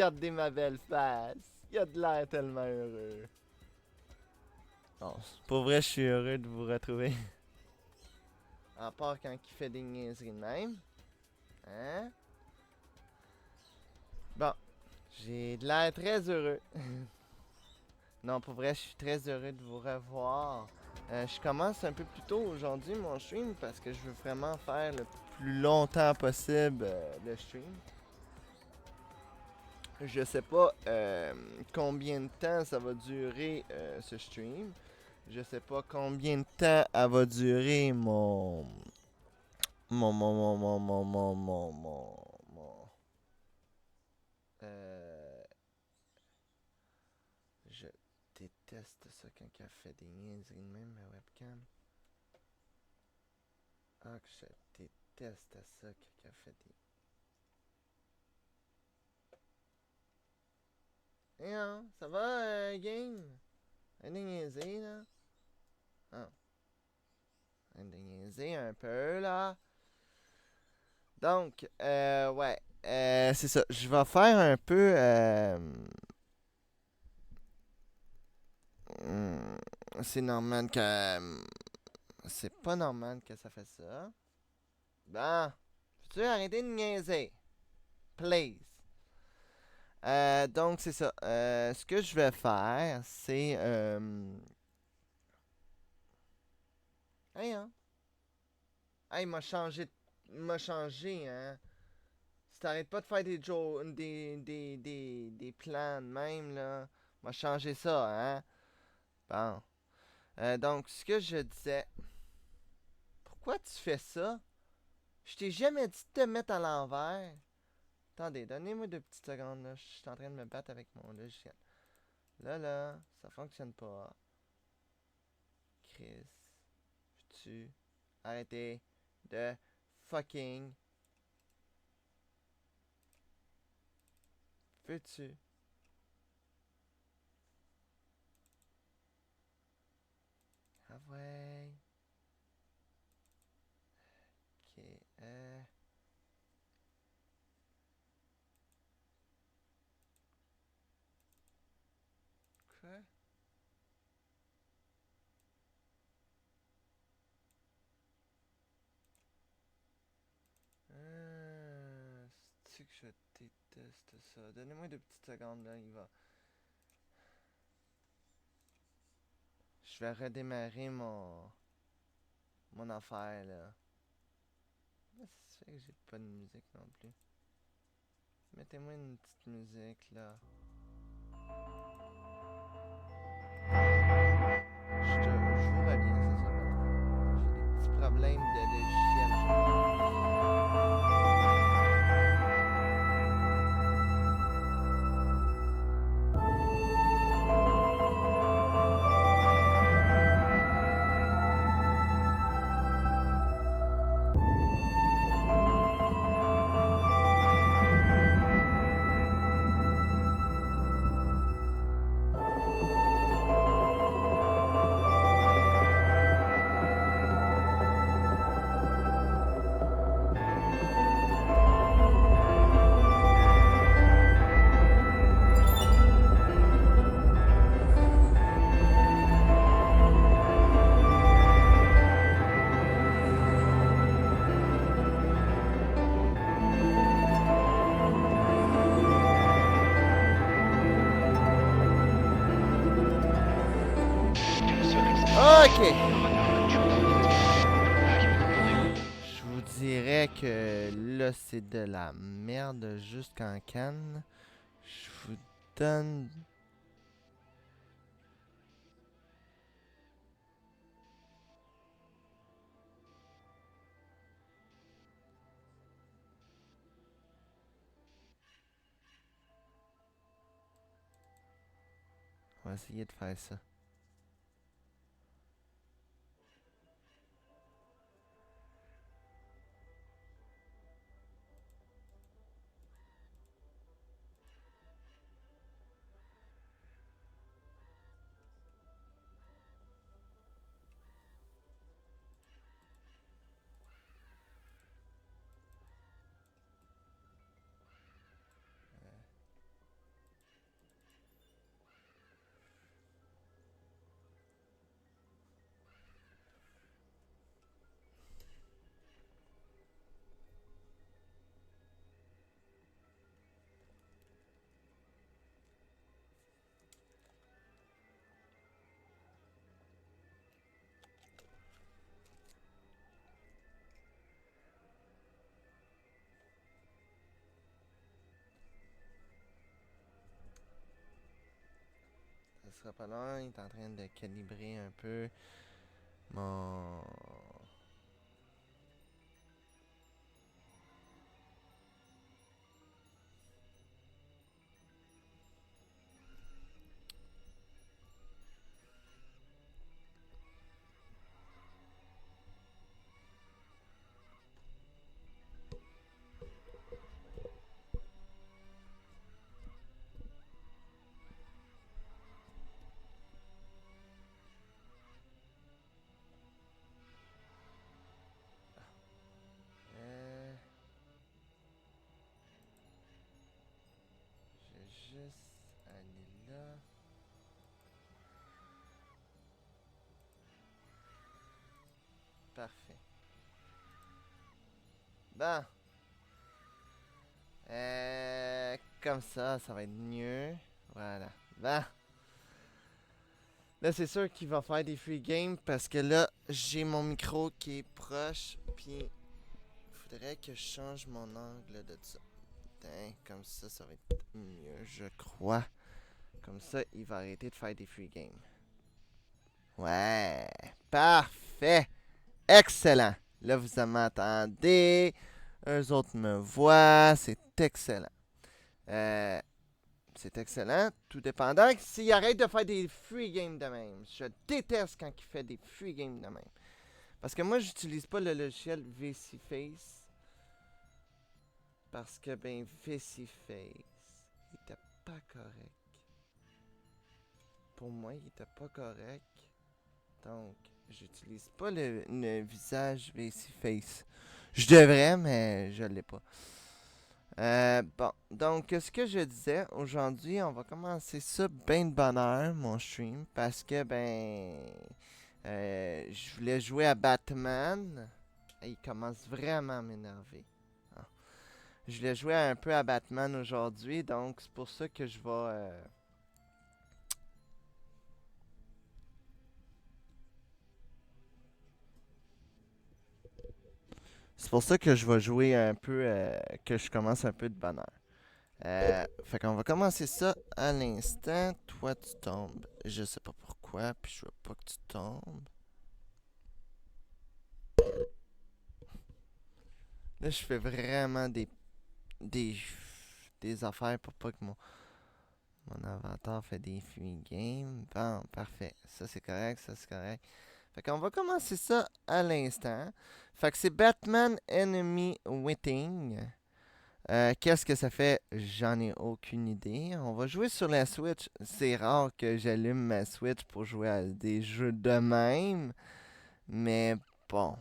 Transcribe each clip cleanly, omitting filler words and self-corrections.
Regardez ma belle face. Il a de l'air tellement heureux. Non, pour vrai, je suis heureux de vous retrouver. À part quand il fait des niaiseries de même. Hein? Bon, j'ai de l'air très heureux. Non, pour vrai, je suis très heureux de vous revoir. Je commence un peu plus tôt aujourd'hui mon stream parce que je veux vraiment faire le plus longtemps possible le stream. Je sais pas combien de temps ça va durer ce stream. Je sais pas combien de temps elle va durer mon euh, je déteste ça quand elle fait des niaiseries de même, ma webcam. Ah, que je déteste ça quand elle fait des... Eh hein, ça va, game? Un des niaiser, là? Ah. Un des niaiser un peu, là. Donc, ouais. C'est ça. Je vais faire un peu... c'est normal que... c'est pas normal que ça fait ça. Bon. Peux-tu arrêter de niaiser? Please. Donc, c'est ça. Ce que je vais faire, c'est... Hey, hein? Hey, il m'a changé, hein? Si t'arrêtes pas de faire des plans de même, là, m'a changé ça, hein? Bon. Donc, ce que je disais... Pourquoi tu fais ça? Je t'ai jamais dit de te mettre à l'envers. Attendez, donnez-moi 2 petites secondes, là. Je suis en train de me battre avec mon logiciel. Là, ça fonctionne pas. Chris, peux-tu arrêter de fucking... Peux-tu? Ah ouais. Ok, Quoi? C'est que je déteste ça. Donnez-moi 2 petites secondes, là, il va... Je vais redémarrer mon affaire, là. Ça se fait que j'ai pas de musique non plus. Mettez-moi une petite musique, là. Je vous reviens, c'est ça. J'ai des petits problèmes de logiciel, je crois. Ok. Je vous dirais que là, c'est de la merde jusqu'en canne. Je vous donne... On va essayer de faire ça. sera pas long. Il est en train de calibrer un peu mon... je vais juste aller là. Parfait. Bon. Comme ça va être mieux. Voilà. Bon. Là, c'est sûr qu'il va faire des free games parce que là, j'ai mon micro qui est proche. Puis, il faudrait que je change mon angle de ça. Comme ça va être mieux, je crois. Comme ça, il va arrêter de faire des free games. Ouais. Parfait. Excellent. Là, vous m'entendez. Eux autres me voient. C'est excellent. C'est excellent. Tout dépendant s'il arrête de faire des free games de même. Je déteste quand il fait des free games de même. Parce que moi, j'utilise pas le logiciel VCFace. Parce que, ben, VCFace, il était pas correct. Pour moi, il était pas correct. Donc, j'utilise pas le visage VCFace. Je devrais, mais je l'ai pas. Bon, donc ce que je disais, aujourd'hui, on va commencer ça bien de bonne heure, mon stream, parce que, je voulais jouer à Batman, et il commence vraiment à m'énerver. Ah. Je voulais jouer un peu à Batman aujourd'hui, donc c'est pour ça que je vais... C'est pour ça que je vais jouer un peu, que je commence un peu de bonne heure. Fait qu'on va commencer ça à l'instant. Toi, tu tombes. Je sais pas pourquoi, puis je veux pas que tu tombes. Là, je fais vraiment des, des affaires pour pas que mon avatar fait des free games. Bon, parfait. Ça, c'est correct, ça, c'est correct. Fait qu'on va commencer ça à l'instant. Fait que c'est Batman Enemy Waiting. Qu'est-ce que ça fait? J'en ai aucune idée. On va jouer sur la Switch. C'est rare que j'allume ma Switch pour jouer à des jeux de même. Mais bon.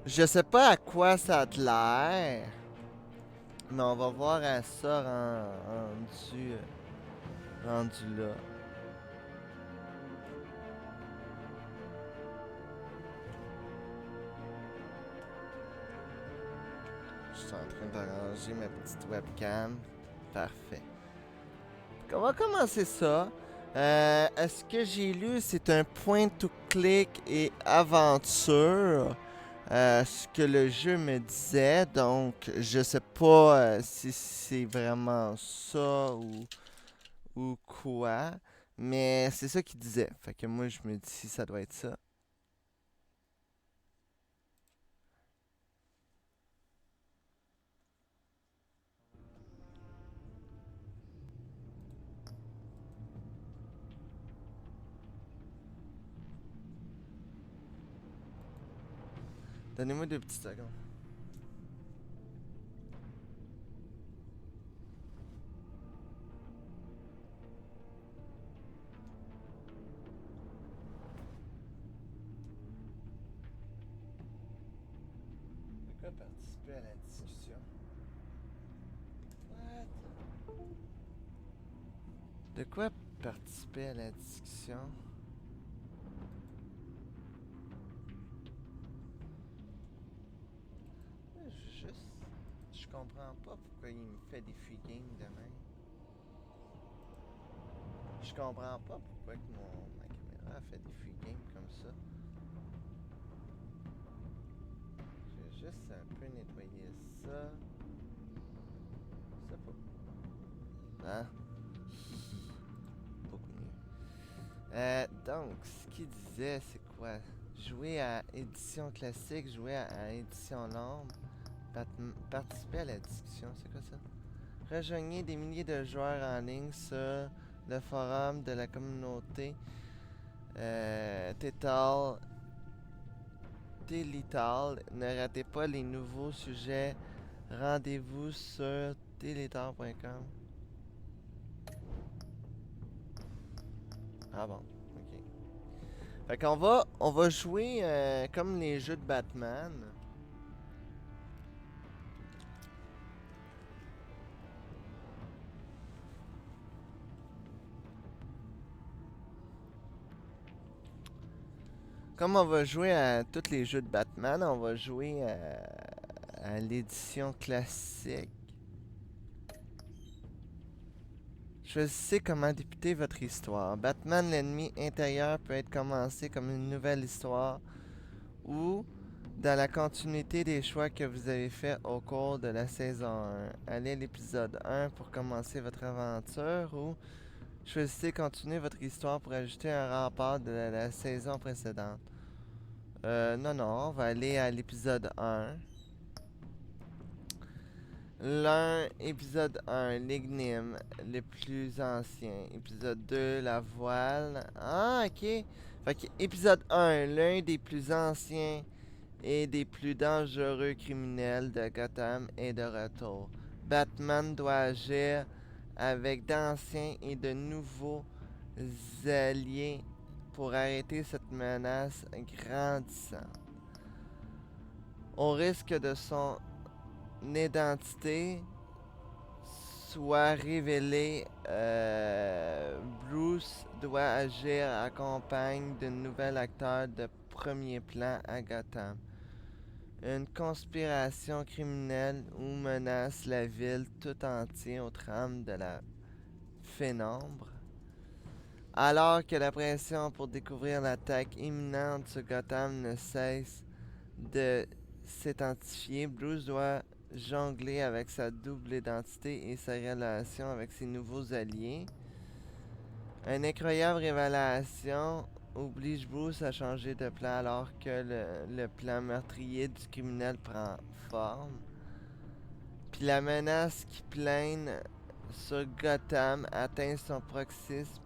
Je sais pas à quoi ça a l'air. Mais on va voir à ça rendu là. Je suis en train d'arranger ma petite webcam. Parfait. On va commencer ça. Est-ce que j'ai lu c'est un point to click et aventure? Ce que le jeu me disait. Donc, je sais pas si c'est vraiment ça ou quoi. Mais c'est ça qu'il disait. Fait que moi, je me dis si ça doit être ça. Donnez-moi 2 petites secondes. De quoi participer à la discussion? What? De quoi participer à la discussion? Juste. Je comprends pas pourquoi il me fait des free games demain. Je comprends pas pourquoi que ma caméra fait des free games comme ça. Je vais juste un peu nettoyer ça. Ça pas. Hein? Beaucoup mieux. Donc, ce qu'il disait, c'est quoi? Jouer à édition classique, jouer à édition longue, participer à la discussion, c'est quoi ça? Rejoignez des milliers de joueurs en ligne sur le forum de la communauté Tétal. Ne ratez pas les nouveaux sujets. Rendez-vous sur télétal.com. Ah bon, ok. Fait qu'on va jouer comme les jeux de Batman. Comme on va jouer à tous les jeux de Batman, on va jouer à l'édition classique. Choisissez comment débuter votre histoire. Batman, l'ennemi intérieur, peut être commencé comme une nouvelle histoire ou dans la continuité des choix que vous avez faits au cours de la saison 1. Allez à l'épisode 1 pour commencer votre aventure ou choisissez continuer votre histoire pour ajouter un rempart de la saison précédente. Non, on va aller à l'épisode 1. Épisode 1, l'énigme, le plus ancien. Épisode 2, la voile. Ah, ok. Fait que épisode 1, l'un des plus anciens et des plus dangereux criminels de Gotham est de retour. Batman doit agir avec d'anciens et de nouveaux alliés pour arrêter cette menace grandissante. Au risque de son identité soit révélée, Bruce doit agir accompagne d'un nouvel acteur de premier plan à Gotham. Une conspiration criminelle où menace la ville tout entière au trame de la pénombre. Alors que la pression pour découvrir l'attaque imminente sur Gotham ne cesse de s'intensifier, Bruce doit jongler avec sa double identité et sa relation avec ses nouveaux alliés. Une incroyable révélation oblige Bruce à changer de plan alors que le plan meurtrier du criminel prend forme. Puis la menace qui plane sur Gotham atteint son paroxysme.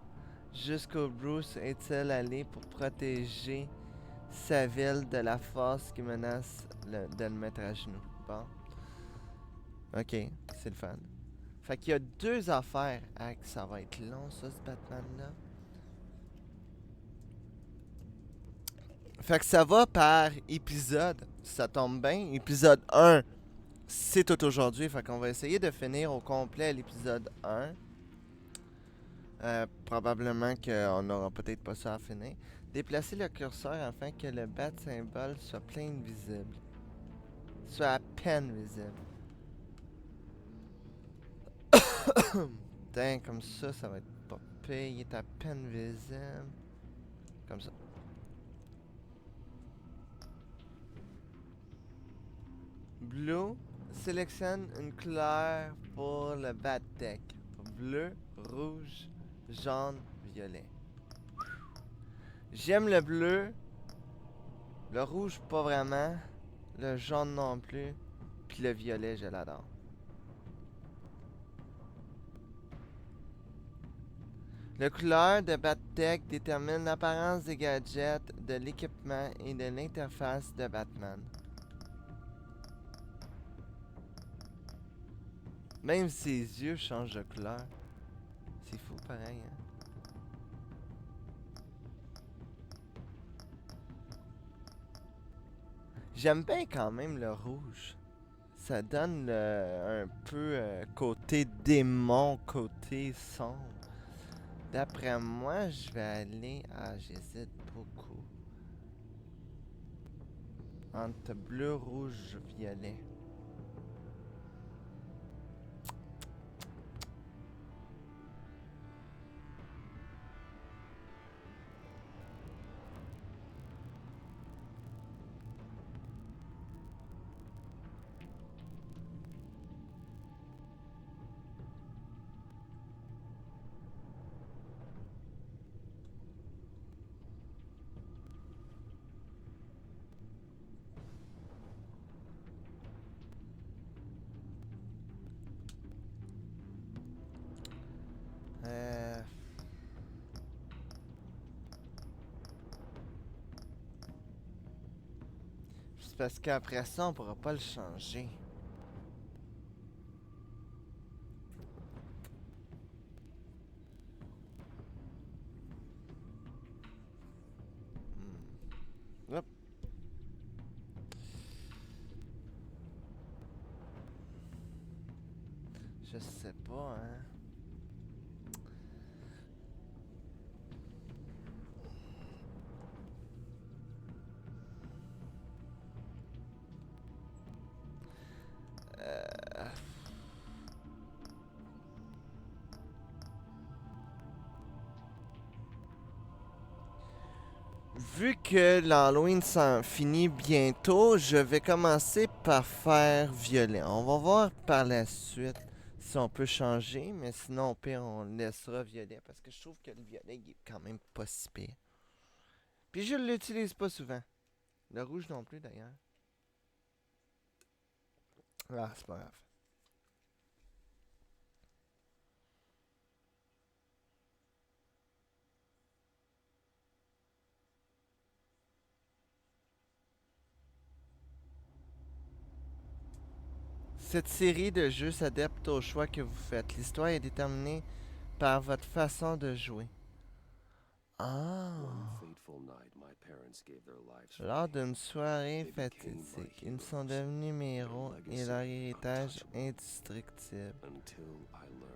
Jusqu'où Bruce est-il allé pour protéger sa ville de la force qui menace de le mettre à genoux? Bon. Ok, c'est le fun. Fait qu'il y a deux affaires. Ah, que ça va être long, ça, ce Batman-là. Fait que ça va par épisode. Ça tombe bien. Épisode 1, c'est tout aujourd'hui. Fait qu'on va essayer de finir au complet l'épisode 1. Probablement qu'on n'aura peut-être pas ça à finir. Déplacer le curseur afin que le bat symbole soit plein visible. Soit à peine visible. Putain, comme ça va être pas pire. Il est à peine visible. Comme ça. Blue, sélectionne une couleur pour le bat deck. Bleu, rouge, jaune, violet. J'aime le bleu. Le rouge, pas vraiment. Le jaune non plus. Puis le violet, je l'adore. Le couleur de BatTech détermine l'apparence des gadgets, de l'équipement et de l'interface de Batman. Même ses yeux changent de couleur. C'est fou pareil, hein? J'aime bien quand même le rouge. Ça donne un peu côté démon, côté sombre. D'après moi, je vais aller... Ah, j'hésite beaucoup. Entre bleu, rouge, violet. C'est parce qu'après ça, on pourra pas le changer. Hop. Je sais pas, hein. Vu que l'Halloween s'en finit bientôt, je vais commencer par faire violet. On va voir par la suite si on peut changer, mais sinon, au pire, on laissera violet parce que je trouve que le violet il est quand même pas si pire. Puis je l'utilise pas souvent. Le rouge non plus d'ailleurs. Ah, c'est pas grave. Cette série de jeux s'adapte au choix que vous faites. L'histoire est déterminée par votre façon de jouer. Ah! Lors d'une soirée fatidique, ils sont devenus mes héros et leur héritage indestructible.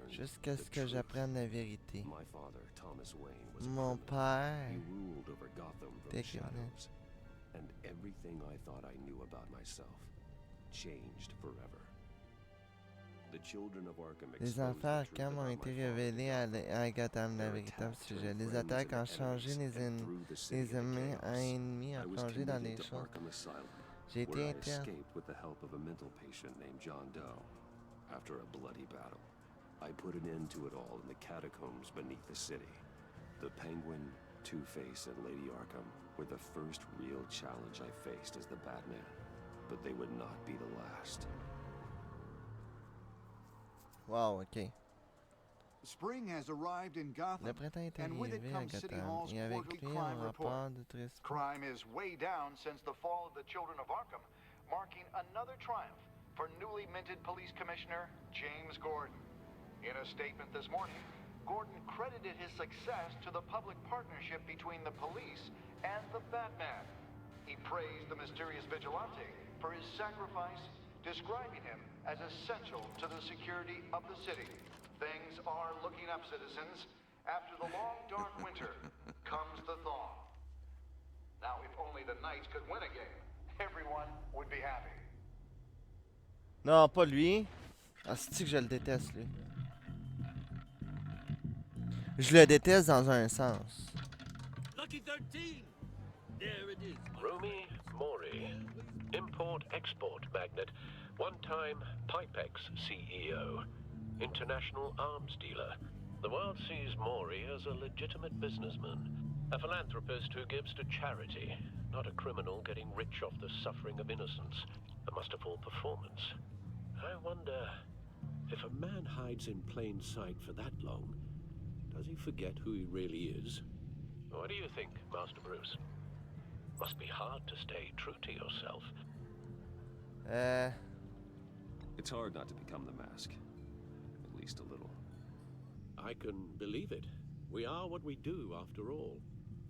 Jusqu'à ce que j'apprenne la vérité. Mon père était criminel. Les enfants Arkham ont été révélés à Gotham, la véritable sujet. Les attaques ont changé les ennemis en ennemis ont plongé dans les choses. J'ai été interne. After a bloody battle, I put an end to it all in the catacombs beneath the city. The Penguin, Two-Face, and Lady Arkham were the first real challenge I faced as the Batman, but they would not be the last. Wow, ok. Spring has arrived in Gotham, Le printemps est and with it arrivé à comes City Gotham, Hall's et avec quarterly lui crime un report. rapport de triste. Crime is way down since the fall of the Children of Arkham, marking another triumph for newly minted police commissioner James Gordon. In a statement this morning, Gordon credited his success to the public partnership between the police and the Batman. He praised the mysterious vigilante for his sacrifice, describing him as essential to the security of the city. Things are looking up, citizens. After the long, dark winter comes the thaw. Now, if only the Knights could win a game, everyone would be happy. Non, pas lui. Ah, c'est-tu que je le déteste, lui. Je le déteste dans un sens. Lucky 13! There it is. Rumi Mori, import-export magnate, one-time Pipex CEO, international arms dealer. The world sees Mori as a legitimate businessman, a philanthropist who gives to charity, not a criminal getting rich off the suffering of innocence. A masterful performance. I wonder, if a man hides in plain sight for that long, does he forget who he really is? What do you think, Master Bruce? Must be hard to stay true to yourself. It's hard not to become the mask. At least a little. I can believe it. We are what we do, after all.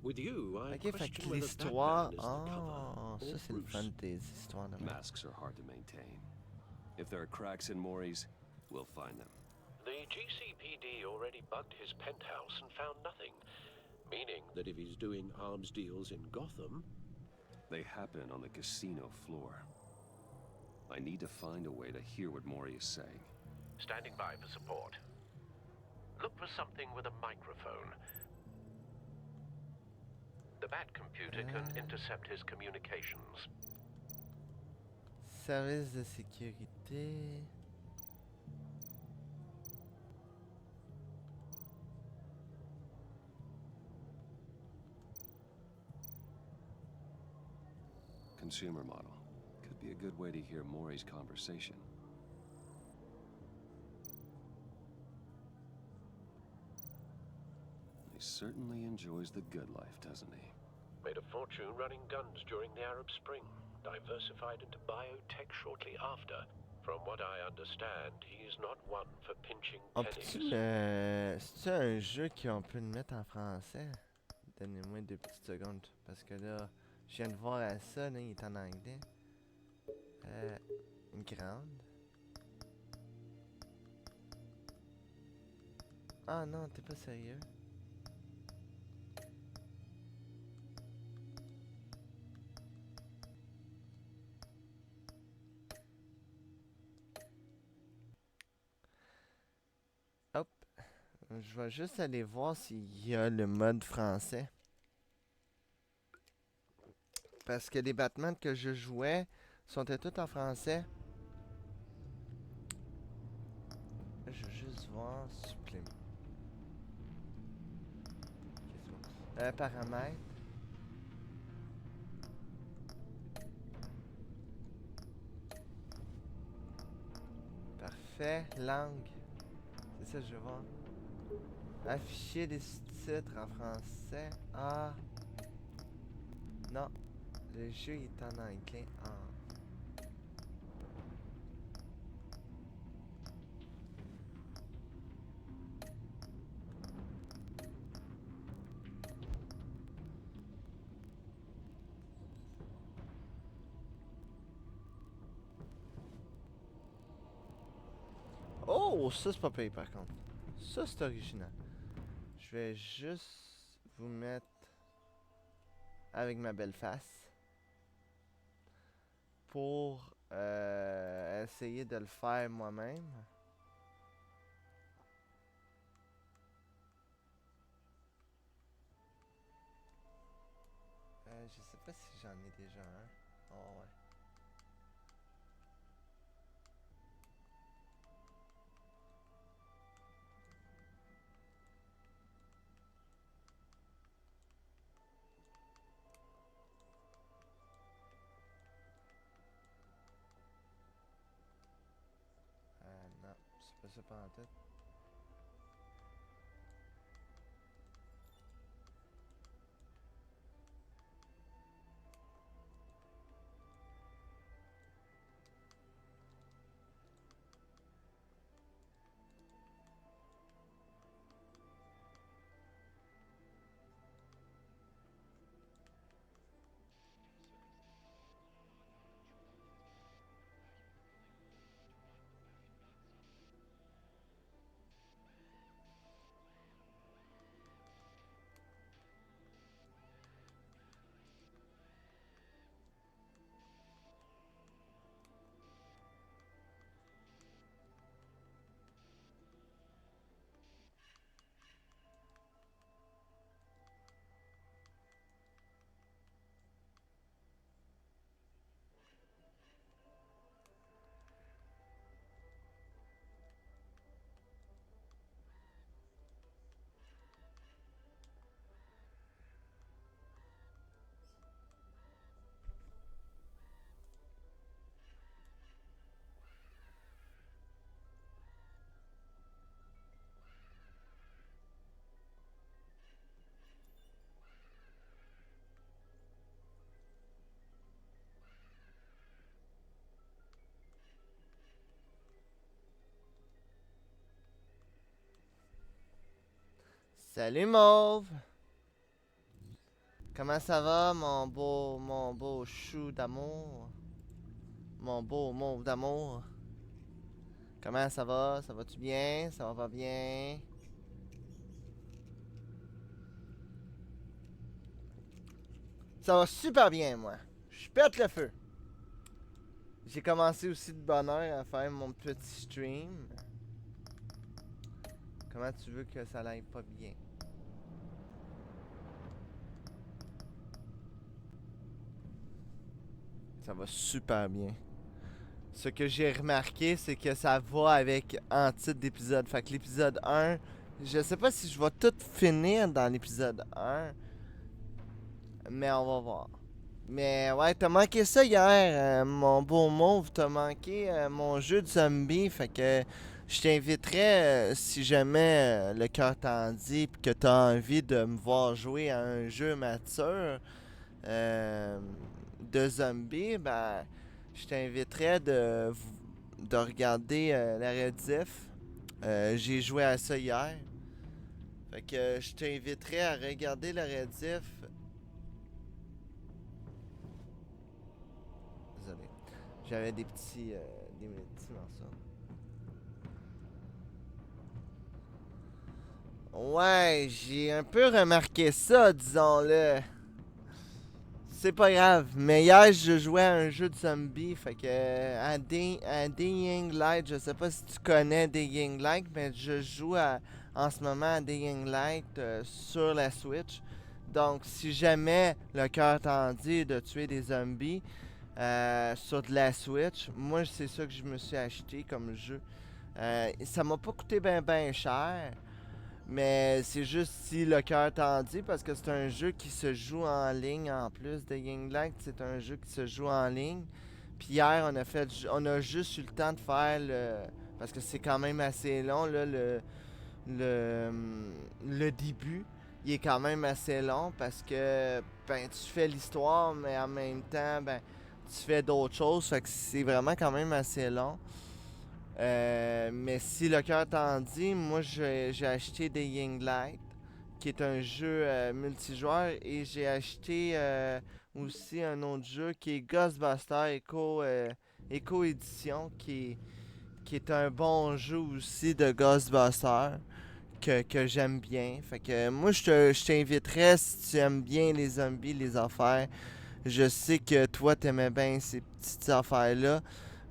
With you, I Ok, fait question que whether l'histoire. Batman is the cover Ah, or ça c'est le Bruce. fun des histoires de merde. Masks are hard to maintain. If there are cracks in Mori's, we'll find them. The GCPD already bugged his penthouse and found nothing, meaning That if he's doing arms deals in Gotham, They happen on the casino floor. I need to find a way to hear what Mori is saying. standing by for support. Look for something with a microphone. The Bat computer can intercept his communications. Service de sécurité. Consumer model. Could be a good way to hear Mori's conversation. He certainly enjoys the good life, doesn't he? Made a fortune running guns during the Arab Spring. diversified into biotech shortly after. From what I understand, he's not one for pinching On pennies. peut-tu c'est-tu un jeu qu'on peut le mettre en français? Donnez-moi 2 petites secondes. Parce que là, je viens de voir à ça, là, il est en anglais. Une grande. Ah non, t'es pas sérieux? Hop. Je vais juste aller voir s'il y a le mode français. Parce que les Batman que je jouais sont tous en français. Je veux juste voir supplément. Paramètres. Parfait. Langue. C'est ça que je veux voir. Afficher les sous-titres en français. Ah. Non. Le jeu est en anglais. Ah. Oh, ça c'est pas payé par contre. Ça c'est original. Je vais juste vous mettre avec ma belle face pour essayer de le faire moi-même. Je sais pas si j'en ai déjà un. Oh ouais. Non, c'est pas ça pas en tête. Salut Mauve! Comment ça va mon beau chou d'amour? Mon beau mauve d'amour? Comment ça va? Ça va-tu bien? Ça va pas bien? Ça va super bien moi. Je pète le feu. J'ai commencé aussi de bonne heure à faire mon petit stream. Comment tu veux que ça aille pas bien? Ça va super bien. Ce que j'ai remarqué, c'est que ça va avec en titre d'épisode. Fait que l'épisode 1, je sais pas si je vais tout finir dans l'épisode 1. Mais on va voir. Mais ouais, t'as manqué ça hier, mon beau mauve. T'as manqué mon jeu de zombie. Fait que je t'inviterais, si jamais le cœur t'en dit, pis que t'as envie de me voir jouer à un jeu mature, de zombies, ben, je t'inviterais de regarder la rediff. J'ai joué à ça hier. Fait que je t'inviterais à regarder la rediff. Désolé. J'avais des petits morceaux. Ouais, j'ai un peu remarqué ça, disons-le. C'est pas grave, mais hier je jouais à un jeu de zombie, fait que à Dying Light, je sais pas si tu connais Dying Light, mais je joue en ce moment à Dying Light sur la Switch. Donc si jamais le cœur t'en dit de tuer des zombies sur de la Switch, moi c'est ça que je me suis acheté comme jeu. Ça m'a pas coûté ben cher. Mais c'est juste si le cœur t'en dit, parce que c'est un jeu qui se joue en ligne en plus de Young Light, c'est un jeu qui se joue en ligne. Puis hier, on a juste eu le temps de faire parce que c'est quand même assez long, là, le début. Il est quand même assez long parce que ben tu fais l'histoire, mais en même temps, ben tu fais d'autres choses. Fait que c'est vraiment quand même assez long. Mais si le cœur t'en dit, moi j'ai acheté The Young Light, qui est un jeu multijoueur, et j'ai acheté aussi un autre jeu qui est Ghostbusters Echo Edition, qui est un bon jeu aussi de Ghostbusters que j'aime bien. Fait que moi je t'inviterais, si tu aimes bien les zombies, les affaires. Je sais que toi t'aimais bien ces petites affaires-là.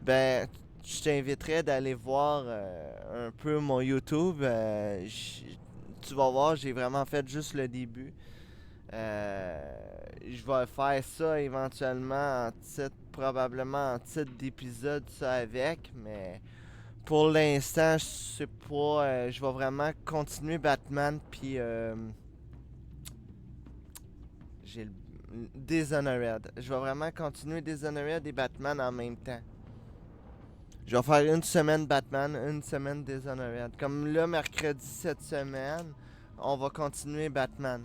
Ben, je t'inviterais d'aller voir un peu mon YouTube. Tu vas voir, j'ai vraiment fait juste le début. Je vais faire ça éventuellement en titre, probablement en titre d'épisode, ça avec, mais pour l'instant, je sais pas. Je vais vraiment continuer Batman, puis j'ai le Dishonored. Je vais vraiment continuer Dishonored et Batman en même temps. Je vais faire une semaine Batman, une semaine Dishonored. Comme là, mercredi cette semaine, on va continuer Batman.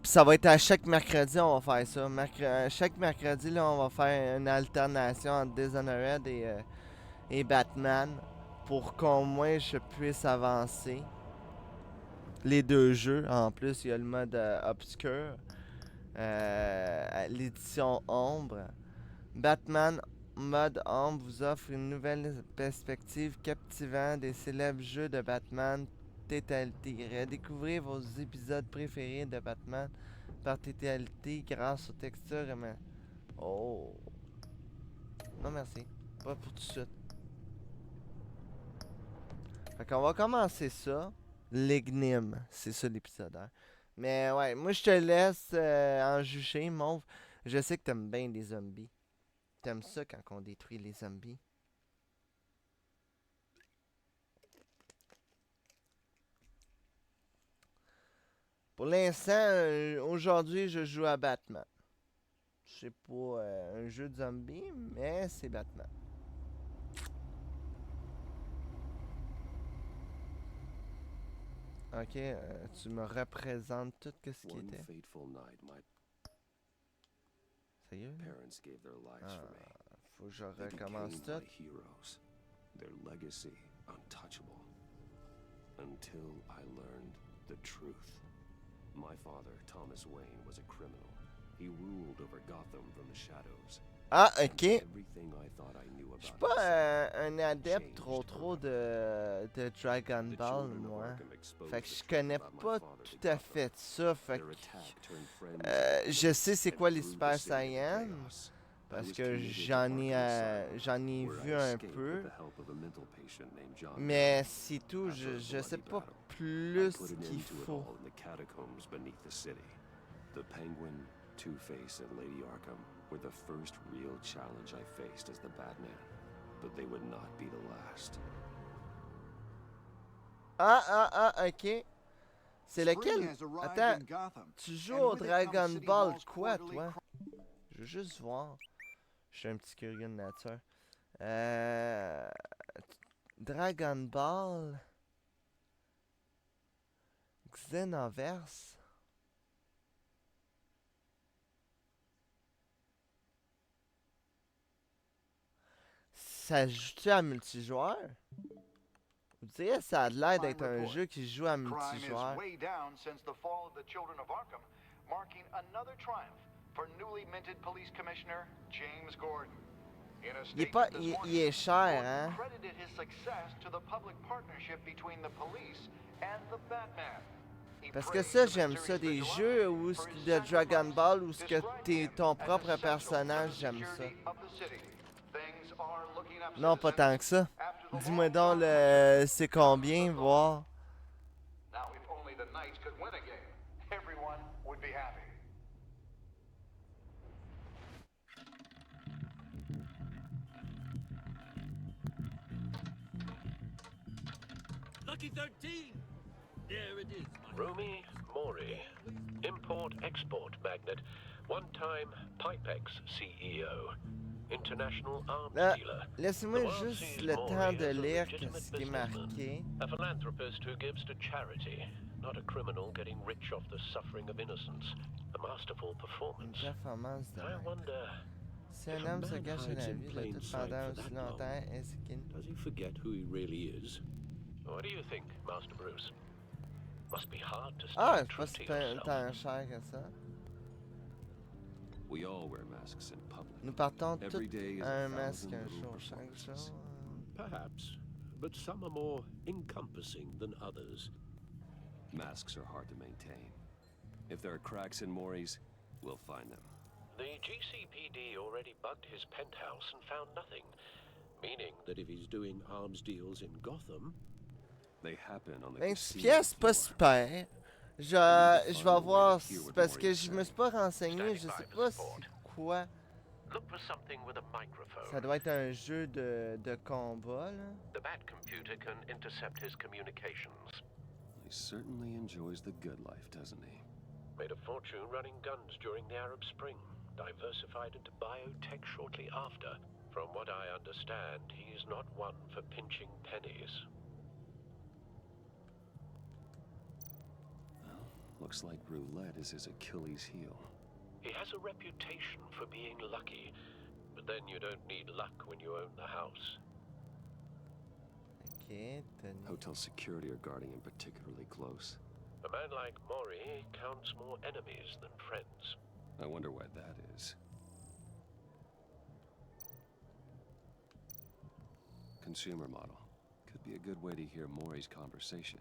Puis ça va être à chaque mercredi, on va faire ça. Chaque mercredi, là, on va faire une alternation entre Dishonored et Batman. Pour qu'au moins je puisse avancer. Les deux jeux. En plus, il y a le mode obscur. L'édition ombre. Batman Mode Ombre vous offre une nouvelle perspective captivant des célèbres jeux de Batman TTLT. Redécouvrez vos épisodes préférés de Batman par TTLT grâce aux textures et Oh. Non merci. Pas pour tout de suite. Fait qu'on va commencer ça. L'énigme. C'est ça l'épisode. Hein? Mais ouais, moi je te laisse en juger, Mauve. Je sais que t'aimes bien les zombies. T'aimes ça quand on détruit les zombies? Pour l'instant, aujourd'hui, je joue à Batman. C'est pas un jeu de zombies, mais c'est Batman. Ok, tu me représentes tout ce qui One était. fateful night, my Sérieux? parents gave their lives Ah, for me. faut que je They recommence became tout. my heroes, their legacy untouchable. Until I learned the truth. My father, Thomas Wayne, was a criminal. He ruled over Gotham from the shadows. Ah, And ok. everything I thought I knew Je suis about pas himself un adepte changed trop forever. de Dragon The Ball, children of moi. Arkham exposed Fait que the je truth connais about my pas father to tout à Gotham. fait ça. Fait Their que attack turned friends je sais c'est and quoi les threw the Super city into Saiyans. chaos. I Parce was que committed to Arkham Asylum, j'en ai where vu I un escaped peu. with the help of a mental patient named John Mais Allen. c'est tout, After a je sais bloody pas battle, I plus put an qu'il end to it faut. all in the catacombs beneath the city. The Penguin, Two-Face, and Lady Arkham were the first real challenge I faced as the Batman, but they would not be the last. Ok. C'est lequel? Attends, tu joues au Dragon Ball quoi, toi? Je veux juste voir. Je suis un petit curieux de nature. Dragon Ball Xenoverse. ça joue-tu à multijoueur? Vous diriez ça a l'air d'être un jeu qui joue à Crime is multijoueur. way down since the fall of the Children of Arkham, marking another triumph for newly minted police commissioner James Gordon. In a Il est pas, statement this morning, il est cher, Gordon hein? credited his success to the public partnership between the police and the Batman. He Parce que praised ça, the j'aime ça, mysterious des vigilante jeux où for c'est his de Dragon sacrifice, Ball où ce que describing t'es him ton as propre essential to personnage, the j'aime ça. security of the city. Things are looking up, Non, pas citizens. tant que ça. After the Dis-moi long donc conflict, le c'est combien, voir. now if only the Knights could win a game, everyone would be happy. Lucky 13! There it is, my Rumi Mori, import-export magnate, one-time Pipex CEO, international arms Là, dealer. laisse-moi The world juste sees le Mori temps de as a lire legitimate ce qui est businessman, marqué. a philanthropist who gives to charity, not a criminal getting rich off the suffering of innocence. A masterful Une performance. performance de I maître. wonder, Si un homme se cache à la vue de tout pendant aussi longtemps, est-ce qu'il... Does he forget who he really is? what do you think, Master Bruce? Must be hard to stay Ah, c'est true pas to si yourself. tant cher que ça. We all wear masks in public. Nous partons tous Every day is un a masque thousand un little jour, chaque jour. performances. Perhaps, but some are more encompassing than others. Masks are hard to maintain. If there are cracks in Maury's, we'll find them. The GCPD already bugged his penthouse and found nothing, meaning That if he's doing arms deals in Gotham, They happen on the 26 casino pièces, pas floor. super. Je vais voir, parce que je me suis pas renseigné, je sais pas c'est quoi. look for something with a microphone. Ça doit être un jeu de combat, là. The Bat computer can intercept his communications. He certainly enjoys the good life, doesn't he? Made a fortune running guns during the Arab Spring. Diversified into biotech shortly after. From what I understand, he's not one for pinching pennies. Looks like roulette is his Achilles heel. He has a reputation for being lucky, but then you don't need luck when you own the house. Ok, tenez. Hotel security are guarding him particularly close. A man like Mori counts more enemies than friends. I wonder why that is. Consumer model. Could be a good way to hear Maury's conversation.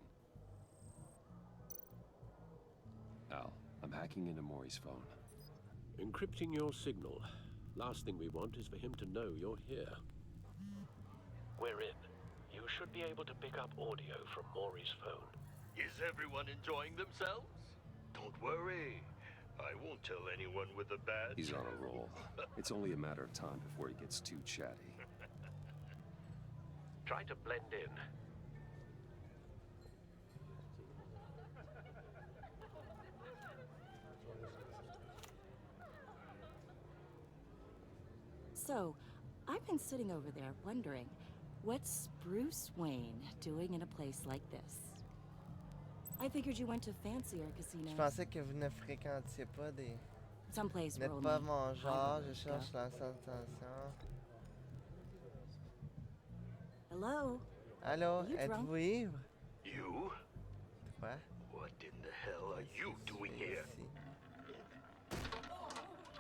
Al, I'm hacking into Maury's phone. encrypting your signal. Last thing we want is for him to know you're here. We're in. You should be able to pick up audio from Maury's phone. Is everyone enjoying themselves? Don't worry. I won't tell anyone with a badge. He's on a roll. It's only a matter of time before he gets too chatty. Try to blend in. So, I've been sitting over there wondering, what's Bruce Wayne doing in a place like this? I figured you went to fancier Je casinos. pensais que vous ne fréquentiez pas des... Someplace Vous where n'êtes only pas mon genre, je highlanders go. cherche la sensation. Hello? Allô, You drunk? êtes-vous ivre? You? Quoi? What in the hell are you doing here? Ici.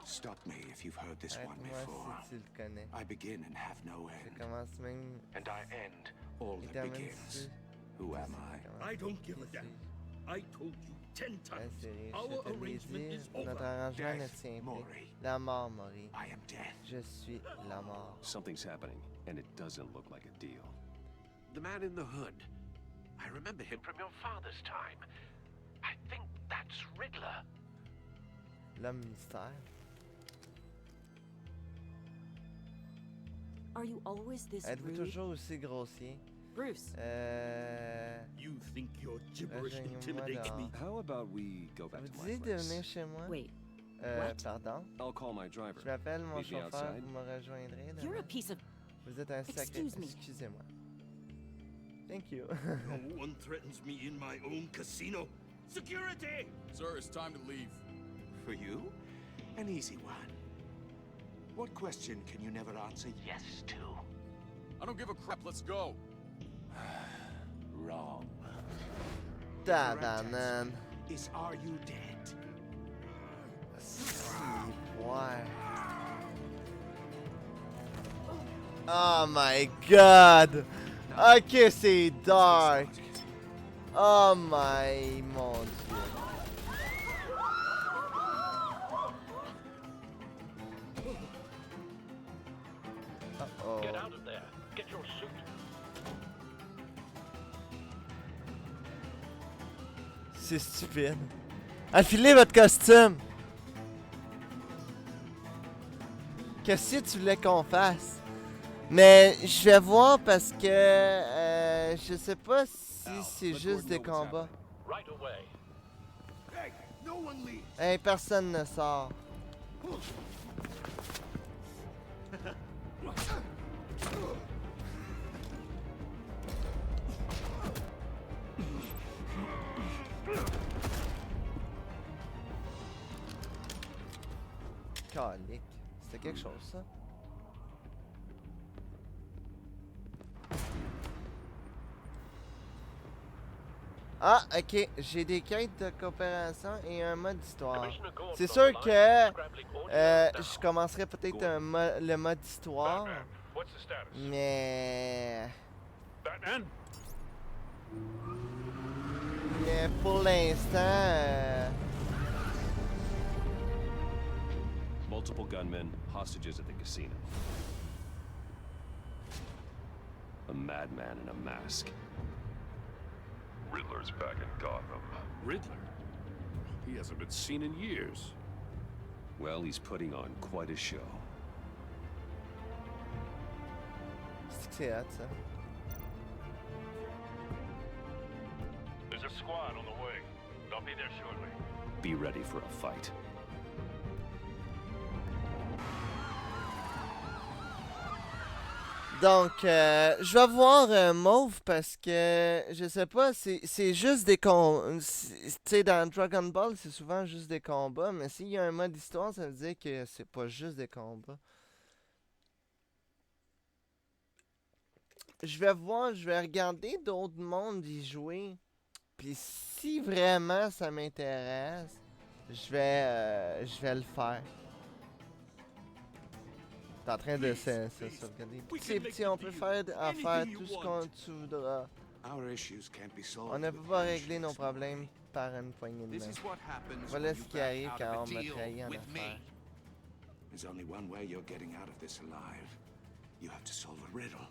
Stop me if you've heard this one Arrête-moi before. si tu le connais. I begin and have no Je end, commence même... and I end all Il that termine begins. dessus. Who Je am sais I? comment. I don't give a Qui damn. suis-je? I told you 10 La times. série, Our je te l'ai arrangement dit, is notre over. arrangement ne Death, tient plus. Maury. La mort, Maury. I am death. Je suis la mort. Something's happening, and it doesn't look like a deal. The man in the hood. I remember him from your father's time. I think that's Riddler. L'homme mystère. Are you always this Êtes-vous rude? toujours aussi grossier? Bruce, You think your gibberish Rejoignez-moi intimidates me? How about we go back Vous to my disiez de venir place? chez moi? wait, what? Pardon? I'll call my driver. Je m'appelle mon Meet me chauffeur, outside. vous me rejoindrez You're demain? a piece of... Vous êtes un sacré... Excuse me. Excusez-moi. Thank you. No one threatens me in my own casino. Security! Sir, it's time to leave. For you? An easy one. What question can you never answer yes to? I don't give a crap. Let's go. Wrong. Tabarnan. Is are you dead? Ouais. Oh my god! Ok, c'est dark! Oh my... mon dieu. Uh-oh. Get out of there. Get your suit. C'est stupide. Affilez votre costume! Qu'est-ce que tu voulais qu'on fasse? Mais je vais voir parce que je sais pas si c'est juste des combats. Right away. Hey, no one leaves. Hey, personne ne sort. Calique. C'était quelque chose, ça? Ah, ok. J'ai des quêtes de coopération et un mode histoire. C'est sûr que je commencerai peut-être le mode histoire. What's the status? Mais... Batman? Mais pour l'instant... Multiple gunmen, hostages at the casino. A madman in a mask. Riddler's back in Gotham. Riddler? He hasn't been seen in years. Well, he's putting on quite a show. C'est hot, ça. There's a squad on the way. I'll be there shortly. Be ready for a fight. Donc, je vais voir Mauve parce que, je sais pas, c'est juste des combats. Tu sais, dans Dragon Ball, c'est souvent juste des combats, mais s'il y a un mode histoire, ça veut dire que c'est pas juste des combats. Je vais voir, je vais regarder d'autres mondes y jouer. Puis si vraiment ça m'intéresse, je vais le faire. T'es en train de se sauvegarder. Petit, on peut faire tout ce qu'on tu voudras. Our issues can't be solved. On ne peut pas régler nos problèmes par une poignée de This main. is what happens Voilà when ce you qui back arrive out quand of on a me deal trahit en with affaires. me. There's only one way you're getting out of this alive. You have to solve a riddle.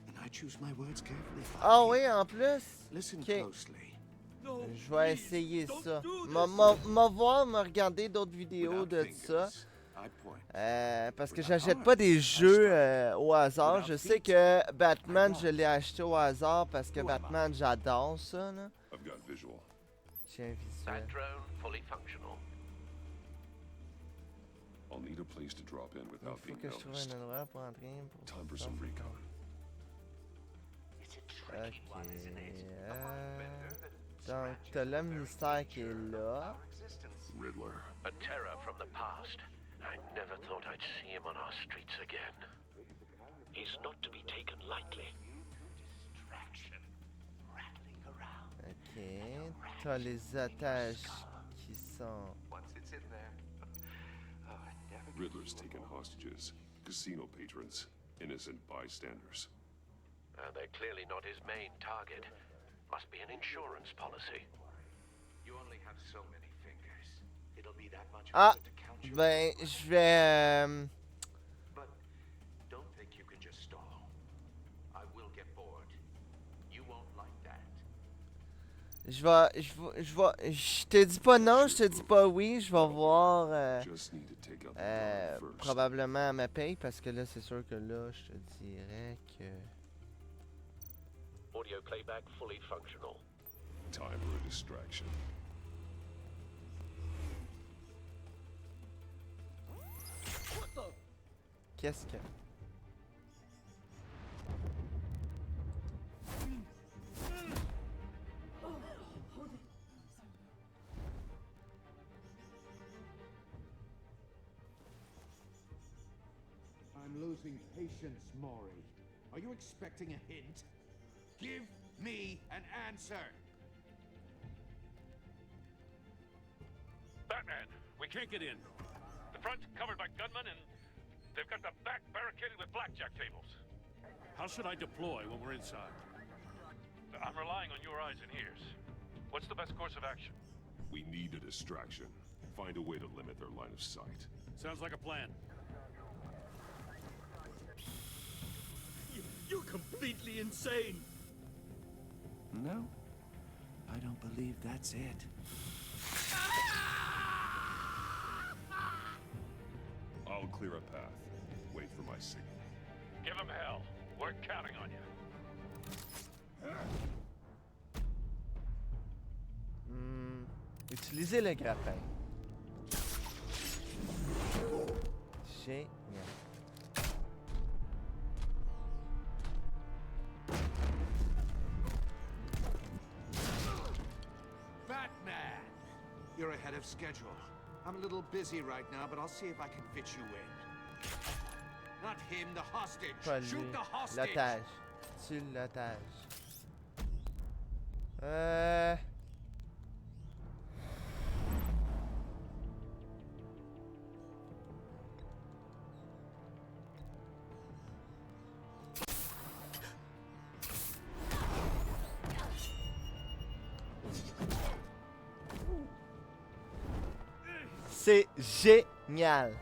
And I choose my words carefully. Ah oui, en plus? Listen Ok. closely. Je vais essayer ça. M'a voir, me regarder d'autres vidéos de ça. Parce que j'achète pas des jeux au hasard. Je sais que Batman, je l'ai acheté au hasard parce que Batman, j'adore ça, là. I've got visual. Tiens, That visuel. drone fully functional. I'll need a place to drop in Il without faut being que je trouve noticed. un endroit pour entrer. Time for some recon. Ok. Donc, t'as l'homme mystère qui est là. Riddler. A terror from the past. I never thought I'd see him on our streets again. He's not to be taken lightly. Ok. T'as les attaches qui sont. Riddler's taken hostages. Casino patrons. Innocent bystanders. They're clearly not his main target. Must be an insurance policy. You only have so many fingers. It'll be that much Ah! harder to count your Ben, je vais. But don't think you can just stall. I will get bored. You won't like that. Je te dis pas non, je te dis pas oui, je vais voir Just need to take out the guard first. probablement à ma paye parce que là c'est sûr que là je te dirais que Audio playback fully functional. Time for a distraction. qu'est-ce que I'm losing patience, Maury. Are you expecting a hint? Give me an answer. Batman, we can't get in. The front's covered by gunmen and they've got the back barricaded with blackjack tables. How should I deploy when we're inside? I'm relying on your eyes and ears. What's the best course of action? We need a distraction. Find a way to limit their line of sight. Sounds like a plan. You're completely insane. No, I don't believe that's it. I'll clear a path. Wait for my signal. Give him hell. We're counting on you. Utilisez le grappin. Génial. Batman! You're ahead of schedule. I'm a little busy right now, but I'll see if I can fit you in. Not him, the hostage. Pas Shoot lui. the hostage. L'otage. Tue l'otage. C'est génial.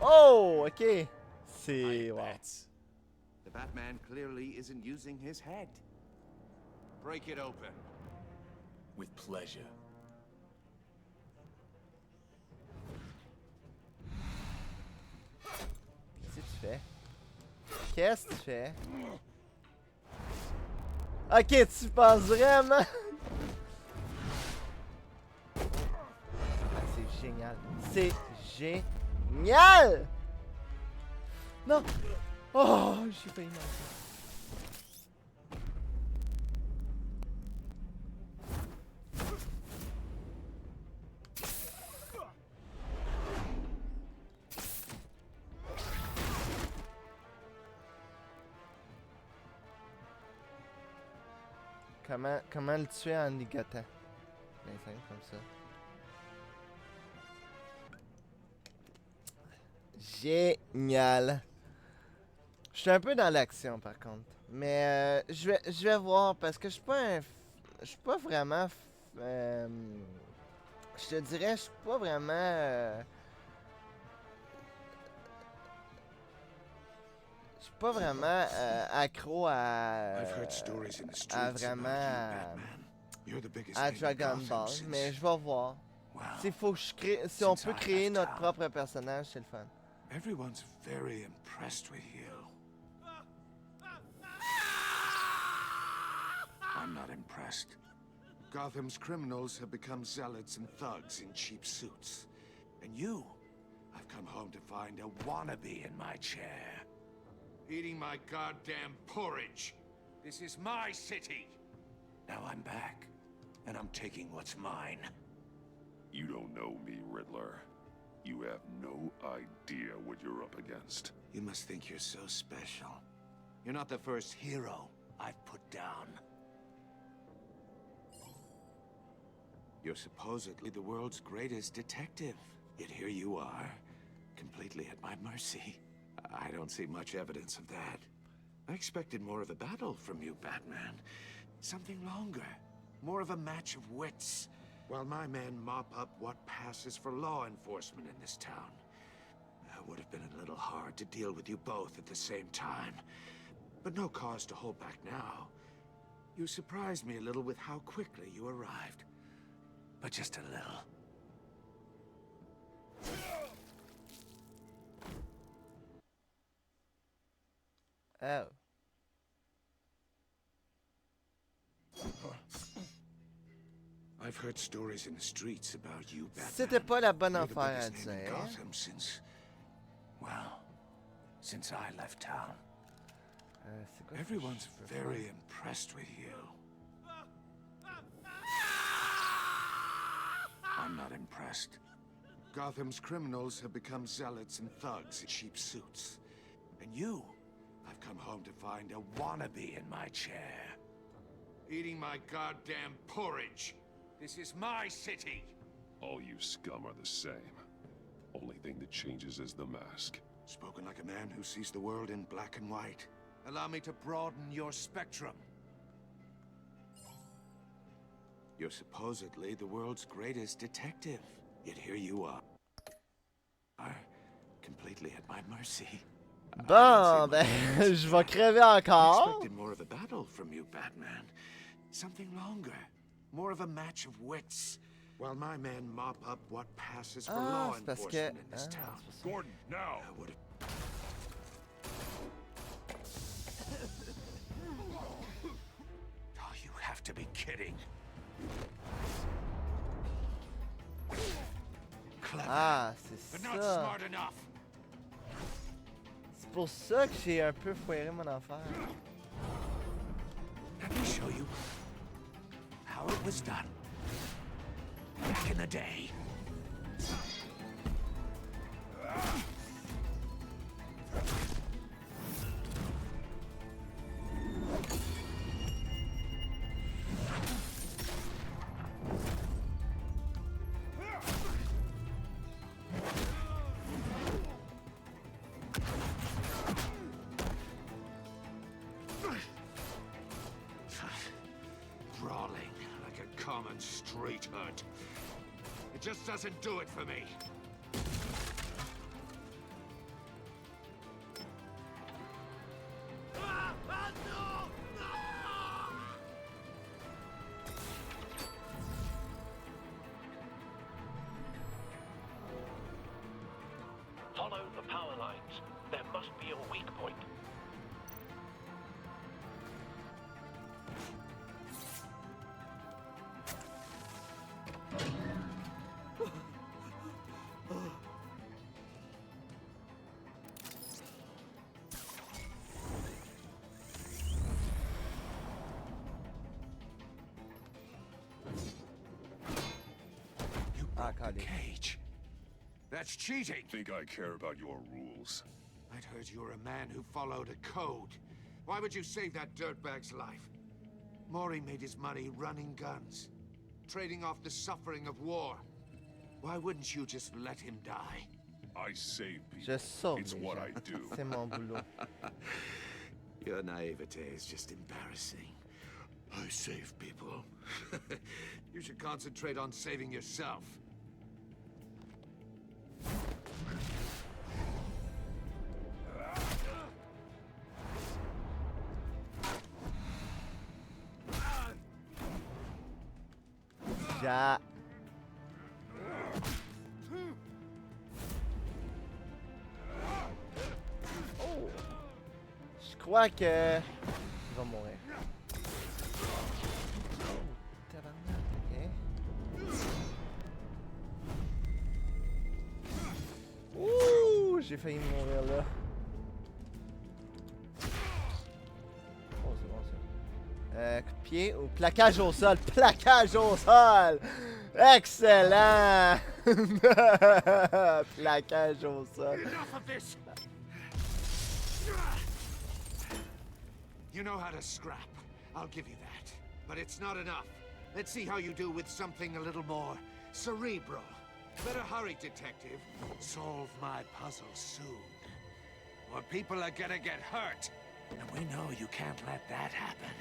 Oh, ok. C'est... Wow. The Batman clearly isn't using his head. Break it open. With pleasure. Qu'est-ce que tu fais? Qu'est-ce que tu fais? Ok, tu penses vraiment? Ah, c'est génial. C'est génial! Non! Oh, j'ai failli manquer. Comment le tuer en ligotant? Ben simple comme ça. Génial. Je suis un peu dans l'action par contre. Mais je vais voir parce que je suis pas vraiment je te dirais je suis pas vraiment je suis pas vraiment accro à vraiment à Dragon Ball, mais je vais voir. S'il faut que je crée, si on peut créer notre propre personnage, c'est le fun. Everyone's very impressed with you. I'm not impressed. Gotham's criminals have become zealots and thugs in cheap suits. And you, I've come home to find a wannabe in my chair. Eating my goddamn porridge. This is my city. Now I'm back, and I'm taking what's mine. You don't know me, Riddler. You have no idea what you're up against. You must think you're so special. You're not the first hero I've put down. You're supposedly the world's greatest detective. Yet here you are, completely at my mercy. I don't see much evidence of that. I expected more of a battle from you, Batman. Something longer. More of a match of wits. While my men mop up what passes for law enforcement in this town. It would have been a little hard to deal with you both at the same time. But no cause to hold back now. You surprised me a little with how quickly you arrived. But just a little. Oh. I've heard stories in the streets about you, Batman. C'était pas la bonne You're the affaire à biggest name in dire. Gotham since, well, since I left town. C'est quoi Everyone's que je peux very faire? impressed with you. I'm not impressed. Gotham's criminals have become zealots and thugs in cheap suits. And you, I've come home to find a wannabe in my chair. Eating my goddamn porridge. This is my city. All you scum are the same. Only thing that changes is the mask. Spoken like a man who sees the world in black and white. Allow me to broaden your spectrum. You're supposedly the world's greatest detective. Yet here you are, completely at my mercy. Bon, ben, je vais crever I encore. expected more of a battle from you, Batman. Something longer. More of a match of wits. While my men mop up what passes for law C'est parce que... enforcement in this town. Gordon, now! I would have... Oh, you have to be kidding. Clever, Ah, c'est but not ça. smart enough. C'est pour ça que j'ai un peu foiré mon affaire. Let me show you how it was done back in the day. Brawling like a common street hunt. It just doesn't do it for me. Follow the power lines. There must be a weak point. You Ah, broke the calé. cage. That's cheating. Think I care about your rules? I'd heard you were a man who followed a code. Why would you save that dirtbag's life? Maury made his money running guns, trading off the suffering of war. Why wouldn't you just let him die? I save people. Je sauve It's les what gens. I do. C'est mon boulot. Your naivete is just embarrassing. I save people. You should concentrate on saving yourself. Ja. Oh. Je crois que... Il va mourir. Oh, tabarnak, ok. Ouh, j'ai failli mourir là. Oh, c'est bon ça. Coup de pied ou plaquage au sol? Plaquage au sol! Excellent! Plaquage au sol. Enough of this! You know how to scrap. I'll give you that. But it's not enough. Let's see how you do with something a little more cerebral. Better hurry, detective. Solve my puzzle soon. Or people are gonna get hurt. And we know you can't let that happen.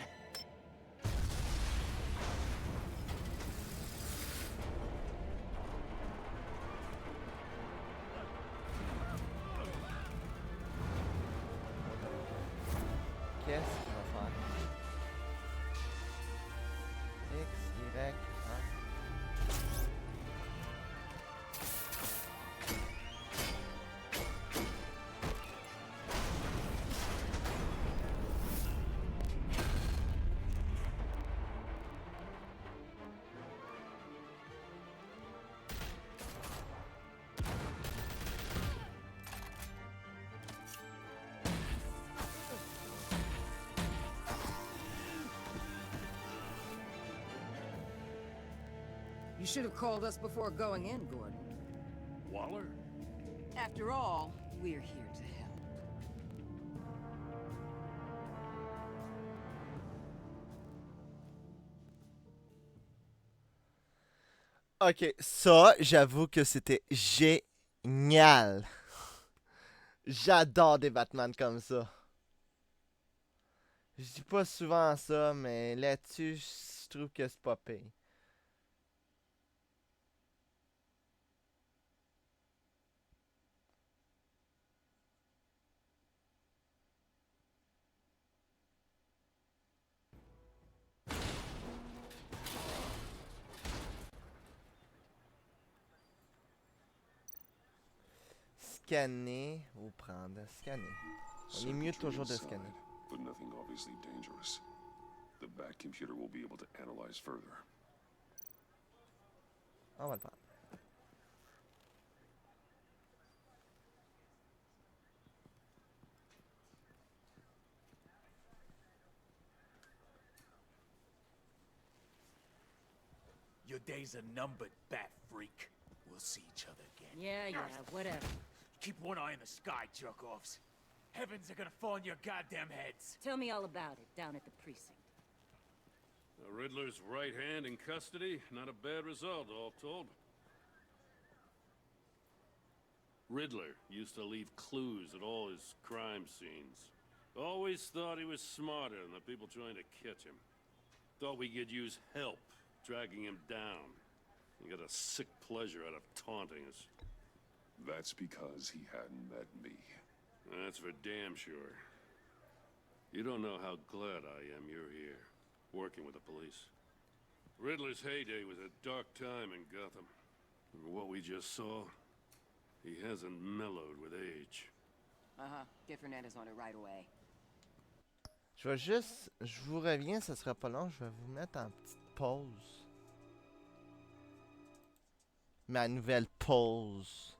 Qu'est-ce qu'il va faire? X, Y, A. You should have called us before going in, Gordon. Waller? After all, we're here to help. Ok, ça, j'avoue que c'était génial. J'adore des Batman comme ça. Je dis pas souvent ça, mais là-dessus, je trouve que c'est pas pire. Scanner ou prendre. Scanner. On est mieux toujours de scanner. But nothing obviously dangerous. The back computer will be able to analyze further. On va le prendre. Your days are numbered, bat freak. We'll see each other again. Yeah, whatever. Keep one eye in the sky, jerk-offs. Heavens are gonna fall on your goddamn heads. Tell me all about it down at the precinct. The Riddler's right hand in custody. Not a bad result, all told. Riddler used to leave clues at all his crime scenes. Always thought he was smarter than the people trying to catch him. Thought we could use help dragging him down. He got a sick pleasure out of taunting us. That's because he hadn't met me. That's for damn sure. You don't know how glad I am you're here, working with the police. Riddler's heyday was a dark time in Gotham. And what we just saw, he hasn't mellowed with age. Uh-huh. Get Fernandez on it right away. Je vous reviens, ça sera pas long, je vais vous mettre en petite pause. Ma nouvelle pause.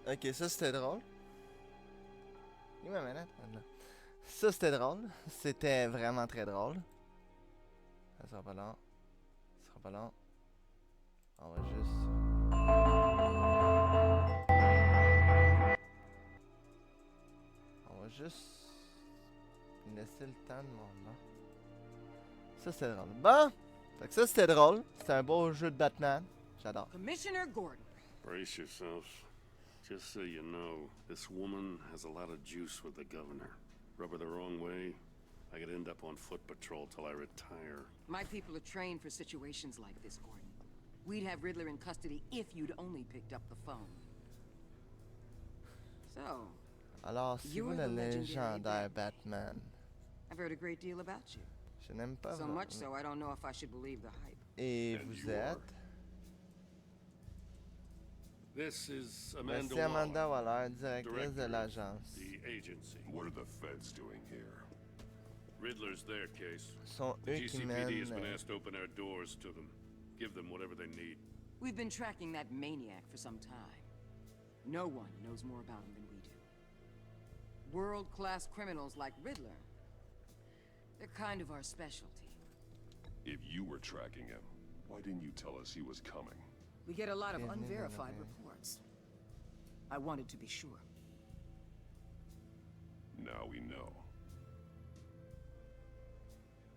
Ok, ça c'était drôle. Il m'a là. Ça c'était drôle. C'était vraiment très drôle. Ça sera pas long. Ça sera pas long. On va juste... On va juste... laisser le temps de mon nom. Ça c'était drôle. Bon! Fait que ça c'était drôle. C'était un beau jeu de Batman. J'adore. Commissioner Gordon. Brace yourselves. Just so you know, this woman has a lot of juice with the governor. Rub her the wrong way, I could end up on foot patrol till I retire. My people are trained for situations like this, Gordon. We'd have Riddler in custody if you'd only picked up the phone. So, alors, si vous le légendaire Batman. I've heard a great deal about you. Je n'aime pas so much so I don't know if I should believe the hype. Et vous êtes? This is Voici Amanda Amanda Waller, Waller, directrice de director of l'agence. the agency. What are the feds doing here? Riddler's their case. Sont The eux qui GCPD has been mènent. asked to open our doors to them. Give them whatever they need. We've been tracking that maniac for some time. No one knows more about him than we do. World-class criminals like Riddler. They're kind of our specialty. If you were tracking him, why didn't you tell us he was coming? We get a lot of Yeah, unverified yeah. reports. I wanted to be sure. Now we know.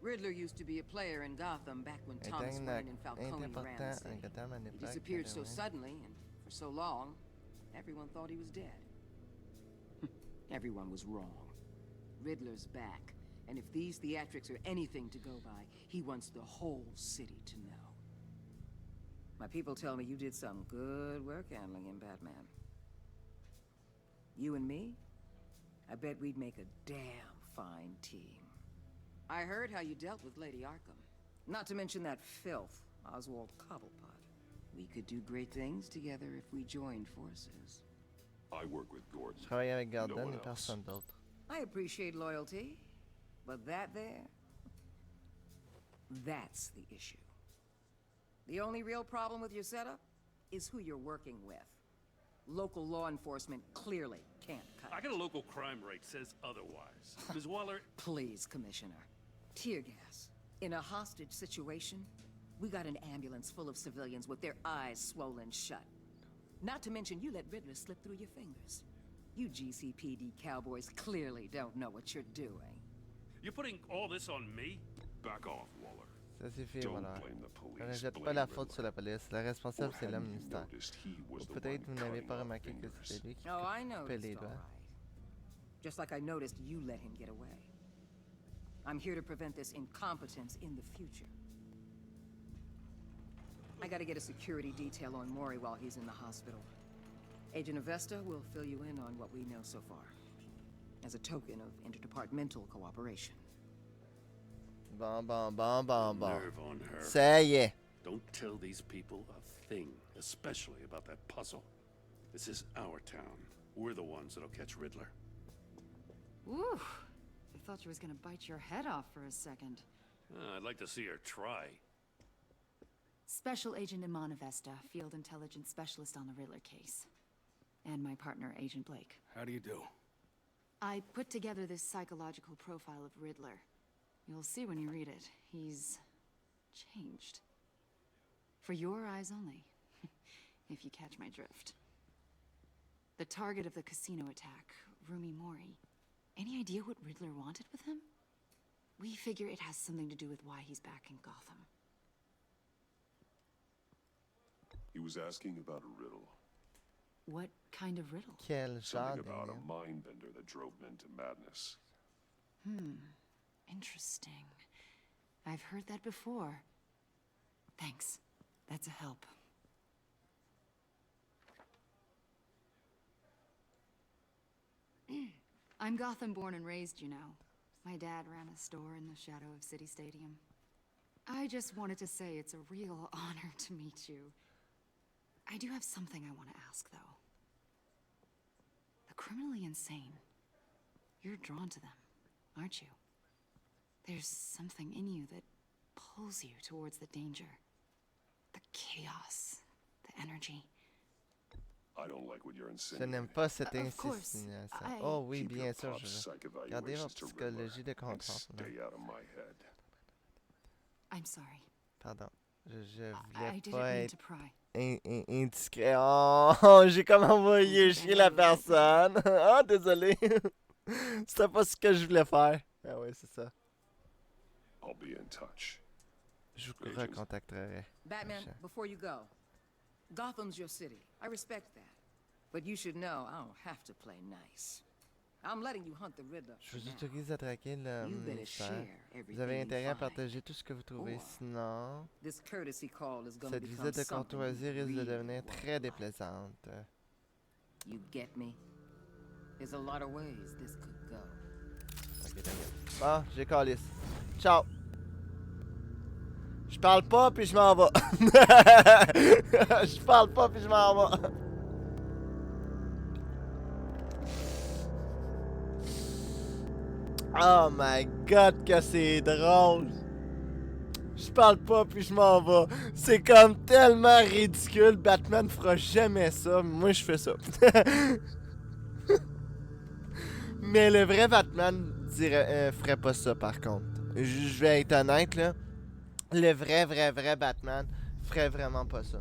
Riddler used to be a player in Gotham back when Est Thomas un Wayne and Falcone ran the important city. en Gotham à He l'époque. disappeared so ouais. suddenly and for so long, everyone thought he was dead. Everyone was wrong. Riddler's back, and if these theatrics are anything to go by, he wants the whole city to know. My people tell me you did some good work handling him, Batman. You and me? I bet we'd make a damn fine team. I heard how you dealt with Lady Arkham. Not to mention that filth, Oswald Cobblepot. We could do great things together if we joined forces. I work with Gordon. Je travaille avec No Gordon one et else. personne d'autre. I appreciate loyalty, but that there, that's the issue. The only real problem with your setup is who you're working with. Local law enforcement clearly can't cut I it. got a local crime rate says otherwise. Ms. Waller, Please, Commissioner. Tear gas. In a hostage situation, we got an ambulance full of civilians with their eyes swollen shut. Not to mention you let Riddler slip through your fingers. You GCPD cowboys clearly don't know what you're doing. you're putting all this on me? Back off, Waller. Ça suffit, Don't voilà. blame the Je ne police. jette pas blame la faute Riddler. sur la police. Le responsable, Or c'est l'homme hadn't you mystère. noticed he was Ou the peut-être one vous n'avez cutting pas off remarqué que fingers? c'était lui qui Oh, I coupait noticed, les all doigts. right. Just like I noticed you let him get away. I'm here to prevent this incompetence in the future. I gotta get a security detail on Maury while he's in the hospital. Agent Avesta will fill you in on what we know so far, as a token of interdepartmental cooperation. Bon, bon, bon, bon, bon. Nerve on her. Ça y est. Don't tell these people a thing, especially about that puzzle. This is our town. We're the ones that'll catch Riddler. Ooh, I thought you was gonna bite your head off for a second. I'd like to see her try. Special Agent Iman Avesta, Field Intelligence Specialist on the Riddler case. And my partner, Agent Blake. How do you do? I put together this psychological profile of Riddler. You'll see when you read it. He's changed. For your eyes only, if you catch my drift. The target of the casino attack, Rumi Mori. Any idea what Riddler wanted with him? We figure it has something to do with why he's back in Gotham. He was asking about a riddle. What kind of riddle? Quel genre Something de about lien? a mind bender that drove him into madness. Interesting. I've heard that before. Thanks. That's a help. I'm Gotham born and raised, you know. My dad ran a store in the shadow of City Stadium. I just wanted to say it's a real honor to meet you. I do have something I want to ask, though. The criminally insane. You're drawn to them, aren't you? There's something in you that pulls you towards the danger. The chaos, the energy. I don't like what you're Je insinuating. n'aime pas cette Of course, insinuation. I- Oh oui, Keep bien your sûr. pop Regardez psych votre evaluations to Riddler psychologie de and contrôle. stay out of my head. I'm sorry. Pardon. Je I voulais didn't pas mean être to pry. indiscret. Oh, j'ai comme envoyé chier la personne. Ah, désolé. C'était pas ce que je voulais faire. Ah ouais, c'est ça. I'll be in touch. Je vous Agent. recontacterai. Batman, Prochain. before you go, Gotham's your city. I respect that. But you should know I don't have to play nice. I'm letting you hunt the Riddler. Je for vous now. autorise à traquer le You better ministère. share Vous everything avez you intérêt à find. partager tout ce que vous trouvez, Or, sinon This courtesy call is going to cette become visite de something courtoisie you risque de really devenir won't très like. déplaisante. You get me? There's a lot of ways this could go. Ok, t'inquiète. Bon, j'ai calice. Ciao! Je parle pas puis je m'en vais. Je parle pas puis je m'en vais. Oh my god, que c'est drôle! Je parle pas puis je m'en vais. C'est comme tellement ridicule. Batman fera jamais ça. Moi, je fais ça. Mais le vrai Batman ferait pas ça, par contre. Je vais être honnête, là. Le vrai Batman ferait vraiment pas ça.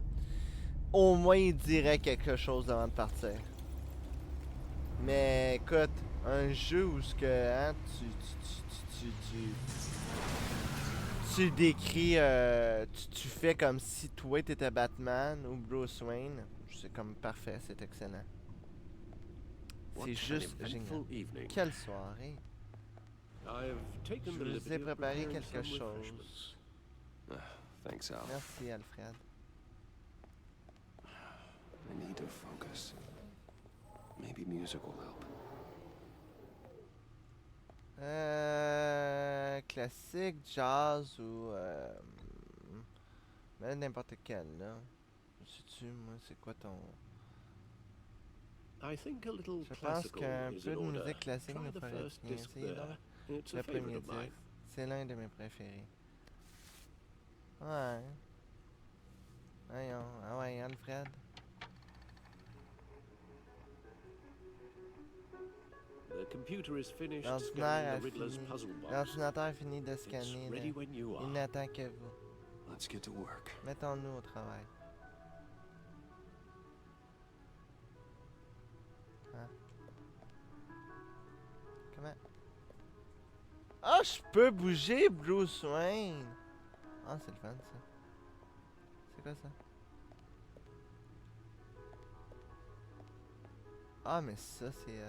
Au moins, il dirait quelque chose avant de partir. Mais écoute, un jeu où ce que hein, tu décris, tu fais comme si toi t'étais Batman ou Bruce Wayne, c'est comme parfait, c'est excellent. C'est juste génial. Quelle soirée! Je vous ai préparé quelque chose. Thanks, Al. Merci, Alfred. I need to focus. Maybe music will help. Classique, jazz ou n'importe quel là. Sais-tu, moi, c'est quoi ton... Je pense qu'un peu de musique classique nous ferait bien. Essayez donc le premier disque. C'est l'un de mes préférés. Ouais. Voyons. Ah ouais, Alfred. L'ordinateur a fini de scanner. Il n'attend que vous. Let's get to work. Mettons-nous au travail. Hein? Comment? Ah, je peux bouger, Bruce Wayne! Ah, c'est le fun, ça. C'est quoi ça? Ah, mais ça, c'est...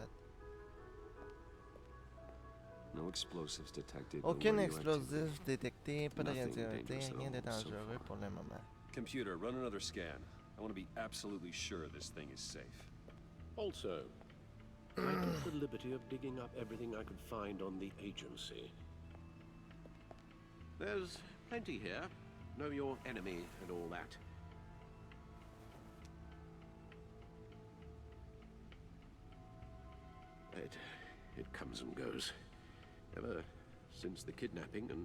Aucun explosif détecté, pas de radioactivité, rien de dangereux pour le moment. Computer, run another scan. I want to be absolutely sure this thing is safe. Also, I took the liberty of digging up everything I could find on the agency. There's plenty here. Know your enemy and all that. It comes and goes. Ever since the kidnapping and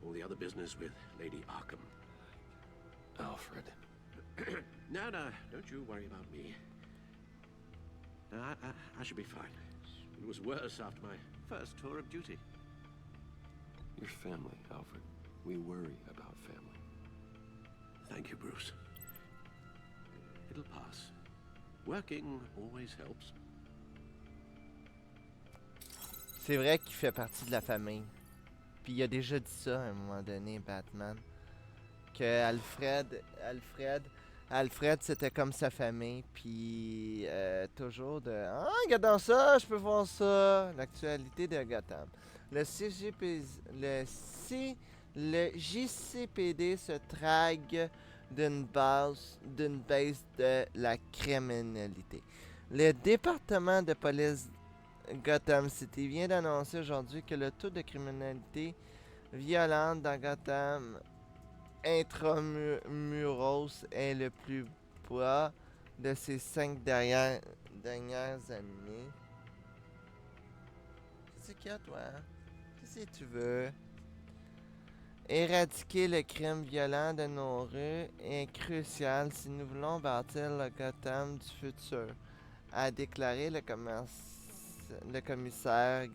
all the other business with Lady Arkham. Alfred. No, don't you worry about me. No, I should be fine. It was worse after my first tour of duty. Your family, Alfred. We worry about family. Thank you, Bruce. It'll pass. Working always helps. C'est vrai qu'il fait partie de la famille. Puis il a déjà dit ça à un moment donné, Batman. Que Alfred c'était comme sa famille. Puis toujours de... Ah, regardons ça, je peux voir ça. L'actualité de Gotham. Le JCPD se trague d'une base de la criminalité. Le département de police Gotham City vient d'annoncer aujourd'hui que le taux de criminalité violente dans Gotham intramuros est le plus bas de ces 5 dernières années. Qu'est-ce qu'il y a, toi? Qu'est-ce que tu veux? Éradiquer le crime violent de nos rues est crucial si nous voulons bâtir le Gotham du futur, a déclaré le commissaire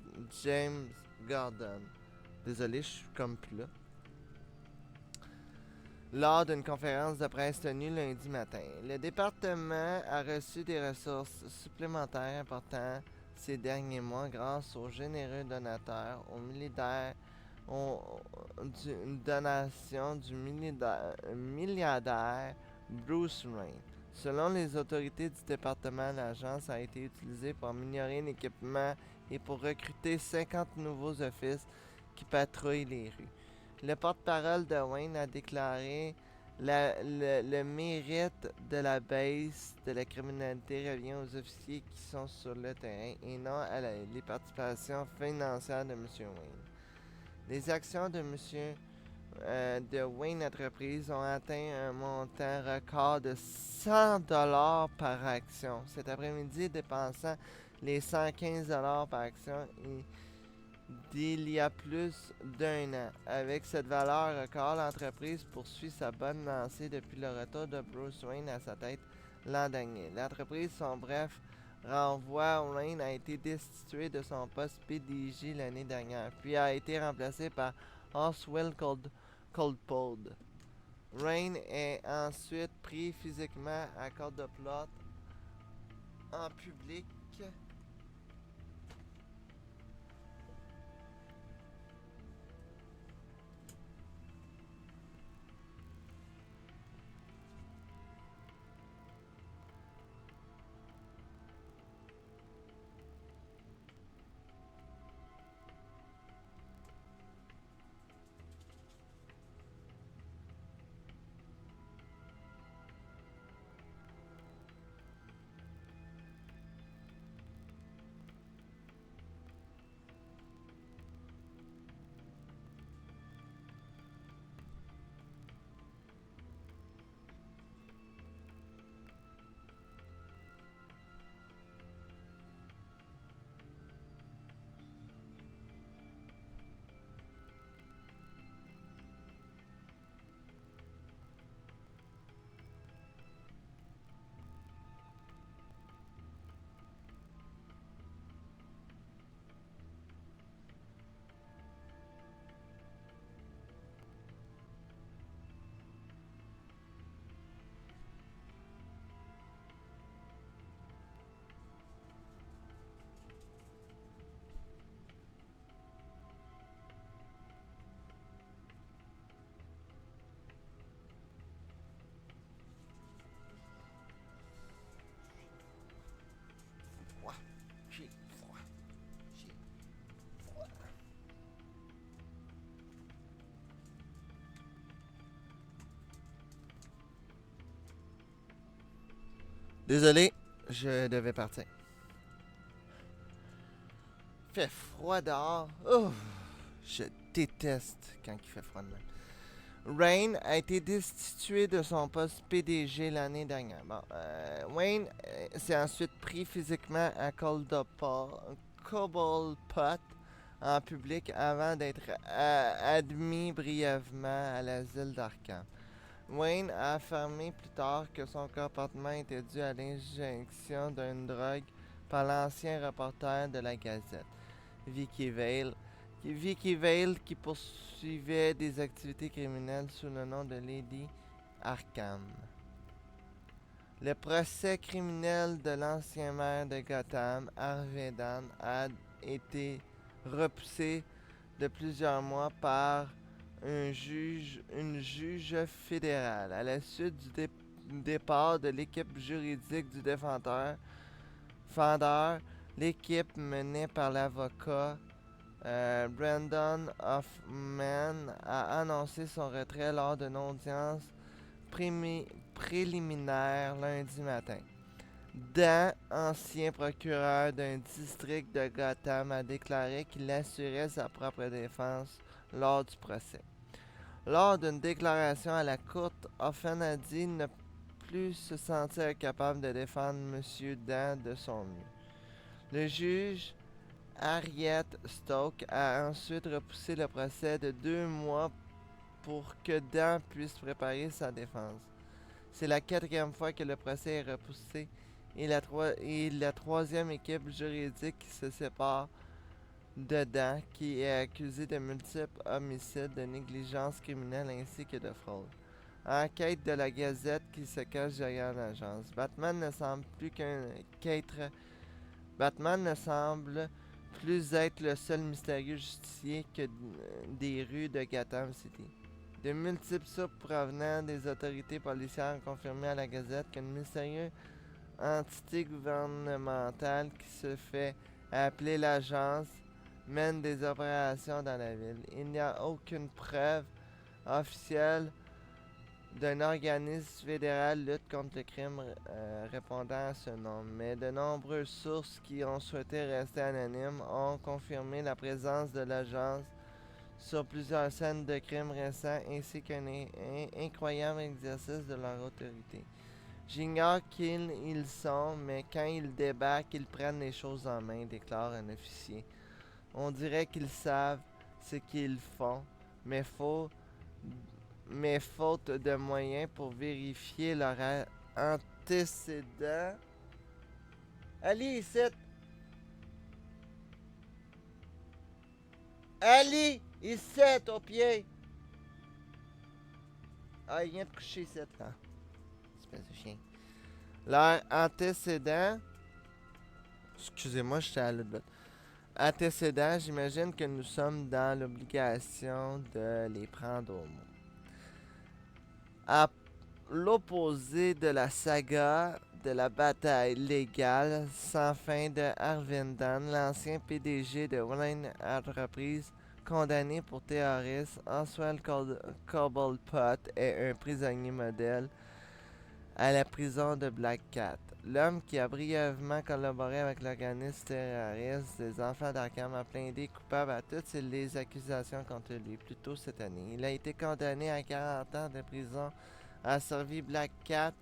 James Gordon. Désolé, je suis comme plus là. Lors d'une conférence de presse tenue lundi matin, le département a reçu des ressources supplémentaires importantes ces derniers mois grâce aux généreux donateurs, une donation du milliardaire Bruce Wayne. Selon les autorités du département, l'agence a été utilisée pour améliorer l'équipement et pour recruter 50 nouveaux offices qui patrouillent les rues. Le porte-parole de Wayne a déclaré le mérite de la baisse de la criminalité revient aux officiers qui sont sur le terrain et non à les participations financières de M. Wayne. Les actions de de Wayne Entreprises ont atteint un montant record de 100$ par action. Cet après-midi, dépensant les 115$ par action, d'il y a plus d'1 an. Avec cette valeur record, l'entreprise poursuit sa bonne lancée depuis le retour de Bruce Wayne à sa tête l'an dernier. L'entreprise, son bref renvoi, Wayne a été destitué de son poste PDG l'année dernière, puis a été remplacé par Oswald Coldpold. Wayne est ensuite pris physiquement à corde de plot en public. Désolé, je devais partir. Il fait froid dehors. Oh, je déteste quand il fait froid de même. Wayne a été destitué de son poste PDG l'année dernière. Bon, Wayne s'est ensuite pris physiquement à Coldpot en public avant d'être admis brièvement à l'asile d'Arkham. Wayne a affirmé plus tard que son comportement était dû à l'injection d'une drogue par l'ancien reporter de la Gazette, Vicky Vale, qui poursuivait des activités criminelles sous le nom de Lady Arkham. Le procès criminel de l'ancien maire de Gotham, Harvey Dent, a été repoussé de plusieurs mois par une juge fédérale. À la suite du départ de l'équipe juridique du défendeur, l'équipe menée par l'avocat Brandon Hoffman a annoncé son retrait lors d'une audience préliminaire lundi matin. Dent, ancien procureur d'un district de Gotham, a déclaré qu'il assurait sa propre défense lors du procès. Lors d'une déclaration à la cour, Hoffman a dit ne plus se sentir capable de défendre M. Dent de son mieux. Le juge Harriet Stoke a ensuite repoussé le procès de 2 mois pour que Dent puisse préparer sa défense. C'est la 4e fois que le procès est repoussé et la 3e équipe juridique qui se sépare de Dent, qui est accusé de multiples homicides, de négligence criminelle ainsi que de fraude. Enquête de la Gazette qui se cache derrière l'agence. Batman ne semble plus être le seul mystérieux justicier que des rues de Gotham City. De multiples sources provenant des autorités policières ont confirmé à la Gazette qu'une mystérieuse entité gouvernementale qui se fait appeler l'agence mène des opérations dans la ville. Il n'y a aucune preuve officielle d'un organisme fédéral lutte contre le crime répondant à ce nom, mais de nombreuses sources qui ont souhaité rester anonymes ont confirmé la présence de l'agence sur plusieurs scènes de crimes récents ainsi qu'un incroyable exercice de leur autorité. J'ignore qui ils sont, mais quand ils débarquent, ils prennent les choses en main, déclare un officier On dirait qu'ils savent ce qu'ils font, mais faute de moyens pour vérifier leurs antécédents. Allez, ici! Ali, ici, au pied! Ah, il vient de coucher ici, là. Espèce de chien. Leurs antécédents... Excusez-moi, j'étais à l'autre bout. Antécédents, j'imagine que nous sommes dans l'obligation de les prendre au mot. À l'opposé de la saga de la bataille légale sans fin de Arvindan, l'ancien PDG de Wayne Enterprises, condamné pour terrorisme, Oswald Cobblepot est un prisonnier modèle à la prison de Black Cat. L'homme qui a brièvement collaboré avec l'organisme terroriste des enfants d'Arkham a plaidé coupable à toutes les accusations contre lui plus tôt cette année. Il a été condamné à 40 ans de prison, a servi Blackgad.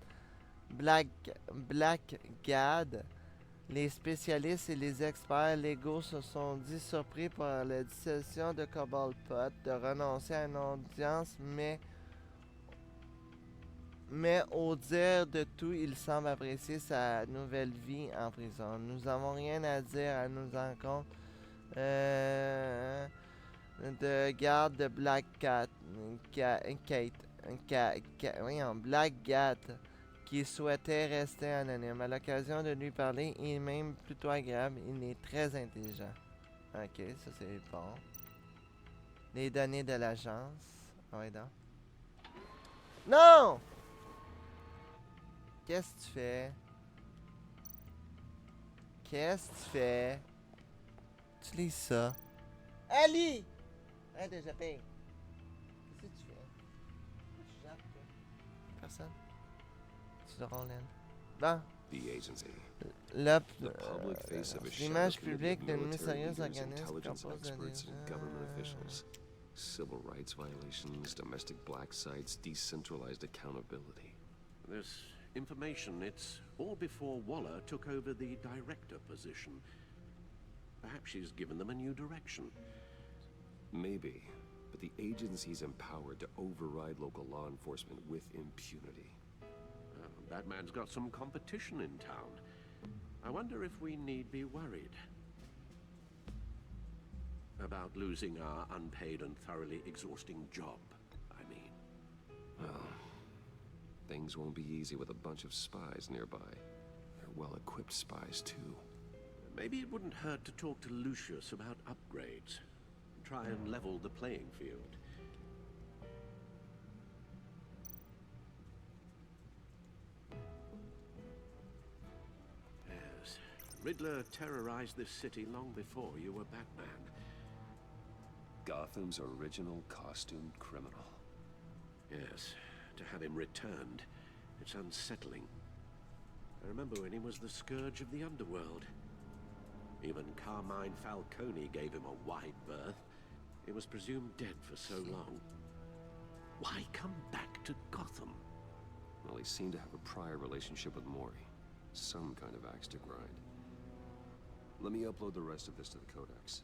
Les spécialistes et les experts légaux se sont dit surpris par la décision de Cobblepot de renoncer à une audience, mais au dire de tout, il semble apprécier sa nouvelle vie en prison. Nous n'avons rien à dire à nos encontres de garde de Blackgad, qui souhaitait rester anonyme. À l'occasion de lui parler, il est même plutôt agréable. Il est très intelligent. Ok, ça c'est bon. Les données de l'agence. Ah ouais, donc. Non! Qu'est-ce que tu fais? Qu'est-ce que tu fais? Tu lis ça. Ali! Arrête de japper. Qu'est-ce que tu fais? Pourquoi tu jappes, toi? Personne? Tu te roules, bon. L'image publique d'une mystérieuse organisme compose de civil rights violations, domestic black sites, decentralized accountability. This information, it's all before Waller took over the director position. Perhaps she's given them a new direction. Maybe, but the agency's empowered to override local law enforcement with impunity. That man's got some competition in town. I wonder if we need be worried about losing our unpaid and thoroughly exhausting job, I mean. Well, things won't be easy with a bunch of spies nearby. They're well-equipped spies, too. Maybe it wouldn't hurt to talk to Lucius about upgrades. Try and level the playing field. Yes, Riddler terrorized this city long before you were Batman. Gotham's original costumed criminal. Yes, to have him returned, it's unsettling. I remember when he was the scourge of the underworld. Even Carmine Falcone gave him a wide berth. He was presumed dead for so long. Why come back to Gotham? Well, he seemed to have a prior relationship with Mori. Some kind of axe to grind. Let me upload the rest of this to the Codex.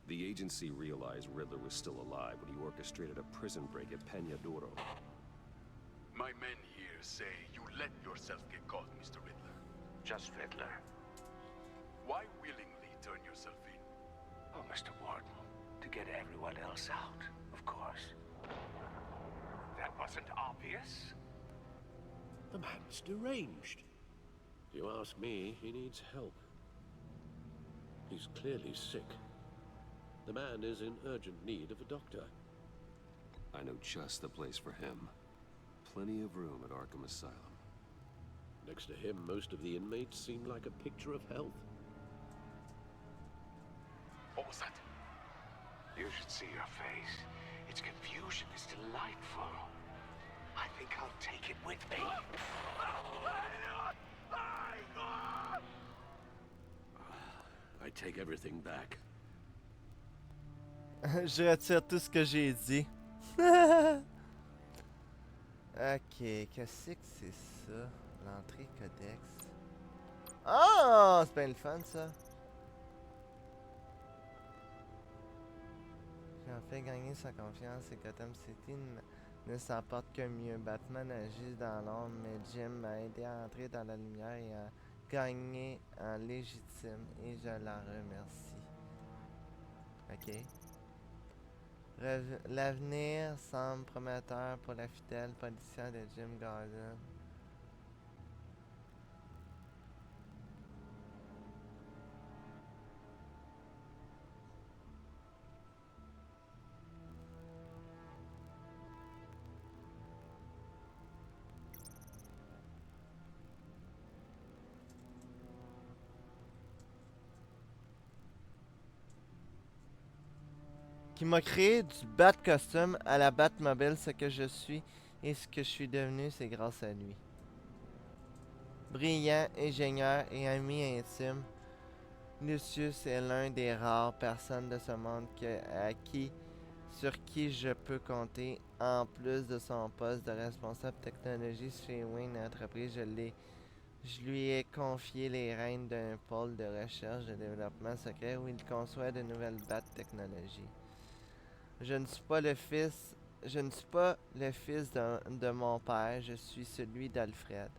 The agency realized Riddler was still alive when he orchestrated a prison break at Peña Duro. My men here say you let yourself get caught, Mr. Riddler. Just Riddler. Why willingly turn yourself in? Oh, Mr. Warden, to get everyone else out, of course. That wasn't obvious. The man's deranged. If you ask me, he needs help. He's clearly sick. The man is in urgent need of a doctor. I know just the place for him. Plenty of room at Arkham Asylum. Next to him, most of the inmates seem like a picture of health. What was that? You should see your face. Its confusion is delightful. I think I'll take it with me. I take everything back. Je retire tout ce que j'ai dit. Ok, qu'est-ce que c'est ça? L'entrée codex. Oh, c'est bien le fun ça. a fait gagner sa confiance et Gotham City ne s'en porte que mieux. Batman agit dans l'ombre, mais Jim m'a aidé à entrer dans la lumière et à gagner en légitime et je la remercie. Ok. L'avenir semble prometteur pour la fidèle policière de Jim Gordon. Qui m'a créé du Bat costume à la Batmobile, ce que je suis et ce que je suis devenu, c'est grâce à lui. Brillant, ingénieur et ami intime, Lucius est l'un des rares personnes de ce monde sur qui je peux compter. En plus de son poste de responsable technologie chez Wayne Entreprise, je lui ai confié les rênes d'un pôle de recherche et développement secret où il conçoit de nouvelles technologies. Je ne suis pas le fils de mon père, je suis celui d'Alfred.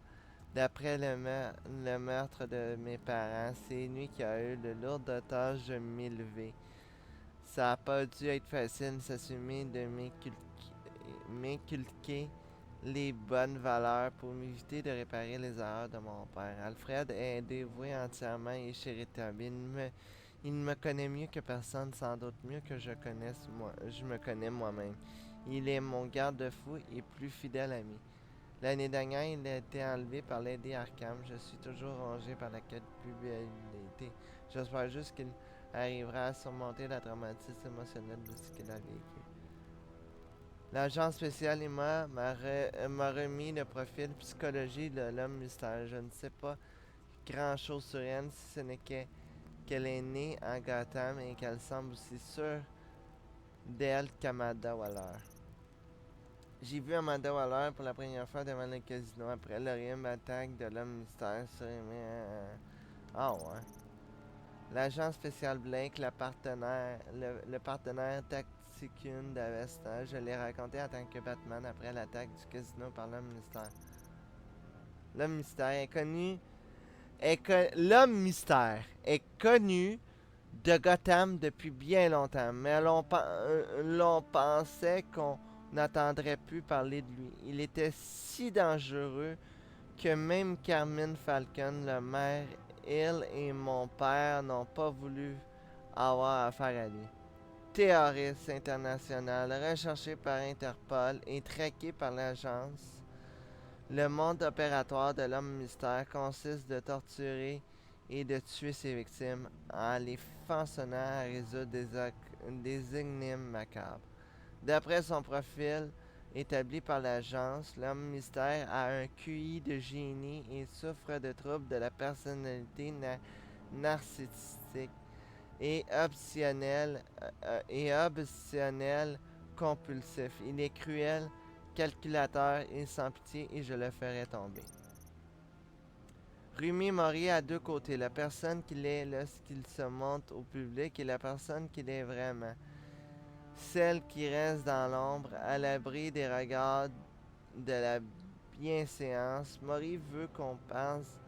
D'après le meurtre de mes parents, c'est lui qui a eu le lourde tâche de m'élever. Ça n'a pas dû être facile s'assumer de m'inculquer les bonnes valeurs pour m'éviter de réparer les erreurs de mon père. Alfred est dévoué entièrement et charitable. Il me connaît mieux que personne, sans doute mieux que je me connais moi-même. Il est mon garde-fou et plus fidèle ami. L'année dernière, il a été enlevé par Lady Arkham. Je suis toujours rongé par la culpabilité. J'espère juste qu'il arrivera à surmonter la traumatisme émotionnel de ce qu'il a vécu. L'agent spécial Emma m'a remis le profil psychologie de l'homme mystère. Je ne sais pas grand-chose sur elle, si ce n'est qu'elle est née en Gotham et qu'elle semble aussi sûre d'elle qu'Amanda Waller. J'ai vu Amanda Waller pour la première fois devant le casino après l'horrible attaque de l'homme mystère sur Ah ouais. L'agent spécial Blake, le partenaire tacticune d'Avesta, je l'ai raconté en tant que Batman après l'attaque du casino par l'homme mystère. L'homme mystère est connu. L'homme mystère est connu de Gotham depuis bien longtemps, mais l'on pensait qu'on n'entendrait plus parler de lui. Il était si dangereux que même Carmine Falcon, le maire, Hill et mon père n'ont pas voulu avoir affaire à lui. Terroriste international, recherché par Interpol et traqué par l'agence, le monde opératoire de l'homme mystère consiste de torturer et de tuer ses victimes en les façonnant à résoudre des énigmes macabres. D'après son profil établi par l'agence, l'homme mystère a un QI de génie et souffre de troubles de la personnalité narcissique et obsessionnel compulsif. Il est cruel, calculateur et sans pitié et je le ferai tomber. Rumi Mori a deux côtés, la personne qu'il est lorsqu'il se montre au public et la personne qu'il est vraiment. Celle qui reste dans l'ombre, à l'abri des regards de la bienséance. Mori veut qu'on pense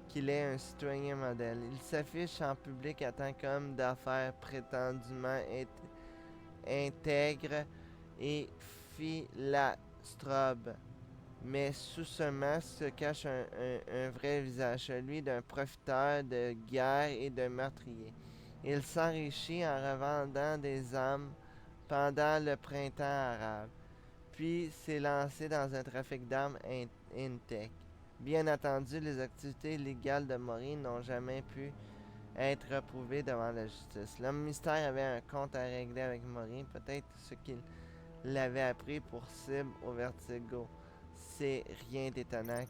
qu'il est un citoyen modèle. Il s'affiche en public en tant qu'homme d'affaires prétendument intègre et philanthrope. Mais sous ce masque se cache un vrai visage, celui d'un profiteur de guerre et de meurtrier. Il s'enrichit en revendant des âmes pendant le printemps arabe, puis s'est lancé dans un trafic d'armes intech. Bien entendu, les activités illégales de Mori n'ont jamais pu être reprouvées devant la justice. L'homme mystère avait un compte à régler avec Mori, peut-être ce qu'il l'avait appris pour cible au vertigo. C'est rien d'étonnant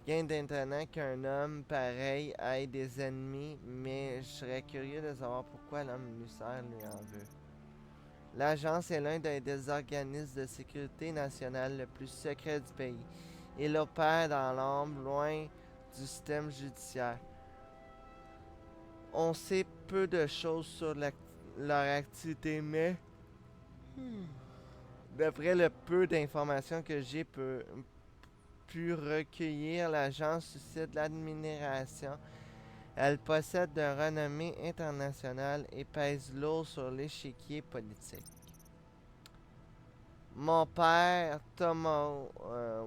Rien d'étonnant qu'un homme pareil ait des ennemis, mais je serais curieux de savoir pourquoi l'homme mystère lui en veut. L'agence est l'un des organismes de sécurité nationale le plus secret du pays. Il opère dans l'ombre, loin du système judiciaire. On sait peu de choses sur leur activité, mais d'après le peu d'informations que j'ai pu recueillir, l'agence suscite l'admiration. Elle possède de renommée internationale et pèse lourd sur l'échiquier politique. Mon père, Thomas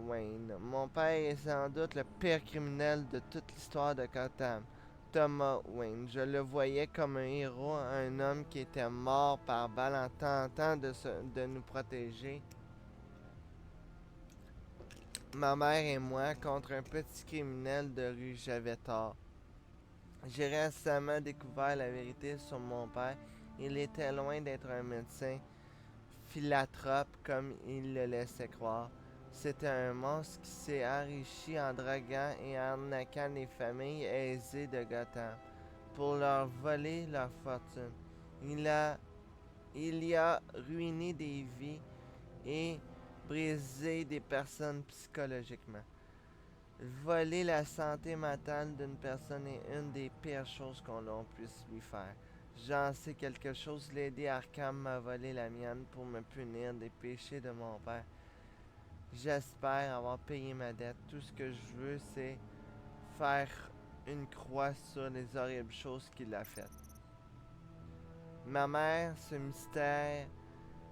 Wayne. Mon père est sans doute le pire criminel de toute l'histoire de Gotham. Thomas Wayne. Je le voyais comme un héros, un homme qui était mort par balle en tentant de nous protéger, ma mère et moi, contre un petit criminel de rue. J'avais tort. J'ai récemment découvert la vérité sur mon père. Il était loin d'être un médecin philanthrope comme il le laissait croire. C'était un monstre qui s'est enrichi en droguant et arnaquant les familles aisées de Gotham pour leur voler leur fortune. Il y a ruiné des vies et brisé des personnes psychologiquement. Voler la santé mentale d'une personne est une des pires choses qu'on puisse lui faire. J'en sais quelque chose, Lady Arkham m'a volé la mienne pour me punir des péchés de mon père. J'espère avoir payé ma dette. Tout ce que je veux, c'est faire une croix sur les horribles choses qu'il a faites. Ma mère, ce mystère,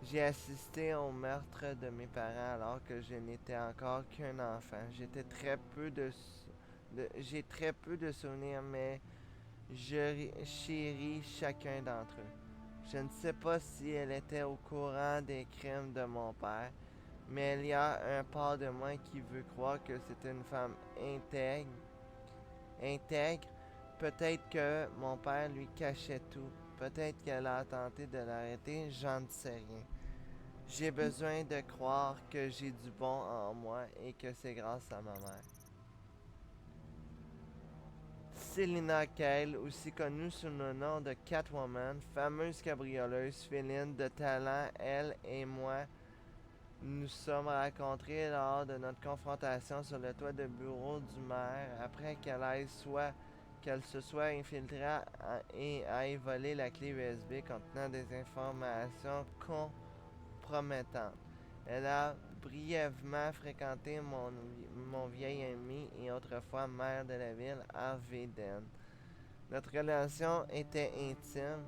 j'ai assisté au meurtre de mes parents alors que je n'étais encore qu'un enfant. J'ai très peu de souvenirs, mais je chéris chacun d'entre eux. Je ne sais pas si elle était au courant des crimes de mon père, mais il y a un part de moi qui veut croire que c'était une femme intègre. Peut-être que mon père lui cachait tout. Peut-être qu'elle a tenté de l'arrêter, j'en ne sais rien. J'ai besoin de croire que j'ai du bon en moi et que c'est grâce à ma mère. Selina Kyle, aussi connue sous le nom de Catwoman, fameuse cabrioleuse féline de talent, elle et moi nous sommes rencontrés lors de notre confrontation sur le toit de bureau du maire après qu'elle se soit infiltrée et ait volé la clé USB contenant des informations compromettantes. Elle a brièvement fréquenté mon vieil ami et autrefois maire de la ville, Harvey Dent. Notre relation était intime,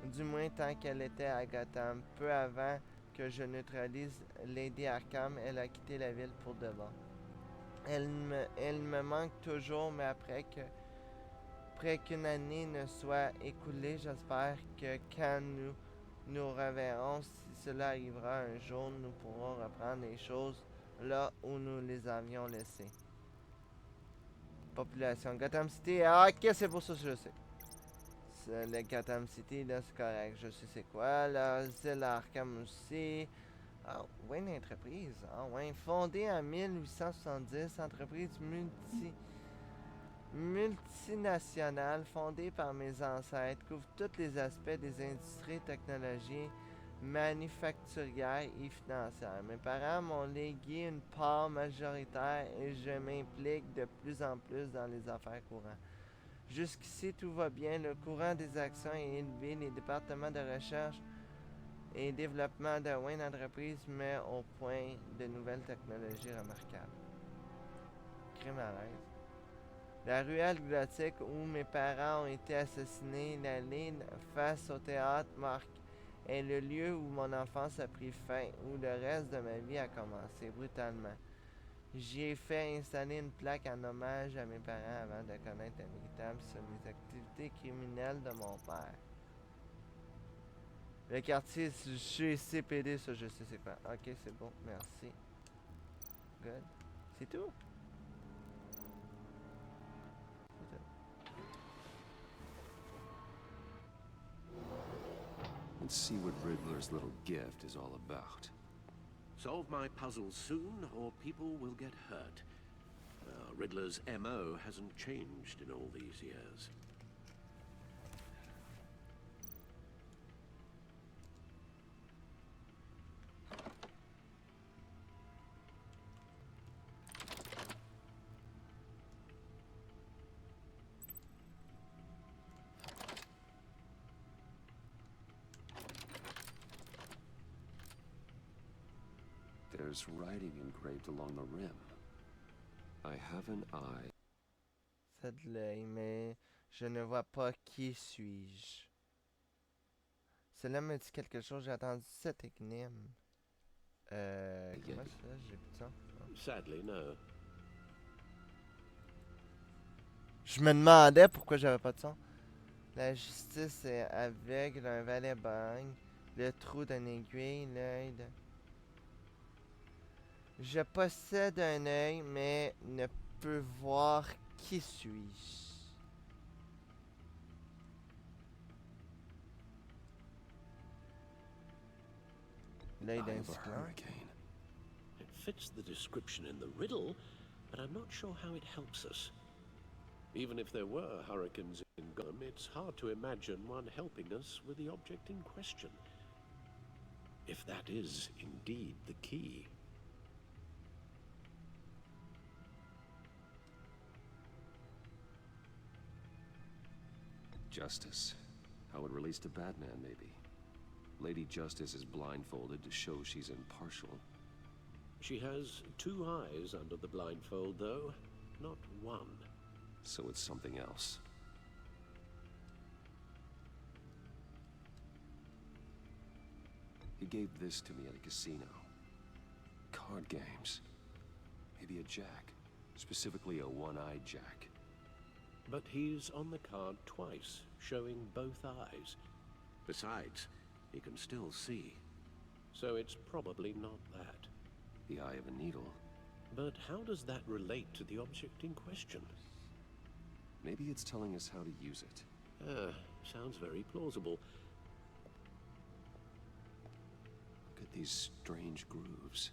du moins tant qu'elle était à Gotham. Peu avant que je neutralise Lady Arkham, elle a quitté la ville pour de bon. Elle me manque toujours, mais après qu'une année ne soit écoulée, j'espère que quand nous reverrons, si cela arrivera un jour, nous pourrons reprendre les choses là où nous les avions laissées. Population Gotham City. Ah, ok, c'est pour ça que je sais. Le Gotham City, là, c'est correct. Je sais c'est quoi. Là, c'est l'Arkham aussi. Ah, Wayne Entreprise. Ah, ouais. Fondée en 1870, entreprise multinationale fondée par mes ancêtres, couvre tous les aspects des industries, technologies, manufacturières et financières. Mes parents m'ont légué une part majoritaire et je m'implique de plus en plus dans les affaires courantes. Jusqu'ici, tout va bien. Le courant des actions est élevé. Les départements de recherche et développement de Wayne Entreprise met au point de nouvelles technologies remarquables. Crime à l'aise. La ruelle gothique où mes parents ont été assassinés, la ligne face au théâtre marque est le lieu où mon enfance a pris fin, où le reste de ma vie a commencé brutalement. J'y ai fait installer une plaque en hommage à mes parents avant de connaître la véritable sur les activités criminelles de mon père. Le quartier GCPD, ça je sais c'est quoi. Ok, c'est bon, merci. Good. C'est tout? Let's see what Riddler's little gift is all about. Solve my puzzles soon, or people will get hurt. Riddler's MO hasn't changed in all these years. There's writing engraved along the rim. I have an eye. C'est de l'œil, mais je ne vois pas qui suis-je. Cela me dit quelque chose, j'ai entendu cet énigme. Comment ça? J'ai plus de son. Sadly, no. Je me demandais pourquoi j'avais pas de son. La justice est aveugle, un valet bagne, le trou d'une aiguille, l'œil de... Je possède un œil, mais ne peux voir qui suis-je. L'œil d'un cyclone. It fits the description in the riddle, but I'm not sure how it helps us. Even if there were hurricanes in Gotham, it's hard to imagine one helping us with the object in question. If that is indeed the key. Justice. How it relates to Batman, maybe. Lady Justice is blindfolded to show she's impartial. She has 2 eyes under the blindfold, though, not 1. So it's something else. He gave this to me at a casino. Card games. Maybe a jack. Specifically a one-eyed jack. But he's on the card twice, showing both eyes. Besides, he can still see. So it's probably not that. The eye of a needle. But how does that relate to the object in question? Maybe it's telling us how to use it. Sounds very plausible. Look at these strange grooves.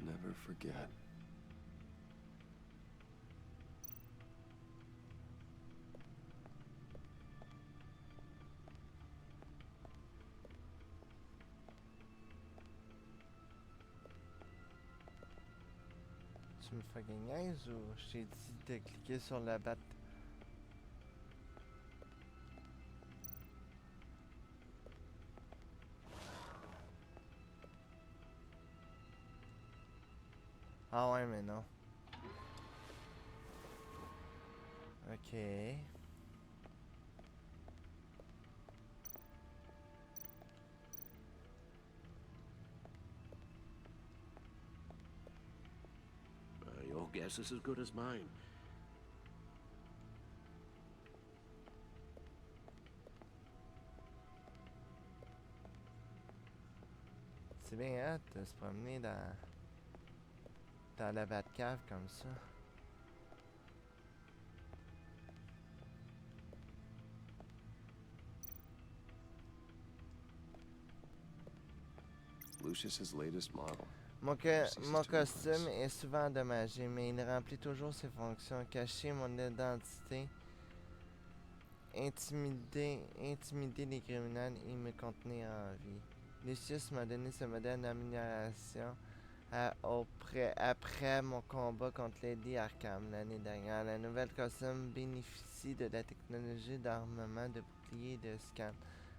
Never forget. Tu me fucking niaises ou je t'ai dit de cliquer sur la batte? Ah ouais, mais non. Ok. Your guess is as good as mine. C'est bien hâte de se promener dans la Batcave comme ça. Lucius's latest model. Mon costume est souvent endommagé, mais il remplit toujours ses fonctions. Cacher mon identité, intimider les criminels et me contenir en vie. Lucius m'a donné ce modèle d'amélioration après mon combat contre Lady Arkham l'année dernière. La nouvelle costume bénéficie de la technologie d'armement de bouclier et de scan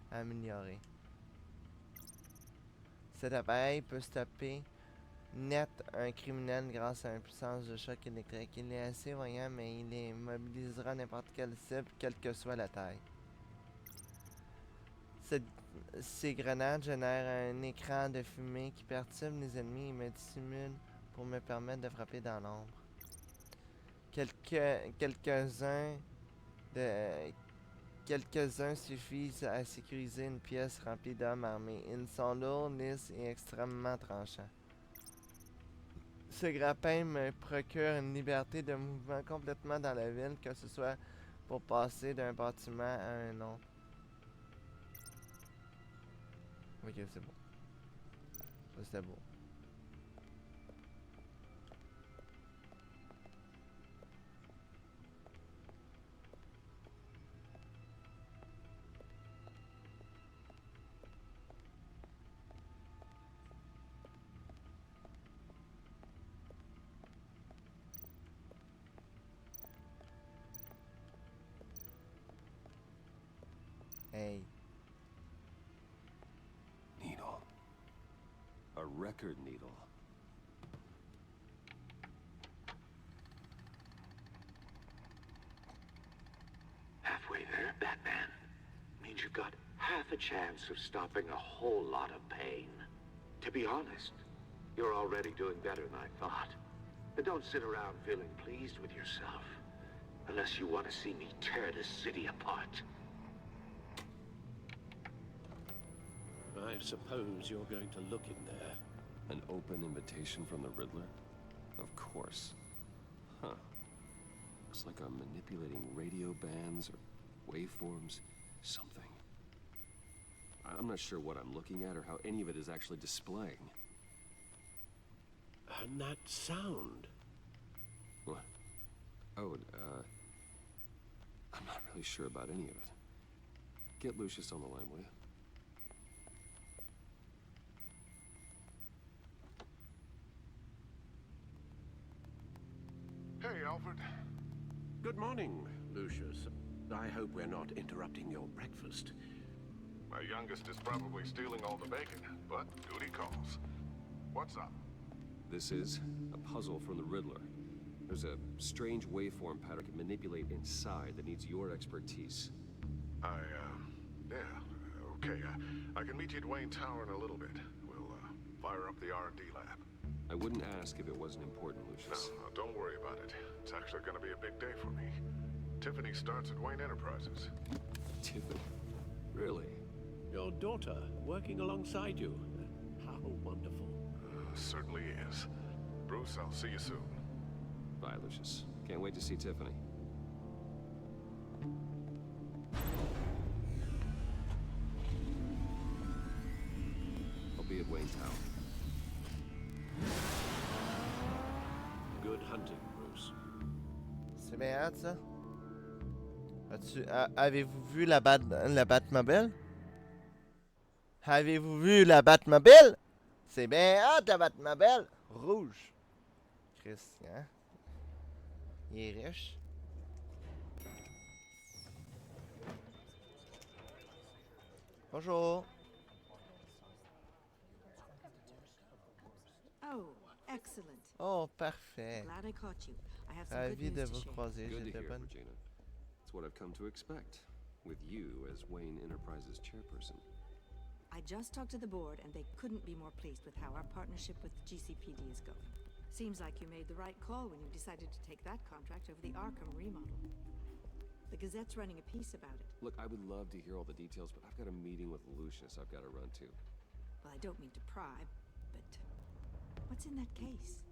améliorée. Cet appareil peut stopper net un criminel grâce à une puissance de choc électrique. Il est assez voyant, mais il immobilisera n'importe quelle cible, quelle que soit la taille. Ces grenades génèrent un écran de fumée qui perturbe les ennemis et me dissimule pour me permettre de frapper dans l'ombre. Quelques-uns suffisent à sécuriser une pièce remplie d'hommes armés. Ils sont lourds, lisses et extrêmement tranchants. Ce grappin me procure une liberté de mouvement complètement dans la ville, que ce soit pour passer d'un bâtiment à un autre. Ok, c'est bon. Ça, c'était beau. Hey. Needle. A record needle. Halfway there, Batman. Means you've got half a chance of stopping a whole lot of pain. To be honest, you're already doing better than I thought. But don't sit around feeling pleased with yourself. Unless you want to see me tear this city apart. I suppose you're going to look in there. An open invitation from the Riddler? Of course. Huh. Looks like I'm manipulating radio bands or waveforms. Something. I'm not sure what I'm looking at or how any of it is actually displaying. And that sound. What? Oh, I'm not really sure about any of it. Get Lucius on the line, will you? Hey, Alfred. Good morning, Lucius. I hope we're not interrupting your breakfast. My youngest is probably stealing all the bacon, but duty calls. What's up? This is a puzzle from the Riddler. There's a strange waveform pattern I can manipulate inside that needs your expertise. Yeah, okay. I can meet you at Wayne Tower in a little bit. We'll, fire up the R&D lab. I wouldn't ask if it wasn't important, Lucius. No, don't worry about it. It's actually gonna be a big day for me. Tiffany starts at Wayne Enterprises. Tiffany? Really? Your daughter working alongside you. How wonderful. Certainly is. Bruce, I'll see you soon. Bye, Lucius. Can't wait to see Tiffany. I'll be at Wayne Tower. Good hunting, Bruce. C'est bien hâte, ça. Avez-vous vu la Batmobile? Avez-vous vu la Batmobile? C'est bien hâte, la Batmobile. Rouge. Christian. Il est riche. Bonjour. Oh, excellent. Oh, parfait. Glad I caught you. I have some Ravi good de news vous to share. croiser. Good to J'étais hear, bonne. Regina. It's what I've come to expect, with you as Wayne Enterprises chairperson. I just talked to the board, and they couldn't be more pleased with how our partnership with GCPD is going. Seems like you made the right call when you decided to take that contract over the Arkham remodel. The Gazette's running a piece about it. Look, I would love to hear all the details, but I've got a meeting with Lucius I've got to run to. Well, I don't mean to pry, but what's in that case?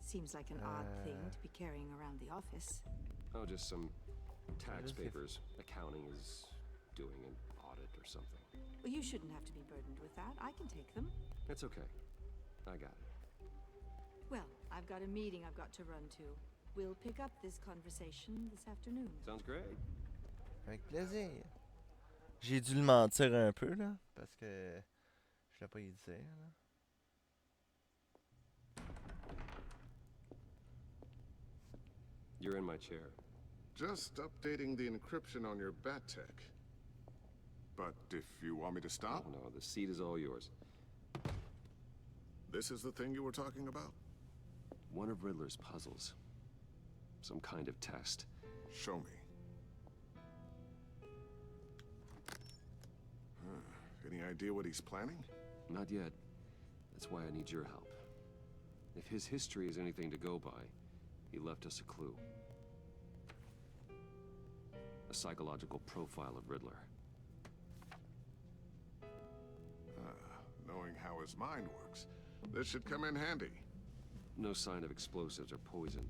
Seems like an odd thing to be carrying around the office. Oh, just some tax papers. Accounting is doing an audit or something. Well, you shouldn't have to be burdened with that. I can take them. It's okay. I got it. Well, I've got a meeting I've got to run to. We'll pick up this conversation this afternoon. Sounds great. Avec plaisir. J'ai dû le mentir un peu, là, parce que je l'ai pas y dire, là. You're in my chair. Just updating the encryption on your Bat-Tech. But if you want me to stop? Oh, no, the seat is all yours. This is the thing you were talking about? One of Riddler's puzzles. Some kind of test. Show me. Any idea what he's planning? Not yet. That's why I need your help. If his history is anything to go by, he left us a clue. A psychological profile of Riddler. Knowing how his mind works, this should come in handy. No sign of explosives or poison.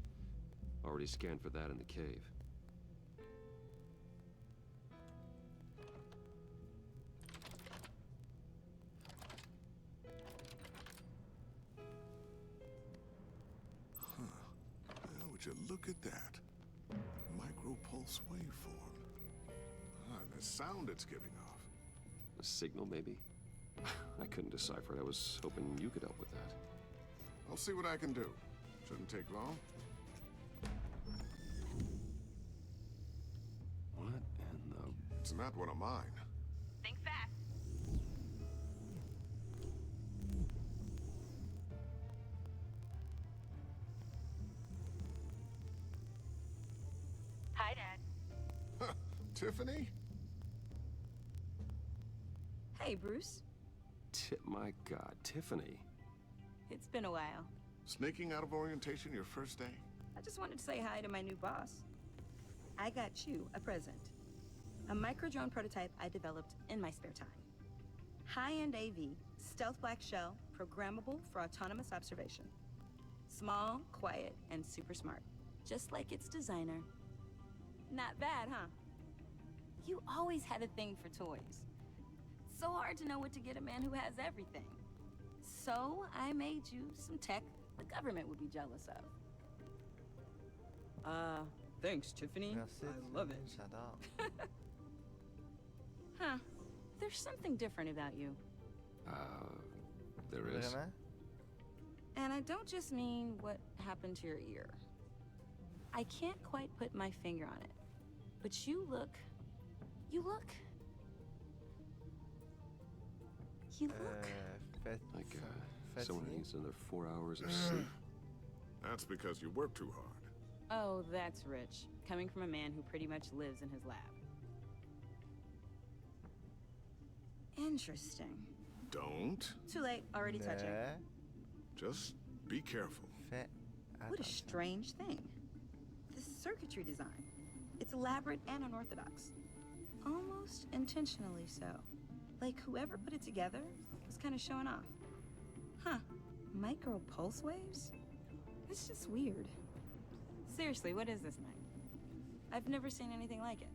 Already scanned for that in the cave. Would you look at that? Micropulse waveform. And the sound it's giving off. A signal, maybe? I couldn't decipher it. I was hoping you could help with that. I'll see what I can do. Shouldn't take long. What in the It's not one of mine. Think fast. Hi, Dad. Tiffany? Hey, Bruce. My God, Tiffany. It's been a while. Sneaking out of orientation your first day? I just wanted to say hi to my new boss. I got you a present. A micro-drone prototype I developed in my spare time. High-end AV, stealth black shell, programmable for autonomous observation. Small, quiet, and super smart. Just like its designer. Not bad, huh? You always had a thing for toys. So hard to know what to get a man who has everything. So I made you some tech the government would be jealous of. Thanks, Tiffany. Merci, I love it. J'adore. Huh. There's something different about you. There is. Vraiment? And I don't just mean what happened to your ear. I can't quite put my finger on it. But you look... Like, someone who needs another 4 hours of sleep. That's because you work too hard. Oh, that's rich. Coming from a man who pretty much lives in his lab. Interesting. Don't. Too late. Already touching. Just be careful. What a strange thing. The circuitry design. It's elaborate and unorthodox. Almost intentionally so. Like whoever put it together was kind of showing off. Huh. Micro pulse waves? It's just weird. Seriously, what is this thing? I've never seen anything like it.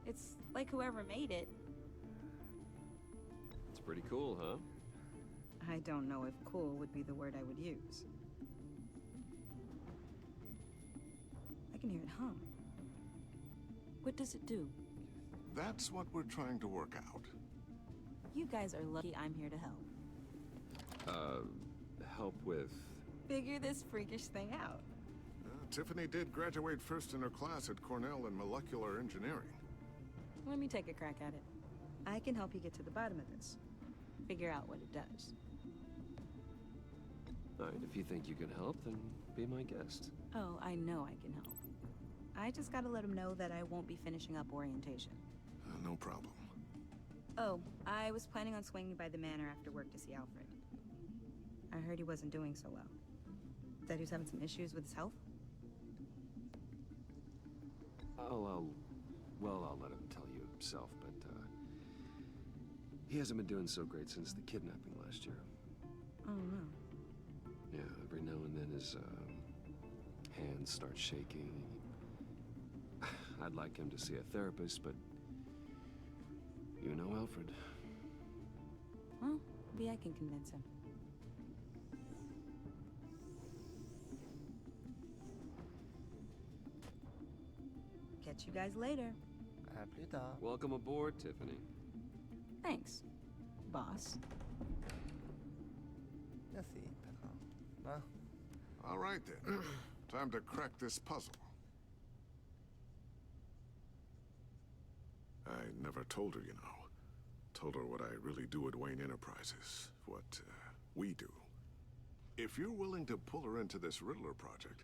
It's like whoever made it. It's pretty cool, huh? I don't know if cool would be the word I would use. I can hear it hum. What does it do? That's what we're trying to work out. You guys are lucky I'm here to help. Help with... Figure this freakish thing out. Tiffany did graduate first in her class at Cornell in molecular engineering. Let me take a crack at it. I can help you get to the bottom of this. Figure out what it does. Alright, if you think you can help, then be my guest. Oh, I know I can help. I just gotta let him know that I won't be finishing up orientation. No problem. Oh, I was planning on swinging by the manor after work to see Alfred. I heard he wasn't doing so well. That he was having some issues with his health? I'll let him tell you himself, but, he hasn't been doing so great since the kidnapping last year. Oh, no. Yeah, every now and then his, hands start shaking. I'd like him to see a therapist, but you know Alfred. Well, maybe I can convince him. Catch you guys later. À plus tard. Welcome aboard, Tiffany. Thanks, boss. Merci, patron. Well. All right then. Time to crack this puzzle. I never told her, you know. Told her what I really do at Wayne Enterprises. What we do. If you're willing to pull her into this Riddler project,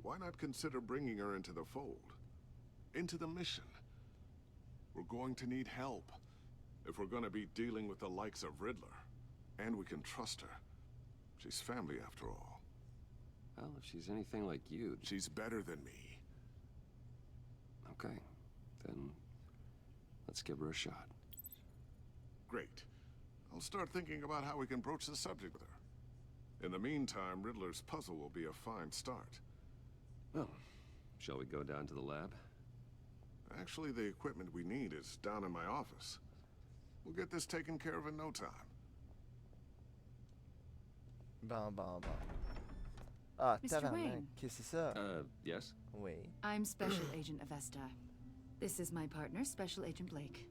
why not consider bringing her into the fold? Into the mission? We're going to need help if we're going to be dealing with the likes of Riddler. And we can trust her. She's family after all. Well, if she's anything like you... She's better than me. Okay. Then let's give her a shot. Great. I'll start thinking about how we can broach the subject with her. In the meantime, Riddler's puzzle will be a fine start. Well, shall we go down to the lab? Actually, the equipment we need is down in my office. We'll get this taken care of in no time. Bon. Ah, Mr. tabarnak. Wayne. Qu'est-ce que c'est ça? Yes? Oui. I'm Special Agent Avesta. This is my partner, Special Agent Blake.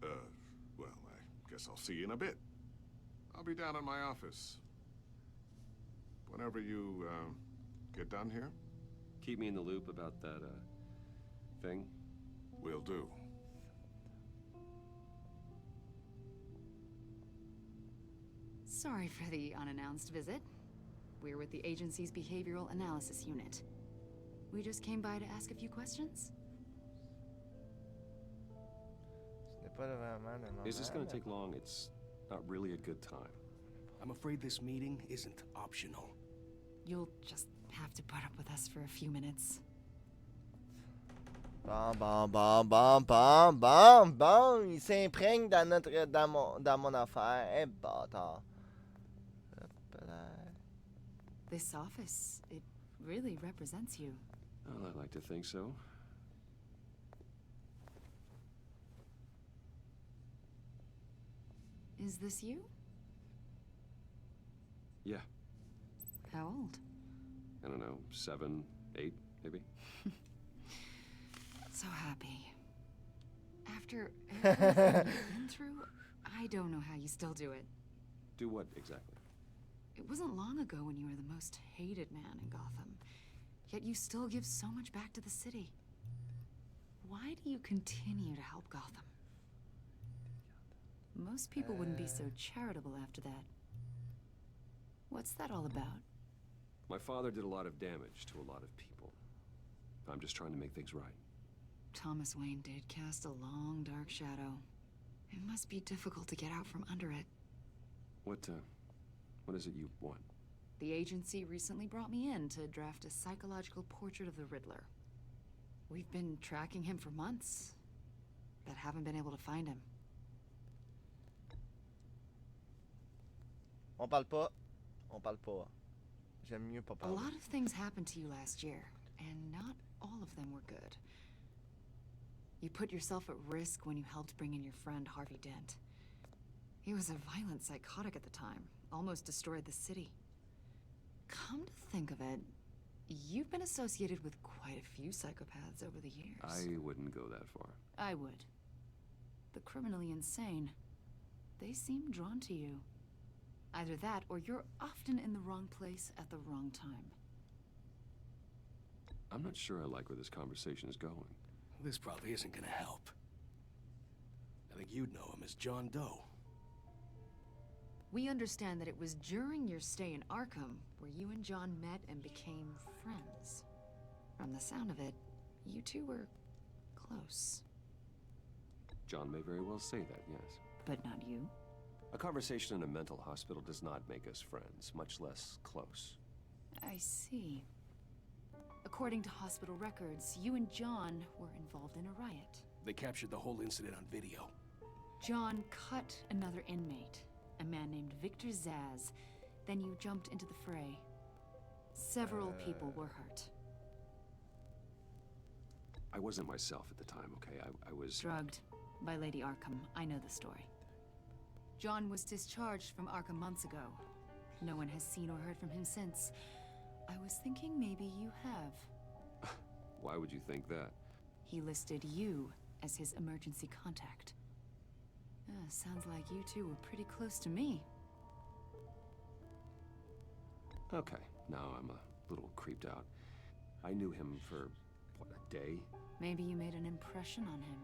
Well, I guess I'll see you in a bit. I'll be down in my office. Whenever you, get done here? Keep me in the loop about that, thing? Will do. Sorry for the unannounced visit. We're with the agency's behavioral analysis unit. We just came by to ask a few questions. Is this going to take long? It's not really a good time. I'm afraid this meeting isn't optional. You'll just have to put up with us for a few minutes. Bon. Il s'imprègne dans mon affaire. Eh, bâtard. This office, it really represents you. Well, I like to think so. Is this you? Yeah. How old? I don't know, 7, 8, maybe? So happy. After everything you've been through, I don't know how you still do it. Do what exactly? It wasn't long ago when you were the most hated man in Gotham. Yet you still give so much back to the city. Why do you continue to help Gotham? Most people wouldn't be so charitable after that. What's that all about? My father did a lot of damage to a lot of people. I'm just trying to make things right. Thomas Wayne did cast a long, dark shadow. It must be difficult to get out from under it. What is it you want? The agency recently brought me in to draft a psychological portrait of the Riddler. We've been tracking him for months, but haven't been able to find him. On parle pas. J'aime mieux pas A parler. lot of things happened to you last year, and not all of them were good. You put yourself at risk when you helped bring in your friend Harvey Dent. He was a violent psychotic at the time, almost destroyed the city. Come to think of it, you've been associated with quite a few psychopaths over the years. I wouldn't go that far. I would. The criminally insane, they seem drawn to you. Either that, or you're often in the wrong place at the wrong time. I'm not sure I like where this conversation is going. This probably isn't gonna help. I think you'd know him as John Doe. We understand that it was during your stay in Arkham where you and John met and became friends. From the sound of it, you two were close. John may very well say that, yes. But not you? A conversation in a mental hospital does not make us friends, much less close. I see. According to hospital records, you and John were involved in a riot. They captured the whole incident on video. John cut another inmate, a man named Victor Zsasz. Then you jumped into the fray. Several people were hurt. I wasn't myself at the time, okay? I was... Drugged by Lady Arkham. I know the story. John was discharged from Arkham months ago. No one has seen or heard from him since. I was thinking maybe you have. Why would you think that? He listed you as his emergency contact. Sounds like you two were pretty close to me. Okay, now I'm a little creeped out. I knew him for, what, a day? Maybe you made an impression on him.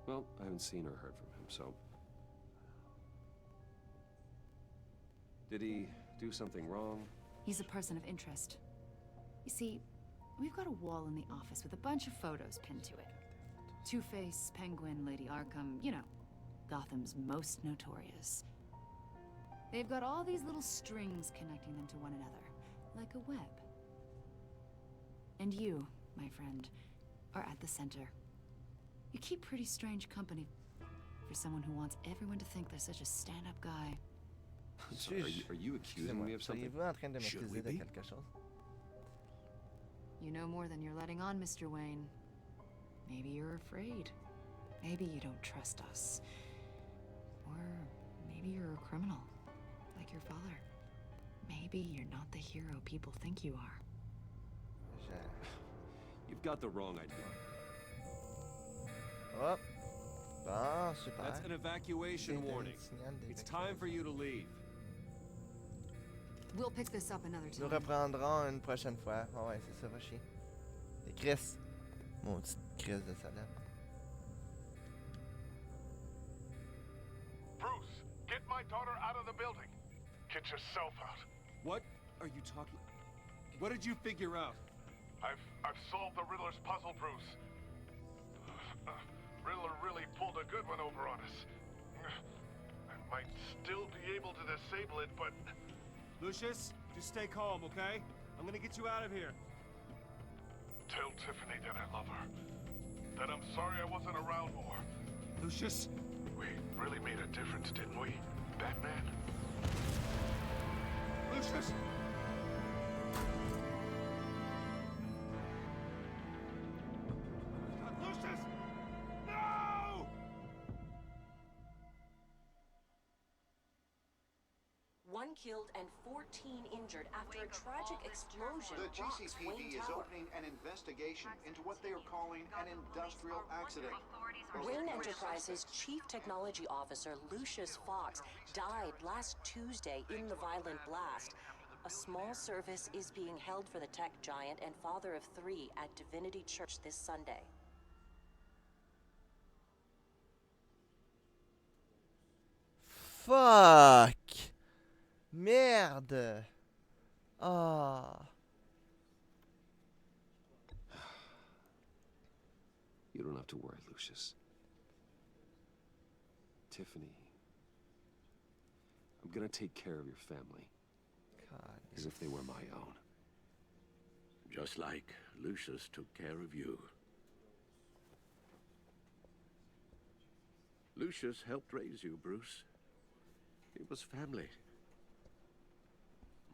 Well, I haven't seen or heard from him, so... Did he do something wrong? He's a person of interest. You see, we've got a wall in the office with a bunch of photos pinned to it. Two-Face, Penguin, Lady Arkham, you know, Gotham's most notorious. They've got all these little strings connecting them to one another, like a web. And you, my friend, are at the center. You keep pretty strange company for someone who wants everyone to think they're such a stand-up guy. Sorry, are you accusing me of something? Should we be? You know more than you're letting on, Mr. Wayne. Maybe you're afraid. Maybe you don't trust us. Or maybe you're a criminal, like your father. Maybe you're not the hero people think you are. You've got the wrong idea. Oh. Bon, super. That's an evacuation warning. It's time for you to leave. We'll pick this up another time. Nous reprendrons une prochaine fois. Ah ouais, c'est ça, va chier. Et Chris. Maudite crise de salade. Bruce, get my daughter out of the building. Get yourself out. What are you talking? What did you figure out? I've solved the Riddler's puzzle, Bruce. Riddler really pulled a good one over on us. I might still be able to disable it, but... Lucius, just stay calm, okay? I'm gonna get you out of here. Tell Tiffany that I love her. That I'm sorry I wasn't around more. Lucius? We really made a difference, didn't we, Batman? Lucius! Lucius! No! One killed and 14 injured after a tragic explosion The rocks GCPD Wayne is Tower. opening an investigation into what they are calling an industrial accident. Wayne Enterprises' Chief Technology Officer, Lucius Fox, died last Tuesday in the violent blast. A small service is being held for the tech giant and father of 3 at Divinity Church this Sunday. Fuck! Merde! Ah! You don't have to worry, Lucius. Tiffany, I'm gonna take care of your family. God. As if they were my own. Just like Lucius took care of you. Lucius helped raise you, Bruce. It was family.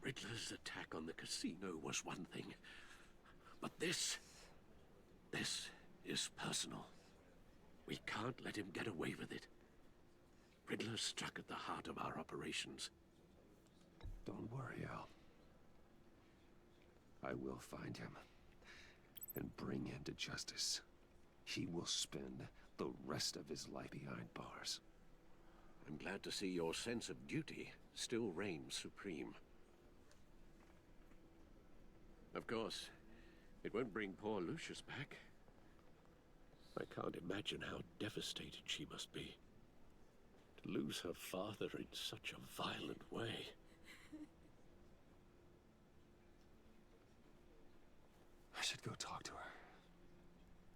Riddler's attack on the casino was one thing. But this is personal. We can't let him get away with it. Riddler struck at the heart of our operations. Don't worry, Al. I will find him and bring him to justice. He will spend the rest of his life behind bars. I'm glad to see your sense of duty still reigns supreme. Of course, it won't bring poor Lucius back. I can't imagine how devastated she must be. To lose her father in such a violent way. I should go talk to her.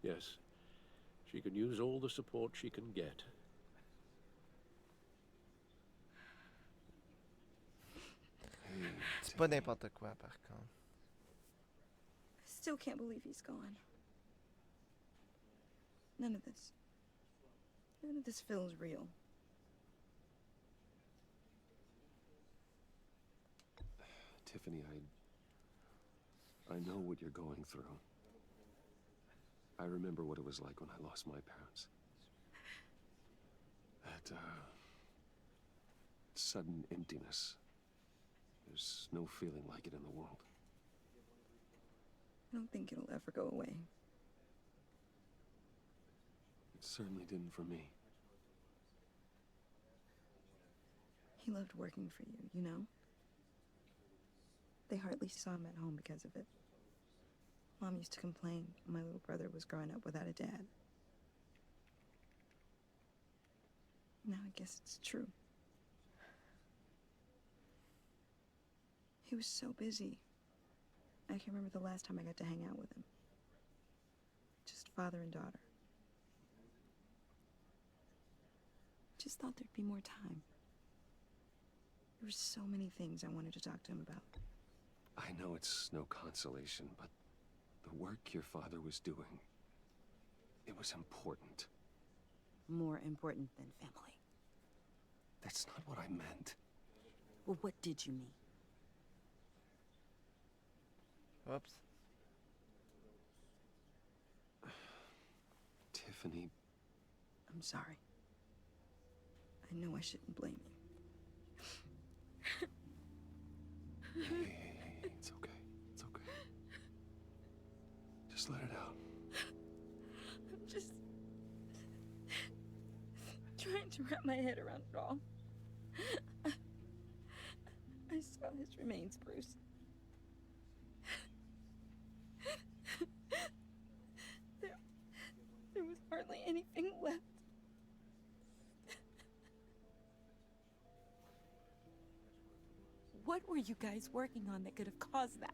Yes, she can use all the support she can get. C'est pas n'importe quoi, par contre. I still can't believe he's gone. None of this feels real. Tiffany, I know what you're going through. I remember what it was like when I lost my parents. That, sudden emptiness. There's no feeling like it in the world. I don't think it'll ever go away. It certainly didn't for me. He loved working for you, you know? They hardly saw him at home because of it. Mom used to complain my little brother was growing up without a dad. Now I guess it's true. He was so busy. I can remember the last time I got to hang out with him. Just father and daughter. Just thought there'd be more time. There were so many things I wanted to talk to him about. I know it's no consolation, but the work your father was doing, it was important. More important than family. That's not what I meant. Well, what did you mean? Oops. Tiffany. I'm sorry. I know I shouldn't blame you. Hey, it's okay. It's okay. Just let it out. I'm just trying to wrap my head around it all. I saw his remains, Bruce. What were you guys working on that could have caused that?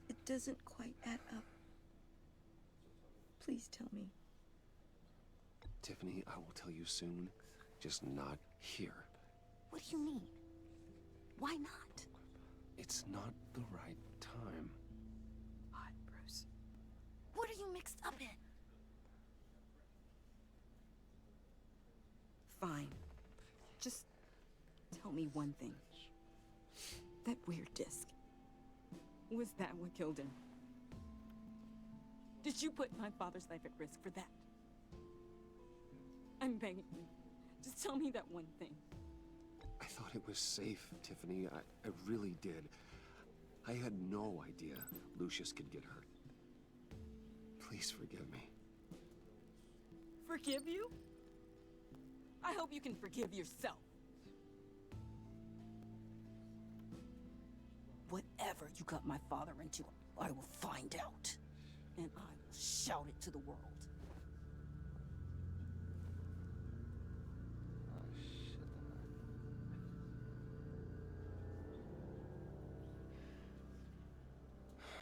It doesn't quite add up. Please tell me. Tiffany, I will tell you soon. Just not here. What do you mean? Why not? It's not the right time. What, Bruce? What are you mixed up in? Fine. Just tell me one thing. That weird disc. Was that what killed him? Did you put my father's life at risk for that? I'm begging you. Just tell me that one thing. I thought it was safe, Tiffany. I really did. I had no idea Lucius could get hurt. Please forgive me. Forgive you? I hope you can forgive yourself. Whatever you got my father into, I will find out. And I will shout it to the world.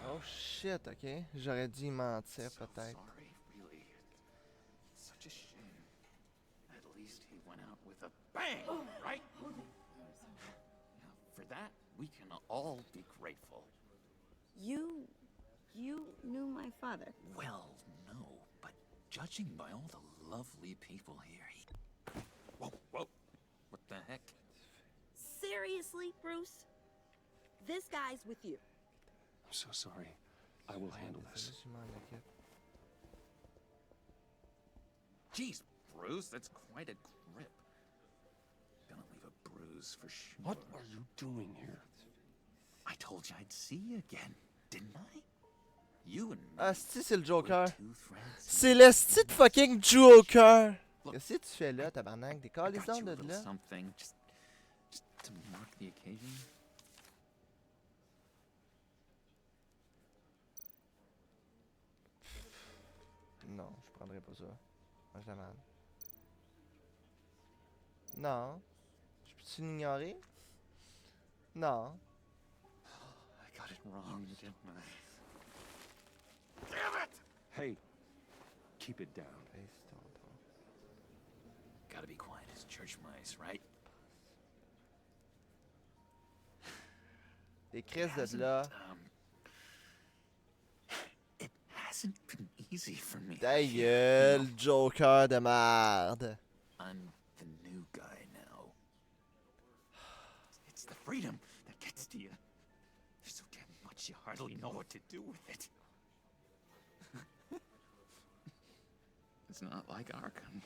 Oh shit, ok. J'aurais dû mentir peut-être. Sorry, really. It's such a shame. At least he went out with a bang, right? Now, for that, we can all be grateful. You knew my father. Well, no, but judging by all the lovely people here, Whoa, whoa. What the heck? Seriously, Bruce? This guy's with you. I'm so sorry. I will handle this. Jeez, Bruce, that's quite a grip. Gonna leave a bruise for sure. What are you doing here? I told you I'd see you again, didn't I? You and me. Asti, c'est le Joker. were two threads. C'est le style fucking Joker. Qu'est-ce que tu fais là, tabarnak? Décolle les I got ondes you a de little là. something, just to mark the occasion. Non, je prendrai pas ça. Mange la merde. Non. Je peux-tu l'ignorer? Non. I got it wrong, didn't I? Damn it! Hey, keep it down. Gotta be quiet as church mice, right? Les crises de là. It hasn't been easy for me. Ta gueule, Joker de merde. I'm the new guy now. It's the freedom that gets to you. There's so damn much you hardly know what to do with it. It's not like Arkham.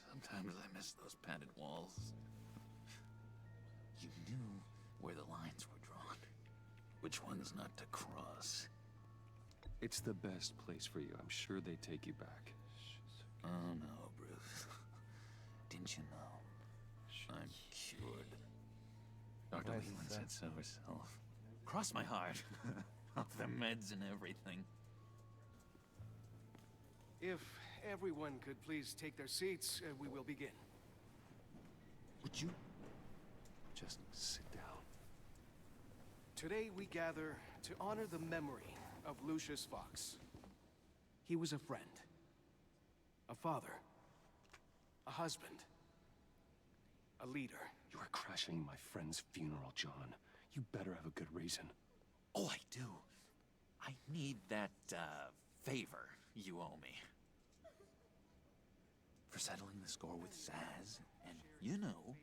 Sometimes I miss those padded walls. You knew where the lines were drawn. Which ones not to cross. It's the best place for you. I'm sure they take you back. Oh no, Bruce. Didn't you know? I'm cured. Dr. Leland said so herself. Cross my heart. Off the meds and everything. If everyone could please take their seats, we will begin. Would you just sit down? Today we gather to honor the memory of Lucius Fox. He was a friend, a father, a husband, a leader. You are crashing my friend's funeral, John. You better have a good reason. Oh, I do. I need that, favor you owe me. For settling the score with Zaz, and, you know,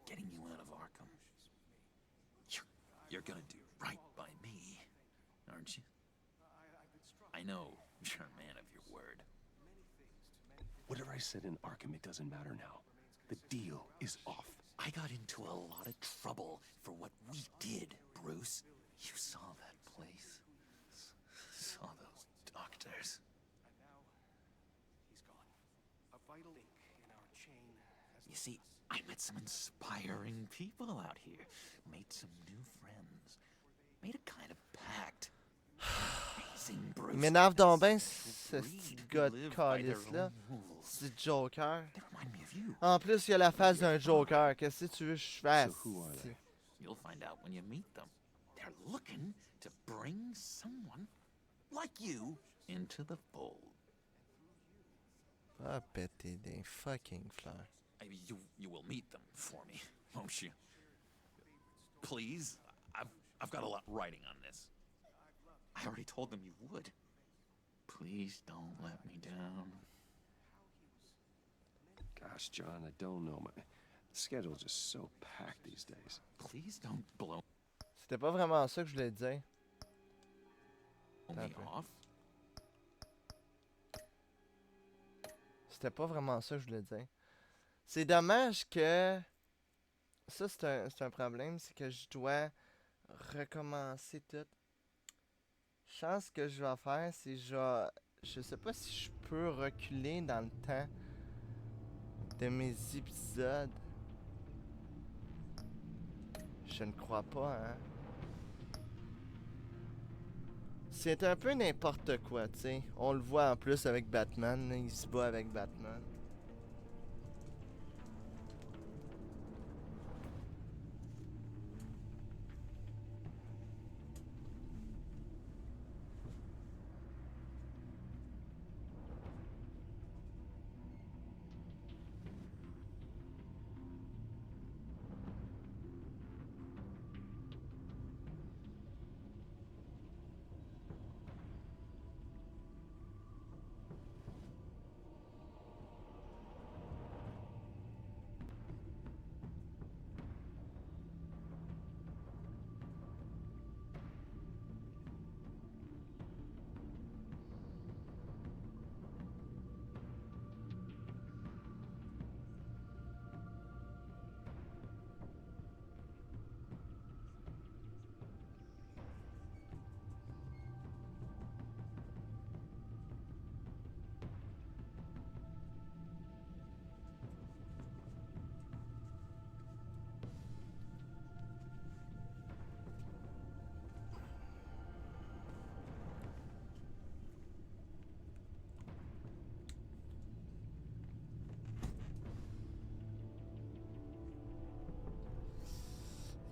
getting you out of Arkham. You're gonna do right by me, aren't you? I know you're a man of your word. Whatever I said in Arkham, it doesn't matter now. The deal is off. I got into a lot of trouble for what we did, Bruce. You saw that place. Saw those doctors. And now, he's gone. A vital link in our chain has... You see, I met some inspiring people out here. Made some new friends. Made a kind of pact. Il m'énerve donc bien ce petit gars de calice-là. Ce petit Joker. En plus, il a la face d'un Joker. Qu'est-ce que tu veux que je fasse? You'll find out when you meet them. They're looking to bring someone like you into the fold. Va péter des fucking fleurs. You will meet them for me, won't you? Please? I've got a lot riding on this. I already told them you would. Please don't let me down. Gosh, John, I don't know. My schedule's just so packed these days. Please don't blow C'était pas vraiment ça que je voulais dire. me off. C'était pas vraiment ça que je voulais dire. C'est dommage que... Ça, c'est un problème. C'est que je dois recommencer tout. Je pense que je vais faire, c'est je sais pas si je peux reculer dans le temps de mes épisodes. Je ne crois pas, hein. C'est un peu n'importe quoi, tu sais. On le voit en plus avec Batman, là, il se bat avec Batman.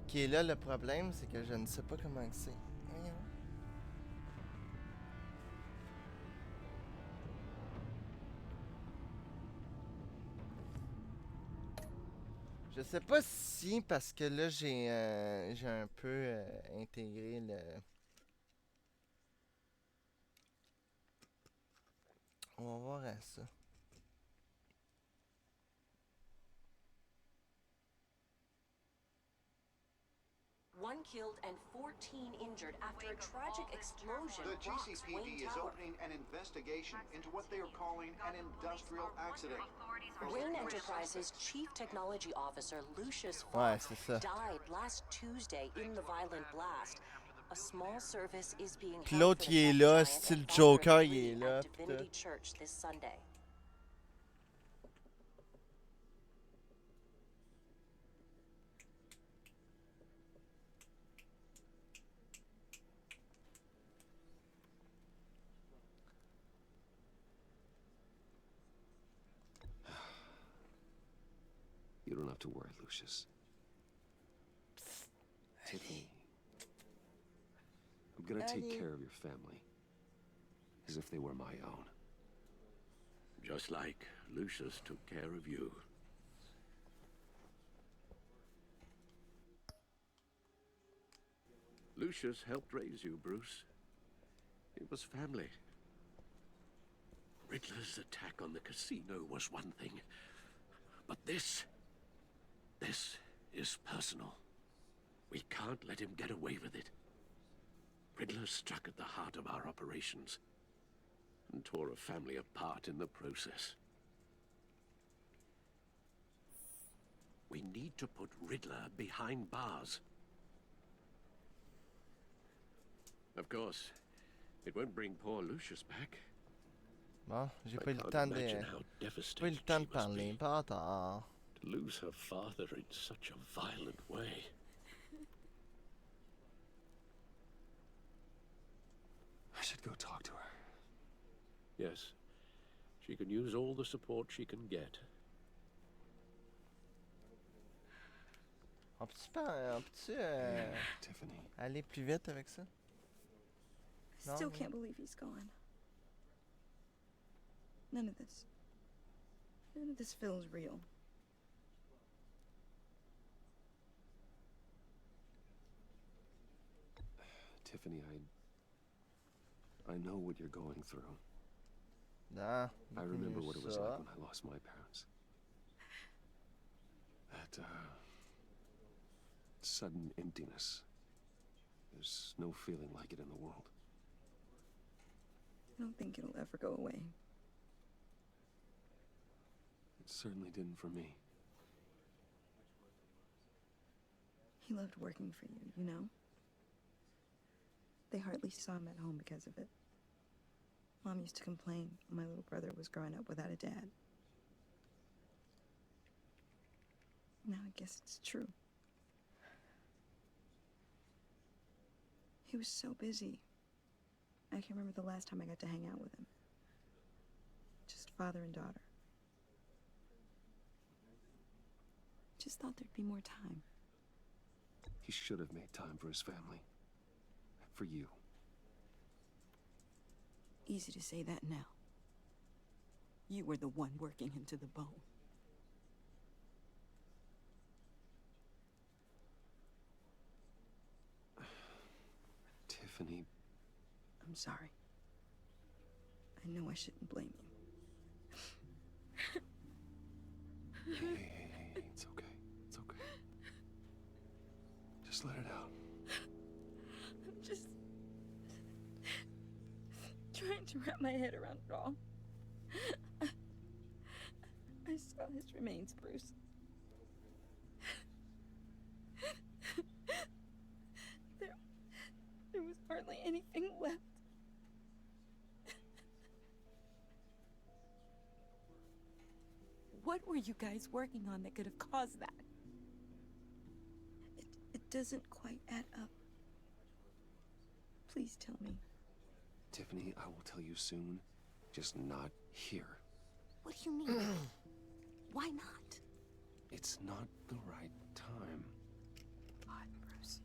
Qui est là le problème, c'est que je ne sais pas comment que c'est. Voyons. Je sais pas si, parce que là j'ai un peu intégré le... On va voir à ça. One killed and 14 injured after a tragic explosion The rocks GCPD Wayne is Tower. opening an investigation into what they are calling an industrial accident. Wayne Enterprises Chief Technology Officer Lucius Ouais, Fox c'est ça. died last Tuesday in the violent blast. A small service is being Puis held l'autre, for il est the là, tech giant style and Joker, founder il est at là. Pis Divinity tout. Church this Sunday. You don't have to worry, Lucius. Tiffany. I'm gonna take care of your family. As if they were my own. Just like Lucius took care of you. Lucius helped raise you, Bruce. It was family. Riddler's attack on the casino was one thing. But this is personal. We can't let him get away with it. Riddler struck at the heart of our operations and tore a family apart in the process. We need to put Riddler behind bars. Of course, it won't bring poor Lucius back. Bon, j'ai pas eu le temps de... Pas eu le temps de parler, bâtard. To lose her father in such a violent way. I should go talk to her. Yes. She can use all the support she can get. On peut-tu Tiffany. aller plus vite avec ça? I still can't believe he's gone. None of this feels real. Tiffany, I know what you're going through. Nah, I remember what it was like when I lost my parents. That, sudden emptiness. There's no feeling like it in the world. I don't think it'll ever go away. It certainly didn't for me. He loved working for you, you know? They hardly saw him at home because of it. Mom used to complain my little brother was growing up without a dad. Now I guess it's true. He was so busy. I can't remember the last time I got to hang out with him. Just father and daughter. Just thought there'd be more time. He should have made time for his family. For you. Easy to say that now. You were the one working him to the bone. Tiffany. I'm sorry. I know I shouldn't blame you. Hey, it's okay. It's okay. Just let it out. I'm just trying to wrap my head around it all. I saw his remains, Bruce. There was hardly anything left. What were you guys working on that could have caused that? It doesn't quite add up. Please tell me. Tiffany, I will tell you soon. Just not here. What do you mean? Why not? It's not the right time. God, Bruce.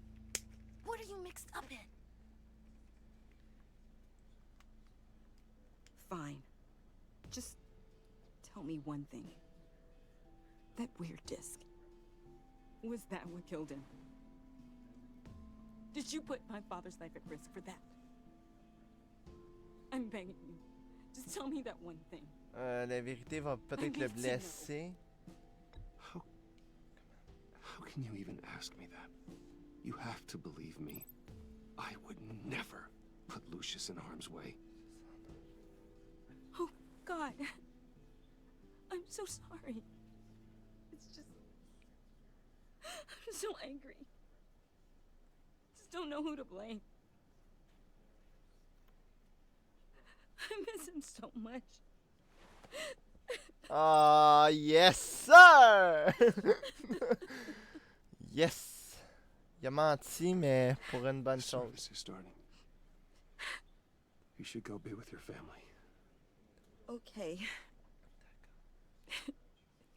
What are you mixed up in? Fine. Just tell me one thing. That weird disc. Was that what killed him? Did you put my father's life at risk for that? I'm begging you. Just tell me that one thing. La vérité va peut-être le blesser. How can you even ask me that? You have to believe me. I would never put Lucius in harm's way. Oh, God. I'm so sorry. It's just... I'm so angry. Just don't know who to blame. I miss him so much. Ah, yes, sir! Yes! Il a menti, mais pour une bonne chose. Service is starting. You should go be with your family. Okay.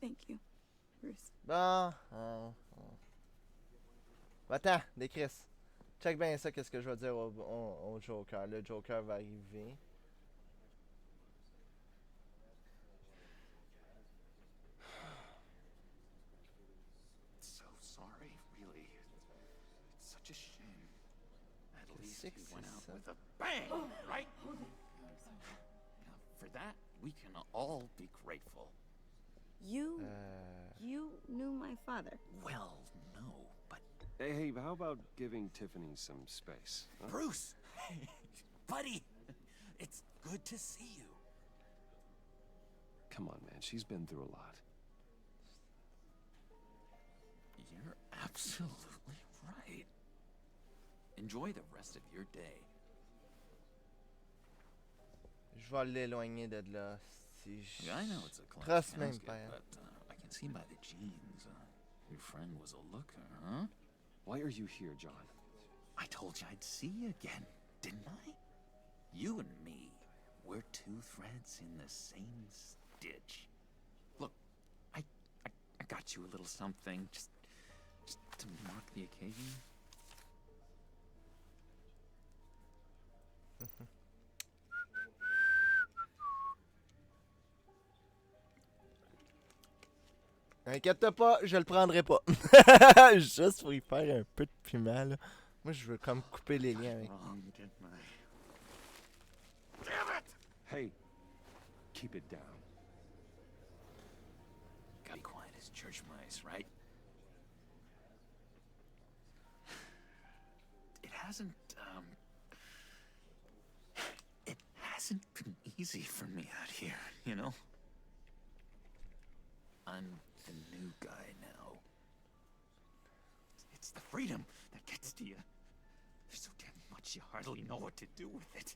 Thank you, Bruce. Bon. Attends, des Chris. Check bien ça, qu'est-ce que je vais dire au Joker. Le Joker va arriver. So sorry, really. It's such a shame. At least he went out with a bang, right? For that, we can all be grateful. You knew my father. Well, no, but... Hey, how about giving Tiffany some space? Huh? Bruce! Buddy! It's good to see you. Come on, man. She's been through a lot. You're absolutely right. Enjoy the rest of your day. Je vais l'éloigner de là. Si je... I know it's a Trace class même casket, pas. but I can see by the jeans. Your friend was a looker, huh? Why are you here, John? I told you I'd see you again, didn't I? You and me, we're two threads in the same stitch. Look, I got you a little something, just to mark the occasion. Inquiète pas, je le prendrai pas. Juste pour y faire un peu de piment, là. Moi, je veux comme couper les liens avec. Damn it! Hey, keep it down. Gotta be quiet as church mice, right? It hasn't been easy for me out here, you know? I'm the new guy now. It's the freedom that gets to you. There's so damn much you hardly know what to do with it.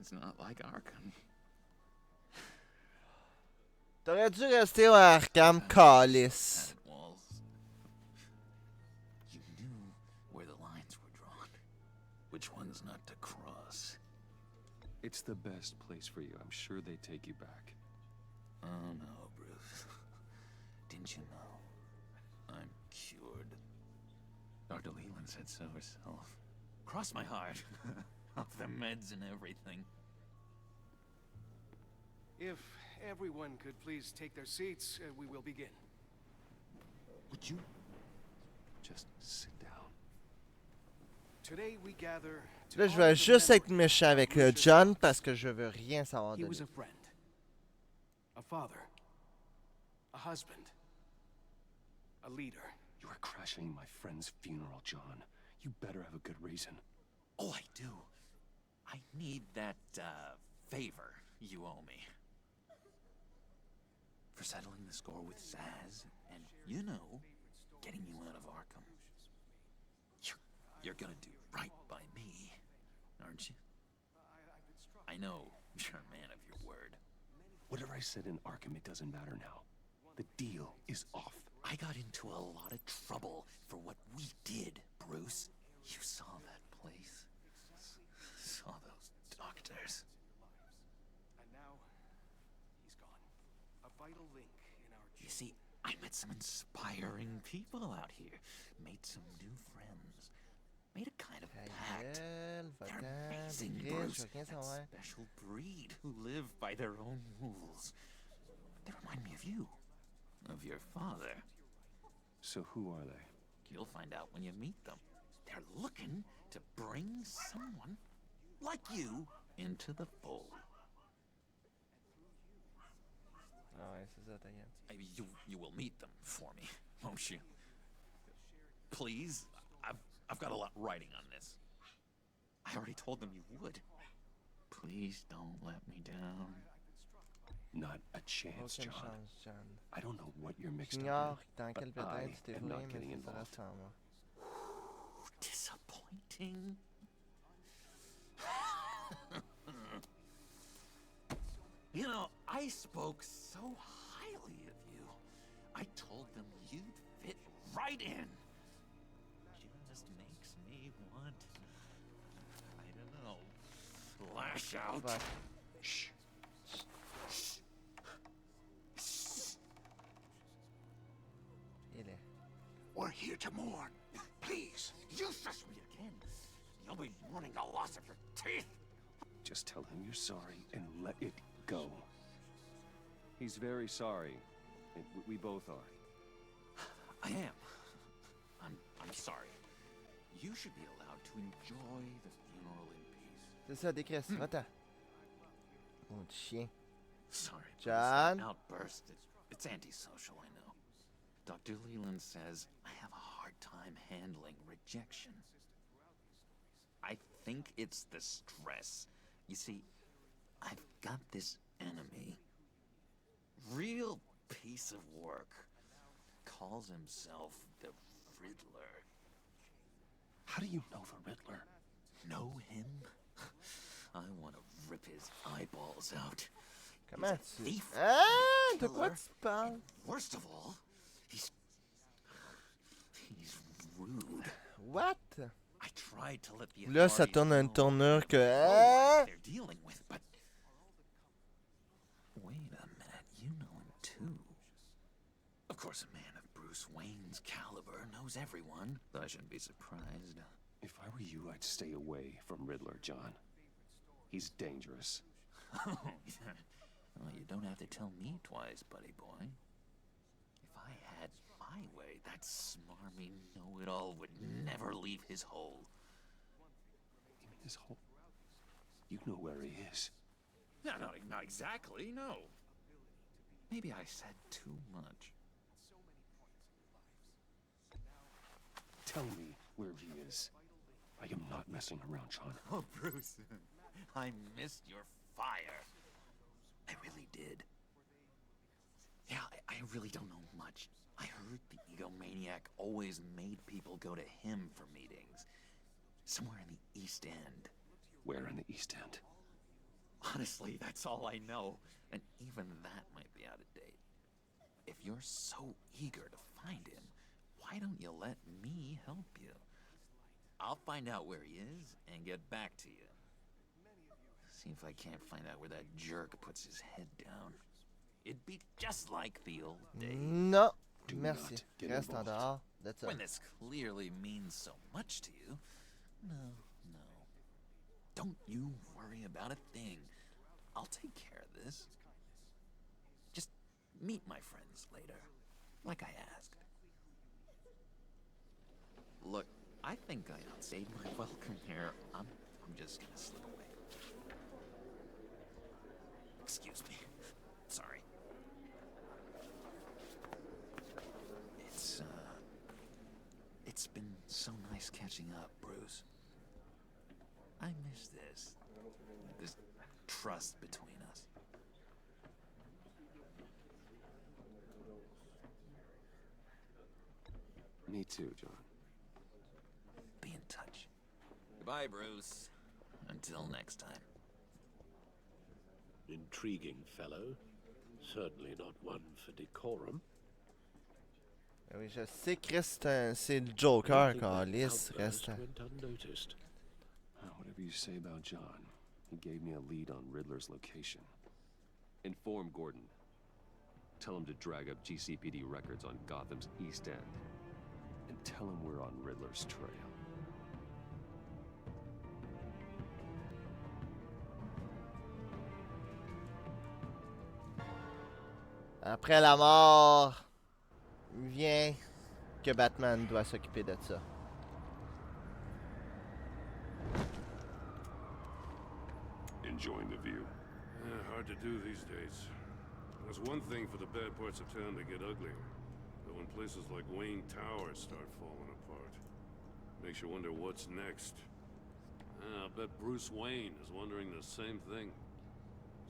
It's not like Arkham. T'aurais dû rester au Arkham, calice. You knew where the lines were drawn. Which ones not to cross. It's the best place for you. I'm sure they take you back. Oh no, Bruce. Didn't you know? I'm cured. Dr. Leland said so herself. Cross my heart. Off the meds and everything. If everyone could please take their seats, we will begin. Would you just sit down? Today we gather to Là, je vais juste être méchant avec le John parce que je veux rien savoir de He lui. was a friend, a father, a husband, a leader. You are crashing my friend's funeral, John. You better have a good reason. Oh, I do. I need that, favor you owe me. For settling the score with Zaz, and, you know, getting you out of Arkham. You're gonna do right by me, aren't you? I know you're a man of your word. Whatever I said in Arkham, it doesn't matter now. The deal is off. I got into a lot of trouble for what we did, Bruce. You saw that place. Saw those doctors. And now, he's gone. A vital link in our chain. You see, I met some inspiring people out here. Made some new friends. Made a kind of pact. They're amazing, Bruce. That special breed who live by their own rules. They remind me of you. Of your father. So who are they? You'll find out when you meet them. They're looking to bring someone like you into the fold. Ah ouais, c'est ça, t'inquiète. You will meet them for me, won't you? Please? I've got a lot riding on this. I already told them you would. Please don't let me down. Not a chance, Aucune John. chance, John. I don't know what you're mixed J'ignore up dans in, quel but I pétrin tu t'es am fourré, not mais getting ça involved. reste en moi. Disappointing. You know, I spoke so highly of you. I told them you'd fit right in. Just makes me want, I don't know, lash out. But... Shh. We're here to mourn. Please, useless me again. You'll be mourning the loss of your teeth. Just tell him you're sorry and let it go. He's very sorry. And we both are. I am. I'm sorry. You should be allowed to enjoy the funeral in peace. C'est ça, décris. Va-t'en. Mon chien. Sorry, John. Outburst. It's antisocial, I know. Dr. Leland says I have a hard time handling rejection. I think it's the stress. You see, I've got this enemy. Real piece of work. Calls himself the Riddler. How do you know the Riddler? Know him? I want to rip his eyeballs out. Comment tu... Thief. Ah, de quoi tu parles? Worst of all, he's rude. What? I tried to let the Là, ça authorities tourne à une know tournure que... what Hein? they're dealing with, but wait a minute, you know him too. Of course, a man of Bruce Wayne's caliber knows everyone, but I shouldn't be surprised. If I were you, I'd stay away from Riddler, John. He's dangerous. Well, you don't have to tell me twice, buddy boy. If I had my way, that smarmy know-it-all would never leave his hole. You mean his hole? You know where he is. No, not exactly, no. Maybe I said too much. Tell me where he is. I am not messing around, John. Oh, Bruce, I missed your fire. I really did. Yeah, I really don't know much. I heard the egomaniac always made people go to him for meetings. Somewhere in the East End. Where in the East End? Honestly, that's all I know. And even that might be out of date. If you're so eager to find him, why don't you let me help you? I'll find out where he is and get back to you. See if I can't find out where that jerk puts his head down. It'd be just like the old days. Non, merci. Reste en dehors. That's When all. this clearly means so much to you. No. Don't you worry about a thing. I'll take care of this. Just meet my friends later, like I asked. Look, I think I outstayed my welcome here. I'm just gonna slip away. Excuse me. Sorry. It's been so nice catching up, Bruce. I miss this trust between us. Me too, John. Be in touch. Goodbye, Bruce. Until next time. Intriguing fellow. Certainly not one for decorum. Oui, je sais que c'est le Joker, Carlis. Reste. Went unnoticed. Whatever you say about John, he gave me a lead on Riddler's location. Inform Gordon. Tell him to drag up GCPD records on Gotham's East End. And tell him we're on Riddler's trail. Après la mort, vient que Batman doit s'occuper de ça. Enjoying the view. Hard to do these days. There's one thing for the bad parts of town to get uglier. But when places like Wayne Tower start falling apart, makes you wonder what's next. I'll bet Bruce Wayne is wondering the same thing.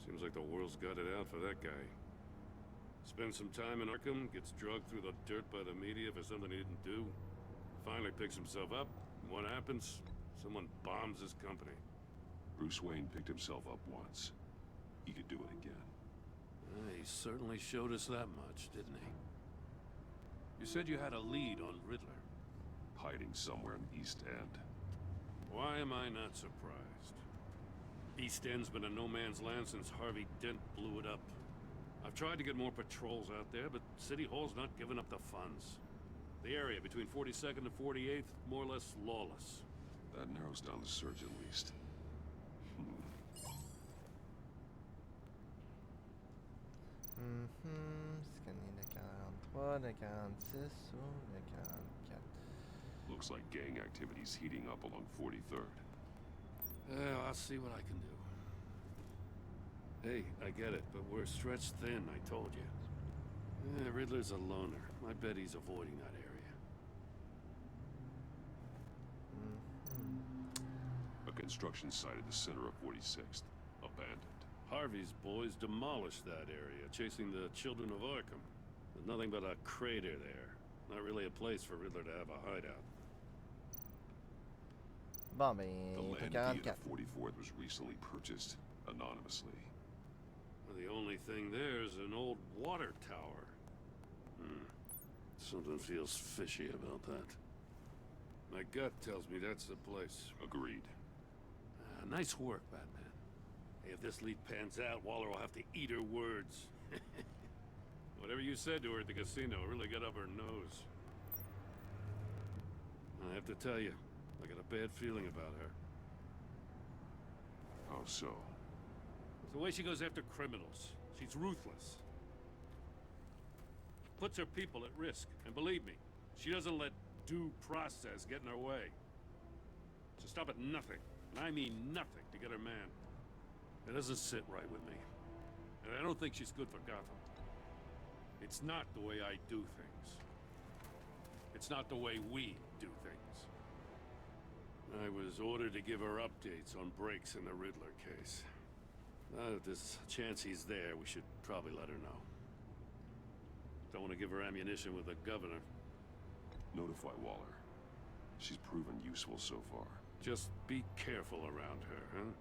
Seems like the world's got it out for that guy. Spends some time in Arkham, gets drugged through the dirt by the media for something he didn't do. Finally picks himself up, and what happens? Someone bombs his company. Bruce Wayne picked himself up once. He could do it again. He certainly showed us that much, didn't he? You said you had a lead on Riddler. Hiding somewhere in the East End. Why am I not surprised? East End's been a no-man's land since Harvey Dent blew it up. I've tried to get more patrols out there, but City Hall's not giving up the funds. The area between 42nd and 48th, more or less lawless. That narrows down the search at least. Scanner de 43, de 46 ou de 44. Looks like gang activity's heating up along 43rd. Well, I'll see what I can do. Hey, I get it, but we're stretched thin, I told you. Riddler's a loner. I bet he's avoiding that area. A construction site at the center of 46th. Abandoned. Harvey's boys demolished that area, chasing the children of Arkham. There's nothing but a crater there. Not really a place for Riddler to have a hideout. Bon, ben, The land t'as at the end 44. of 44th was recently purchased anonymously. The only thing there is an old water tower. Something feels fishy about that. My gut tells me that's the place. Agreed. Nice work, Batman. Hey, if this lead pans out, Waller will have to eat her words. Whatever you said to her at the casino really got up her nose. I have to tell you, I got a bad feeling about her. How so? It's the way she goes after criminals. She's ruthless. Puts her people at risk. And believe me, she doesn't let due process get in her way. She'll stop at nothing, and I mean nothing, to get her man. It doesn't sit right with me. And I don't think she's good for Gotham. It's not the way I do things. It's not the way we do things. I was ordered to give her updates on breaks in the Riddler case. Now that there's a chance he's there, we should probably let her know. Don't want to give her ammunition with the governor. Notify Waller. She's proven useful so far. Just be careful around her, huh?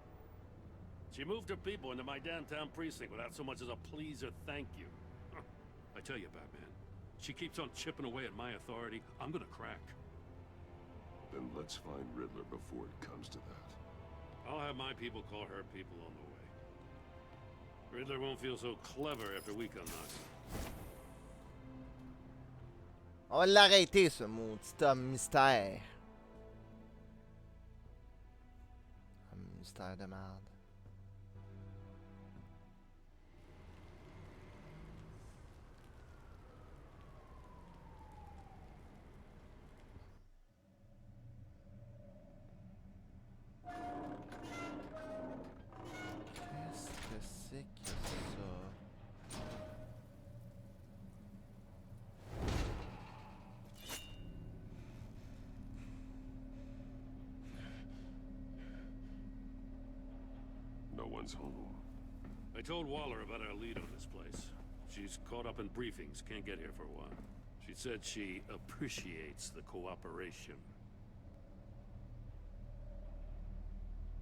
She moved her people into my downtown precinct without so much as a please or thank you. I tell you, Batman, she keeps on chipping away at my authority, I'm gonna crack. Then let's find Riddler before it comes to that. I'll have my people call her people on the way. Riddler won't feel so clever after we come knocking. On va l'arrêter, ce maudit homme mystère. Un mystère de merde. Qu'est-ce que c'est que ça? No one's home. I told Waller about our lead on this place. She's caught up in briefings, can't get here for a while. She said she appreciates the cooperation.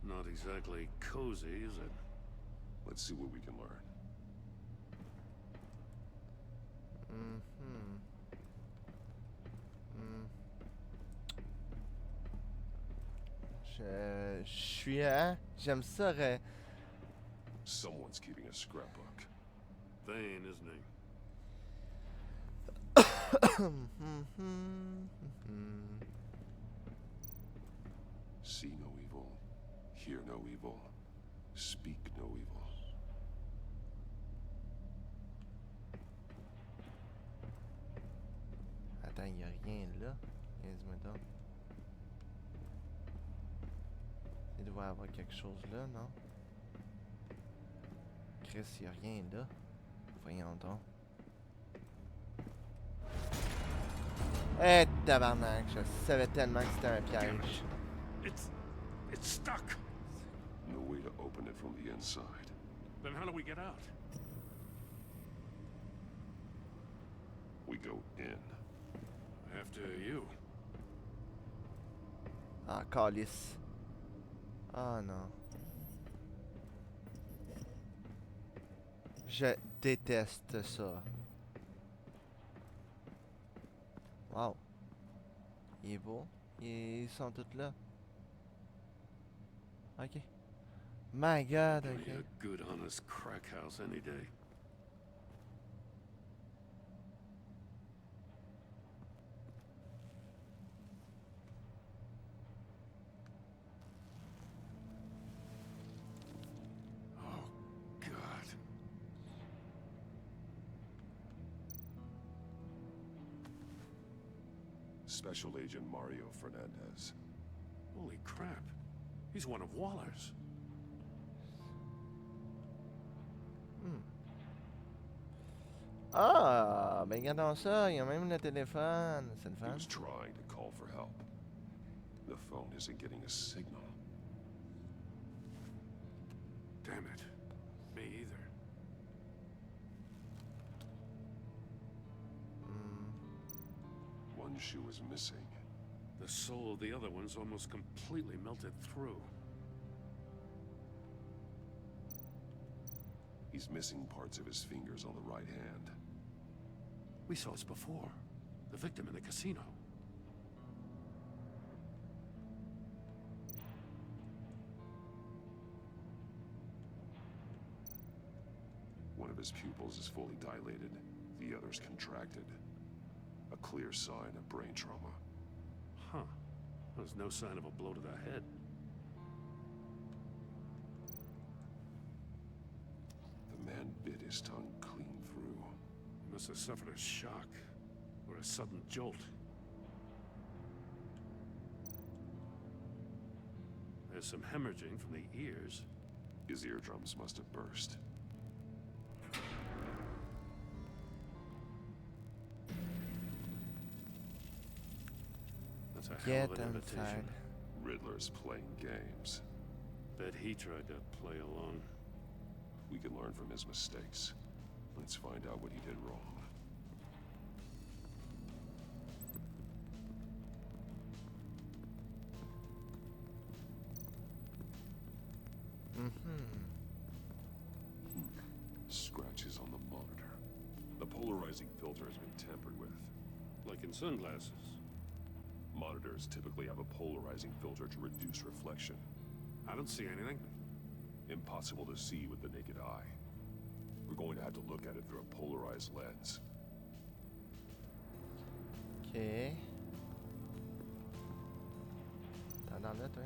Not exactly cozy, is it? Let's see what we can learn. Je suis, hein? J'aime ça. Someone's keeping a scrapbook. Thane, isn't he? See no evil, hear no evil, speak no evil. Attends, il y a rien là. Dis-moi donc. Il doit y avoir quelque chose là, non? Chris, il y a rien là. Voyons donc. Eh, tabarnak, je savais tellement que c'était un piège. It's stuck. No way to open it from the inside. Then how do we get out? We go in. After you. Ah, calice. Ah non. Je déteste ça. Wow. Il est beau. Ils sont tous là. Ok. My God, Give me ok. a good, honest crack house any day. Oh, God. Special Agent Mario Fernandez. Holy crap. He's one of Waller's. Ah, ben regardons ça. Il y a même le téléphone. C'est le He fun. was trying to call for help. The phone isn't getting a signal. Damn it. Me either. One shoe is missing. The soul of the other one's almost completely melted through. He's missing parts of his fingers on the right hand. We saw this before. The victim in the casino. of his pupils is fully dilated, the other's contracted. A clear sign of brain trauma. Huh. There's no sign of a blow to the head. The man bit his tongue clean through. He must have suffered a shock, or a sudden jolt. There's some hemorrhaging from the ears. His eardrums must have burst. That's a hell Get of an inside. invitation. Riddler's playing games. Bet he tried to play along. We can learn from his mistakes. Let's find out what he did wrong. Scratches on the monitor. The polarizing filter has been tampered with. Like in sunglasses. Monitors typically have a polarizing filter to reduce reflection. I don't see anything. Impossible to see with the naked eye. We're going to have to look at it through a polarized lens. Ok. T'es dans là, toi?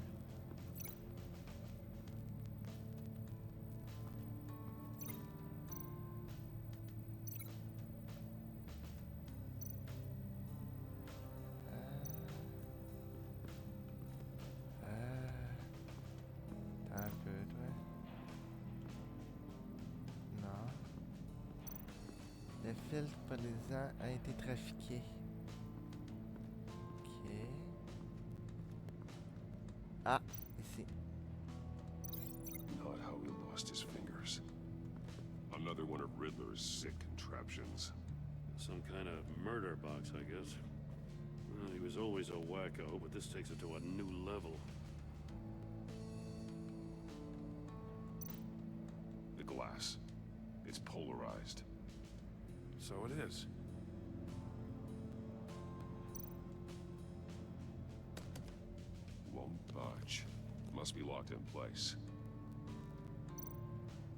T'as un peu, toi? Non. Le filtre polluant a été trafiqué. Ok. Ah, ici. Not how he lost his fingers. Another one of Riddler's sick contraptions. Some kind of murder box, I guess. Well, he was always a wacko, but this takes it to a new level. The glass. It's polarized. So it is. Won't budge. Must be locked in place.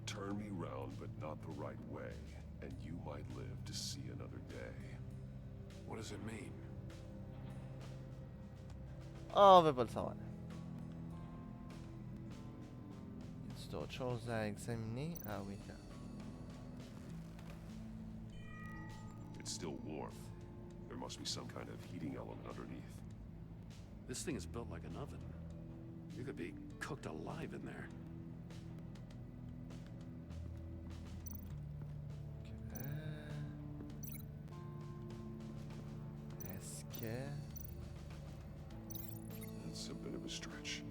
Turn me round, but not the right way, and you might live to see another day. What does it mean? Oh, on veut pas le savoir. Y a-t-il d'autres choses à examiner? Ah oui, là. It's still warm. There must be some kind of heating element underneath. This thing is built like an oven. You could be cooked alive in there. Est-ce que... That's a bit of a stretch.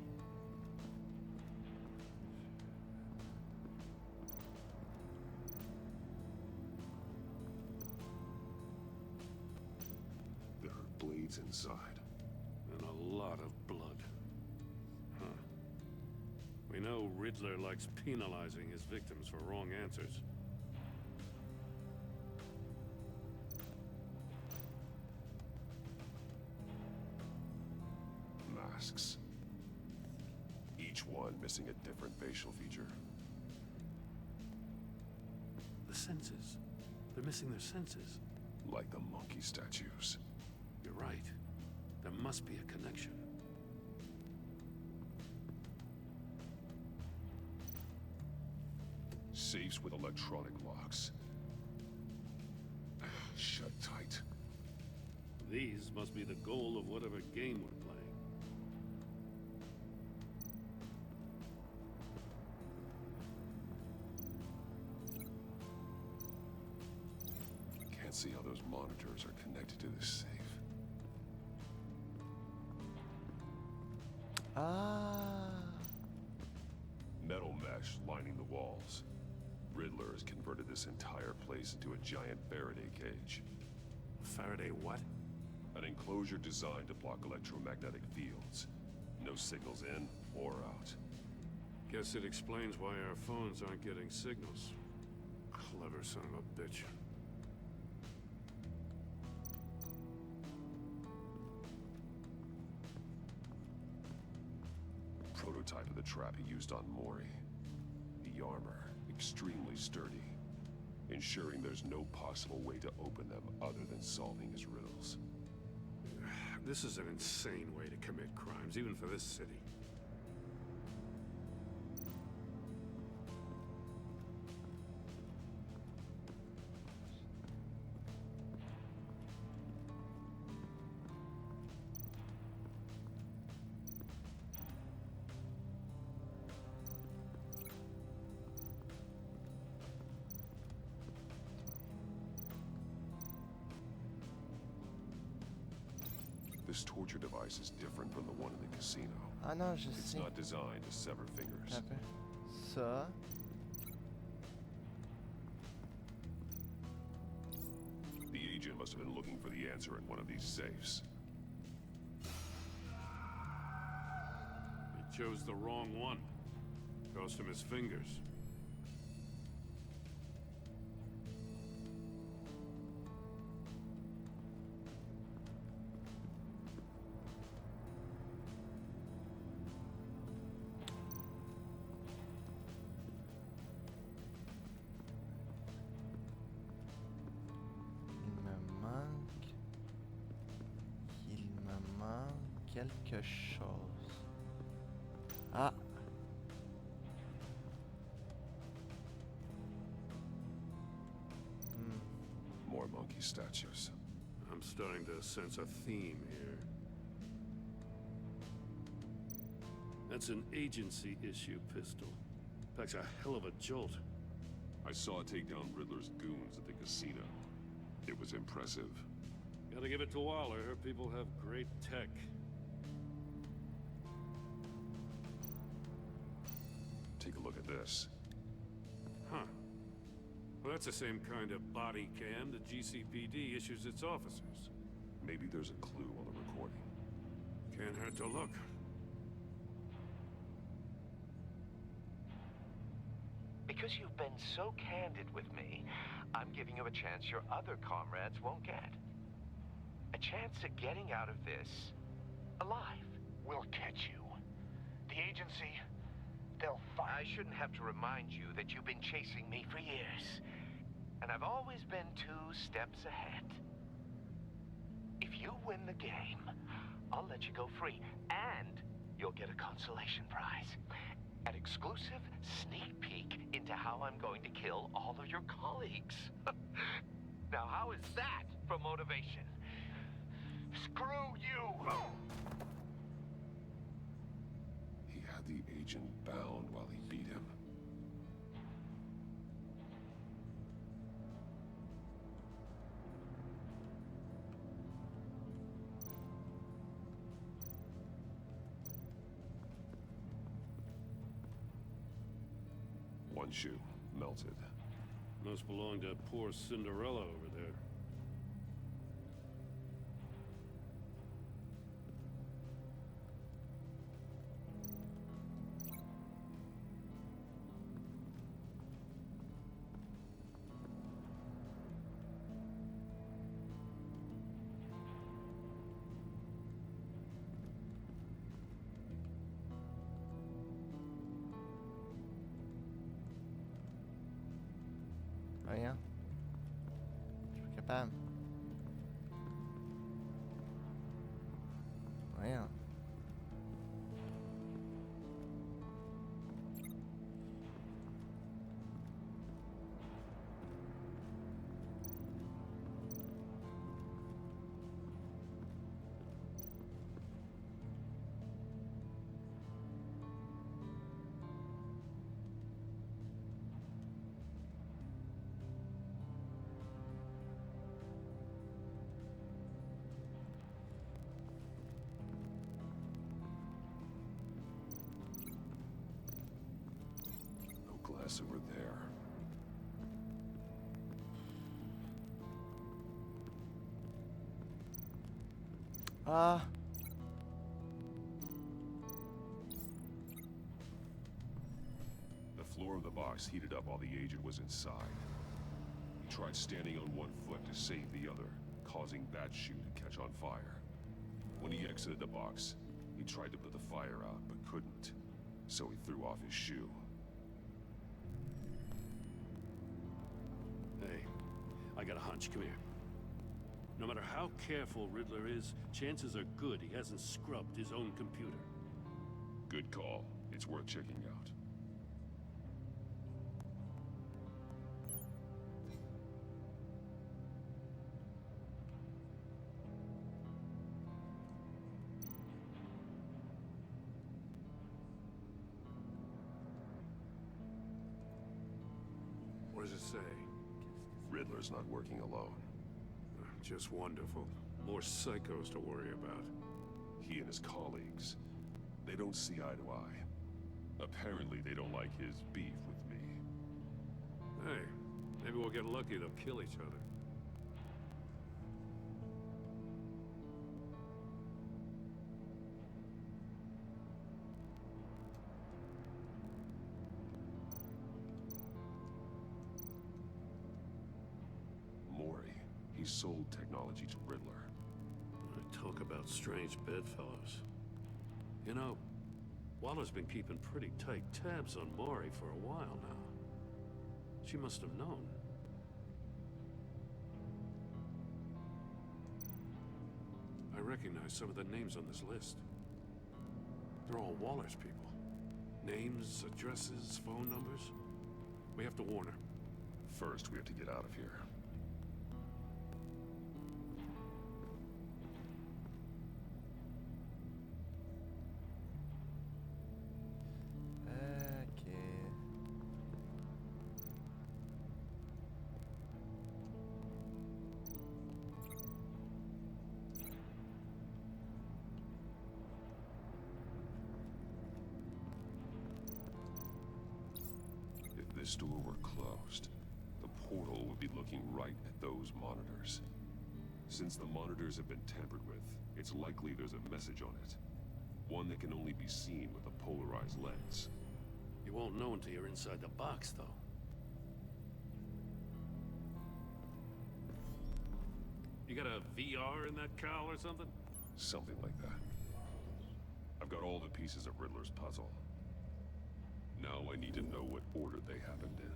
There are blades inside. And a lot of blood. Huh. We know Riddler likes penalizing his victims for wrong answers. Masks. Each one missing a different facial feature. The senses. They're missing their senses. Like the monkey statues. You're right. There must be a connection. Safes with electronic locks. Shut tight. These must be the goal of whatever game we're playing. Can't see how those monitors are connected to this safe. Ah. Metal mesh lining the walls. Riddler has converted this entire place into a giant Faraday cage. Faraday what? An enclosure designed to block electromagnetic fields. No signals in or out. Guess it explains why our phones aren't getting signals. Clever son of a bitch. Prototype of the trap he used on Mori. The armor, extremely sturdy. ensuring there's no possible way to open them other than solving his riddles. This is an insane way to commit crimes, even for this city. This torture device is different from the one in the casino. Ah non, je It's sais. not designed to sever fingers. Attends. Ça. The agent must have been looking for the answer in one of these safes. He chose the wrong one. Cost him his fingers. Quelque chose. Ah. More monkey statues. I'm starting to sense a theme here. That's an agency issue pistol. Packs a hell of a jolt. I saw it take down Riddler's goons at the casino. It was impressive. Gotta give it to Waller. Her people have great tech. Take a look at this. Huh. Well, that's the same kind of body cam the GCPD issues its officers. Maybe there's a clue on the recording. Can't hurt to look. Because you've been so candid with me, I'm giving you a chance your other comrades won't get. A chance at getting out of this alive. We'll catch you. The agency, they'll find... I shouldn't have to remind you that you've been chasing me for years. And I've always been 2 steps ahead. If you win the game, I'll let you go free. And you'll get a consolation prize. An exclusive sneak peek into how I'm going to kill all of your colleagues. Now, how is that for motivation? Screw you! He had the agent bound while he beat him. One shoe, melted. Must belong to poor Cinderella over there. Rien. Je suis capable. Rien. Glass over there. Ah. The floor of the box heated up while the agent was inside. He tried standing on one foot to save the other, causing that shoe to catch on fire. When he exited the box, he tried to put the fire out, but couldn't. So he threw off his shoe. Hey, Watch, come here. No matter how careful Riddler is, chances are good he hasn't scrubbed his own computer. Good call. It's worth checking out. What does it say? Riddler's not working alone. Just wonderful. More psychos to worry about. He and his colleagues, they don't see eye to eye. Apparently they don't like his beef with me. Hey, maybe we'll get lucky. They'll kill each other. He sold technology to Riddler. Talk about strange bedfellows. You know, Waller's been keeping pretty tight tabs on Maury for a while now. She must have known. I recognize some of the names on this list. They're all Waller's people. Names, addresses, phone numbers. We have to warn her. First, we have to get out of here. If this door were closed, the portal would be looking right at those monitors. Since the monitors have been tampered with, it's likely there's a message on it. One that can only be seen with a polarized lens. You won't know until you're inside the box, though. You got a VR in that cowl or something? Something like that. I've got all the pieces of Riddler's puzzle. Now I need to know what order they happened in.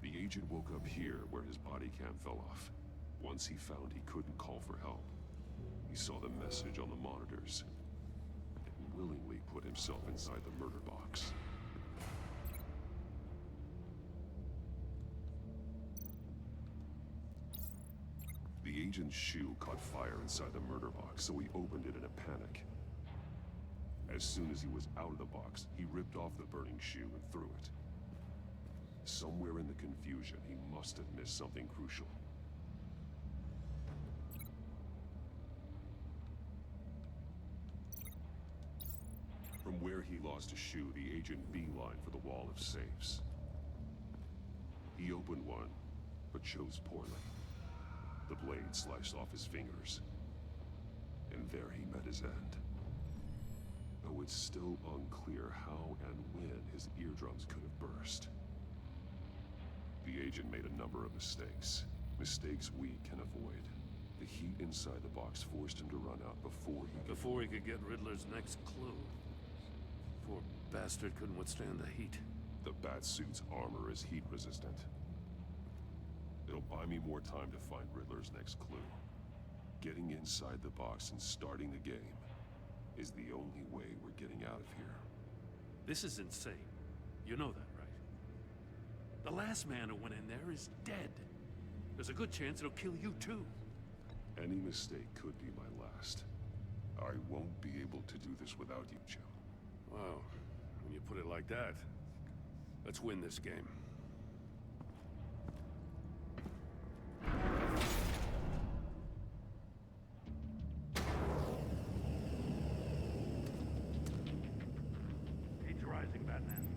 The agent woke up here where his body cam fell off. Once he found he couldn't call for help, he saw the message on the monitors and willingly put himself inside the murder box. The agent's shoe caught fire inside the murder box, so he opened it in a panic. As soon as he was out of the box, he ripped off the burning shoe and threw it. Somewhere in the confusion, he must have missed something crucial. From where he lost a shoe, the agent beelined for the wall of safes. He opened one, but chose poorly. The blade sliced off his fingers. And there he met his end. Though it's still unclear how and when his eardrums could have burst. The agent made a number of mistakes. Mistakes we can avoid. The heat inside the box forced him to run out before he could get Riddler's next clue. Poor bastard couldn't withstand the heat. The Batsuit's armor is heat resistant. It'll buy me more time to find Riddler's next clue. Getting inside the box and starting the game is the only way we're getting out of here. This is insane. You know that, right? The last man who went in there is dead. There's a good chance it'll kill you too. Any mistake could be my last. I won't be able to do this without you, Joe. Wow, when you put it like that, let's win this game. Heat's rising, Batman.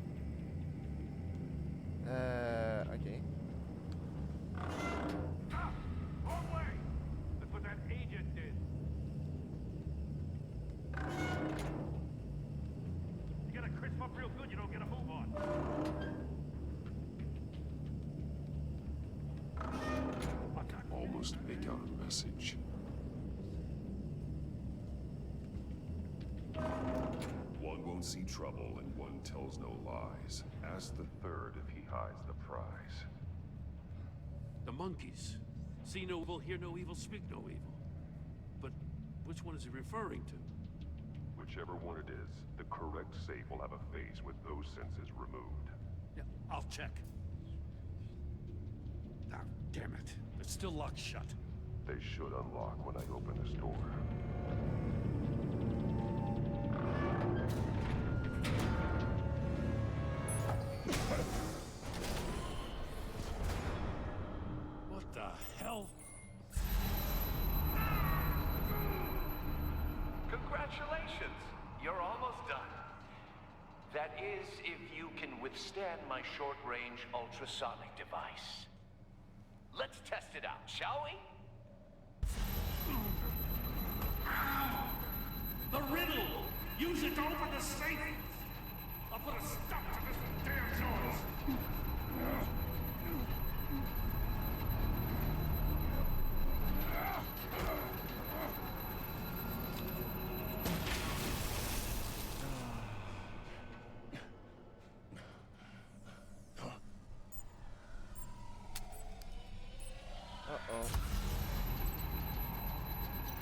Okay. Wrong way! message. One won't see trouble and one tells no lies. Ask the third if he hides the prize. The monkeys. See no evil, hear no evil, speak no evil. But which one is he referring to? Whichever one it is, the correct safe will have a face with those senses removed. Yeah, I'll check. Ah, damn it. It's still locked shut. They should unlock when I open this door. What the hell? Congratulations! You're almost done. That is, if you can withstand my short-range ultrasonic device. Let's test it out, shall we? The riddle! Use it to open the safe! I'll put a stop to this damn noise! Uh-oh.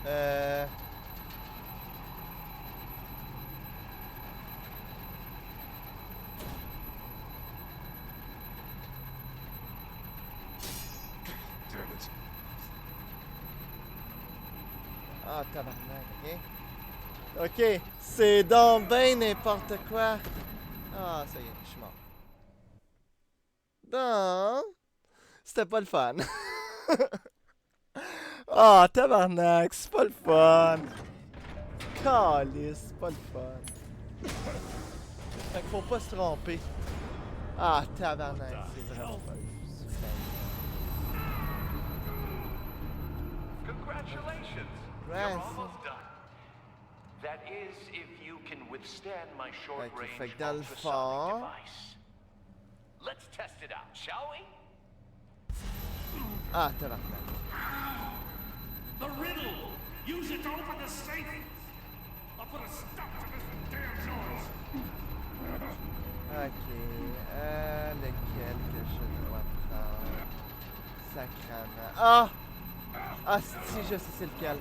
Damn it. Ah, tabarnak, ok? Ok, c'est donc ben n'importe quoi. Ah, ça y est, je suis mort. Donc, c'était pas le fun. Ah, tabarnak, c'est pas le fun. Calice, c'est pas le fun. Fait qu'il faut pas se tromper. Ah, tabarnak, c'est vraiment pas Congratulations! Ouais, You're ça. almost done. That is, if you can withstand my short-range fait que dans le ultrasonic fond- device. Let's test it out, shall we? Ah, tabarnak. The riddle! Use it to open the safe! I'll put a stop to this damn noise! Ok, lequel que je dois prendre? Sacrement. Ah! Ah, si, je sais c'est lequel.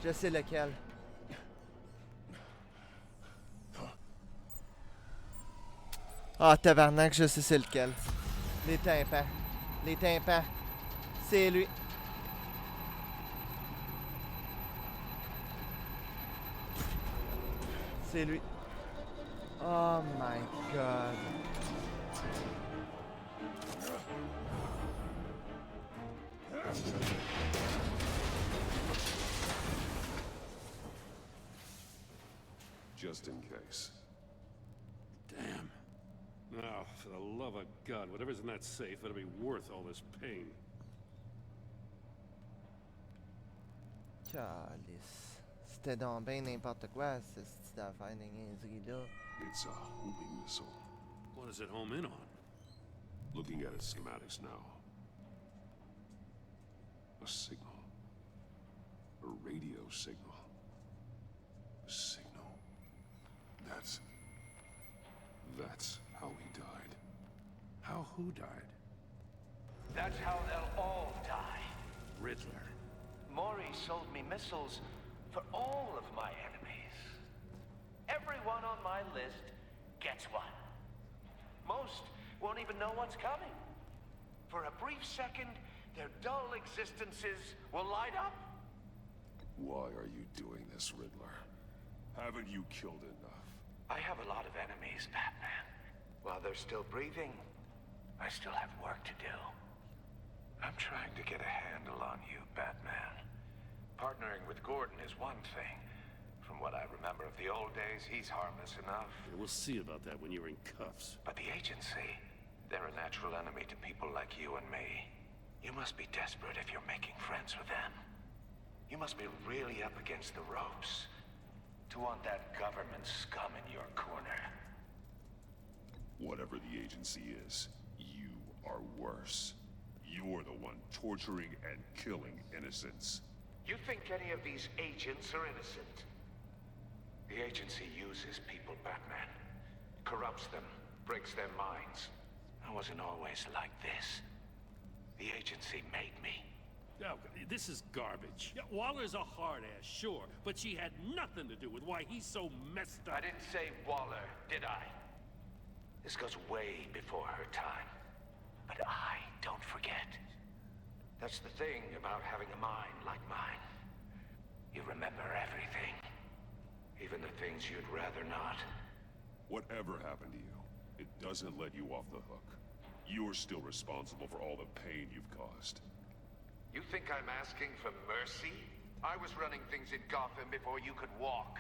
Je sais lequel. Ah, tabarnak, je sais c'est lequel. Les tympans. Les tympans. C'est lui. C'est lui. Oh my god. Just in case. Damn. Now, for the love of God, whatever's in that safe better be worth all this pain. Calice. C'était donc ben n'importe quoi, ce style d'affaire de niaiserie-là. It's a homing missile. What does it home in on? Looking at its schematics now. A signal. A radio signal. A signal. That's how he died. How who died? That's how they'll all die. Riddler. Maury sold me missiles for all of my enemies. Everyone on my list gets one. Most won't even know what's coming. For a brief second, their dull existences will light up. Why are you doing this, Riddler? Haven't you killed enough? I have a lot of enemies, Batman. While they're still breathing, I still have work to do. I'm trying to get a handle on you, Batman. Partnering with Gordon is one thing. From what I remember of the old days, he's harmless enough. Yeah, we'll see about that when you're in cuffs. But the agency, they're a natural enemy to people like you and me. You must be desperate if you're making friends with them. You must be really up against the ropes to want that government scum in your corner. Whatever the agency is, you are worse. You're the one torturing and killing innocents. You think any of these agents are innocent? The agency uses people, Batman. Corrupts them, breaks their minds. I wasn't always like this. The agency made me. Oh, this is garbage. Yeah, Waller's a hard-ass, sure, but she had nothing to do with why he's so messed up. I didn't say Waller, did I? This goes way before her time. But I don't forget. That's the thing about having a mind like mine. You remember everything. Even the things you'd rather not. Whatever happened to you, it doesn't let you off the hook. You're still responsible for all the pain you've caused. You think I'm asking for mercy? I was running things in Gotham before you could walk.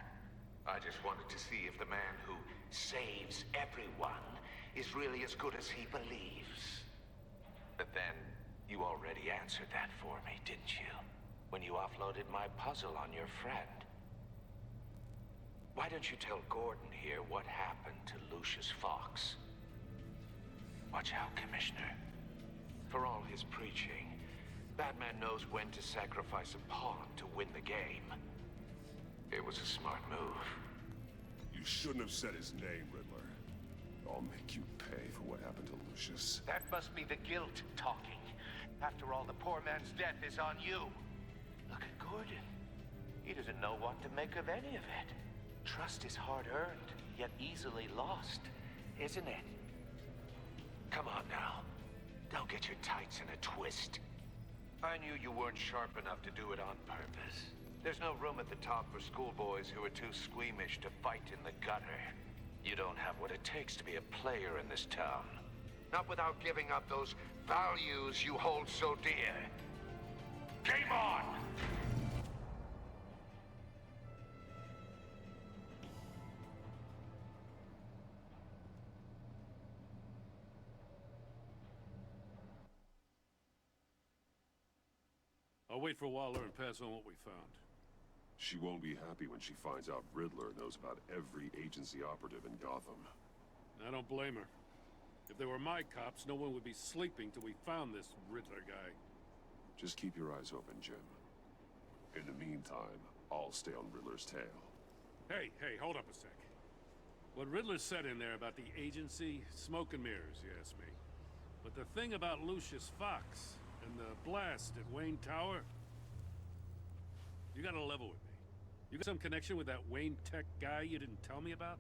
I just wanted to see if the man who saves everyone is really as good as he believes. But then, you already answered that for me, didn't you? When you offloaded my puzzle on your friend. Why don't you tell Gordon here what happened to Lucius Fox? Watch out, Commissioner. For all his preaching, Batman knows when to sacrifice a pawn to win the game. It was a smart move. You shouldn't have said his name, Riddler. I'll make you pay for what happened to Lucius. That must be the guilt talking. After all, the poor man's death is on you. Look at Gordon. He doesn't know what to make of any of it. Trust is hard-earned, yet easily lost, isn't it? Come on now. Don't get your tights in a twist. I knew you weren't sharp enough to do it on purpose. There's no room at the top for schoolboys who are too squeamish to fight in the gutter. You don't have what it takes to be a player in this town. Not without giving up those values you hold so dear. Game on! I'll wait for Waller and pass on what we found. She won't be happy when she finds out Riddler knows about every agency operative in Gotham. I don't blame her. If they were my cops, no one would be sleeping till we found this Riddler guy. Just keep your eyes open, Jim. In the meantime, I'll stay on Riddler's tail. Hey, hold up a sec. What Riddler said in there about the agency, smoke and mirrors, you ask me. But the thing about Lucius Fox and the blast at Wayne Tower, you gotta level with me. You got some connection with that Wayne Tech guy you didn't tell me about?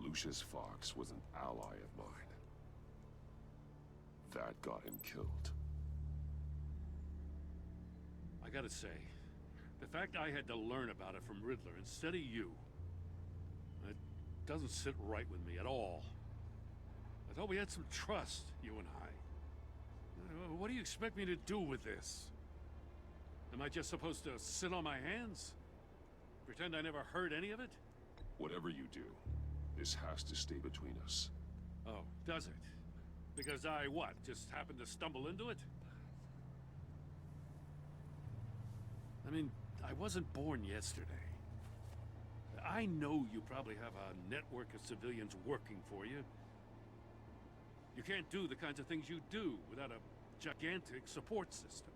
Lucius Fox was an ally of mine. That got him killed. I gotta say, the fact I had to learn about it from Riddler instead of you, it doesn't sit right with me at all. I thought we had some trust, you and I. What do you expect me to do with this? Am I just supposed to sit on my hands? Pretend I never heard any of it? Whatever you do, this has to stay between us. Oh, does it? Because I, what, just happened to stumble into it? I mean, I wasn't born yesterday. I know you probably have a network of civilians working for you. You can't do the kinds of things you do without a gigantic support system.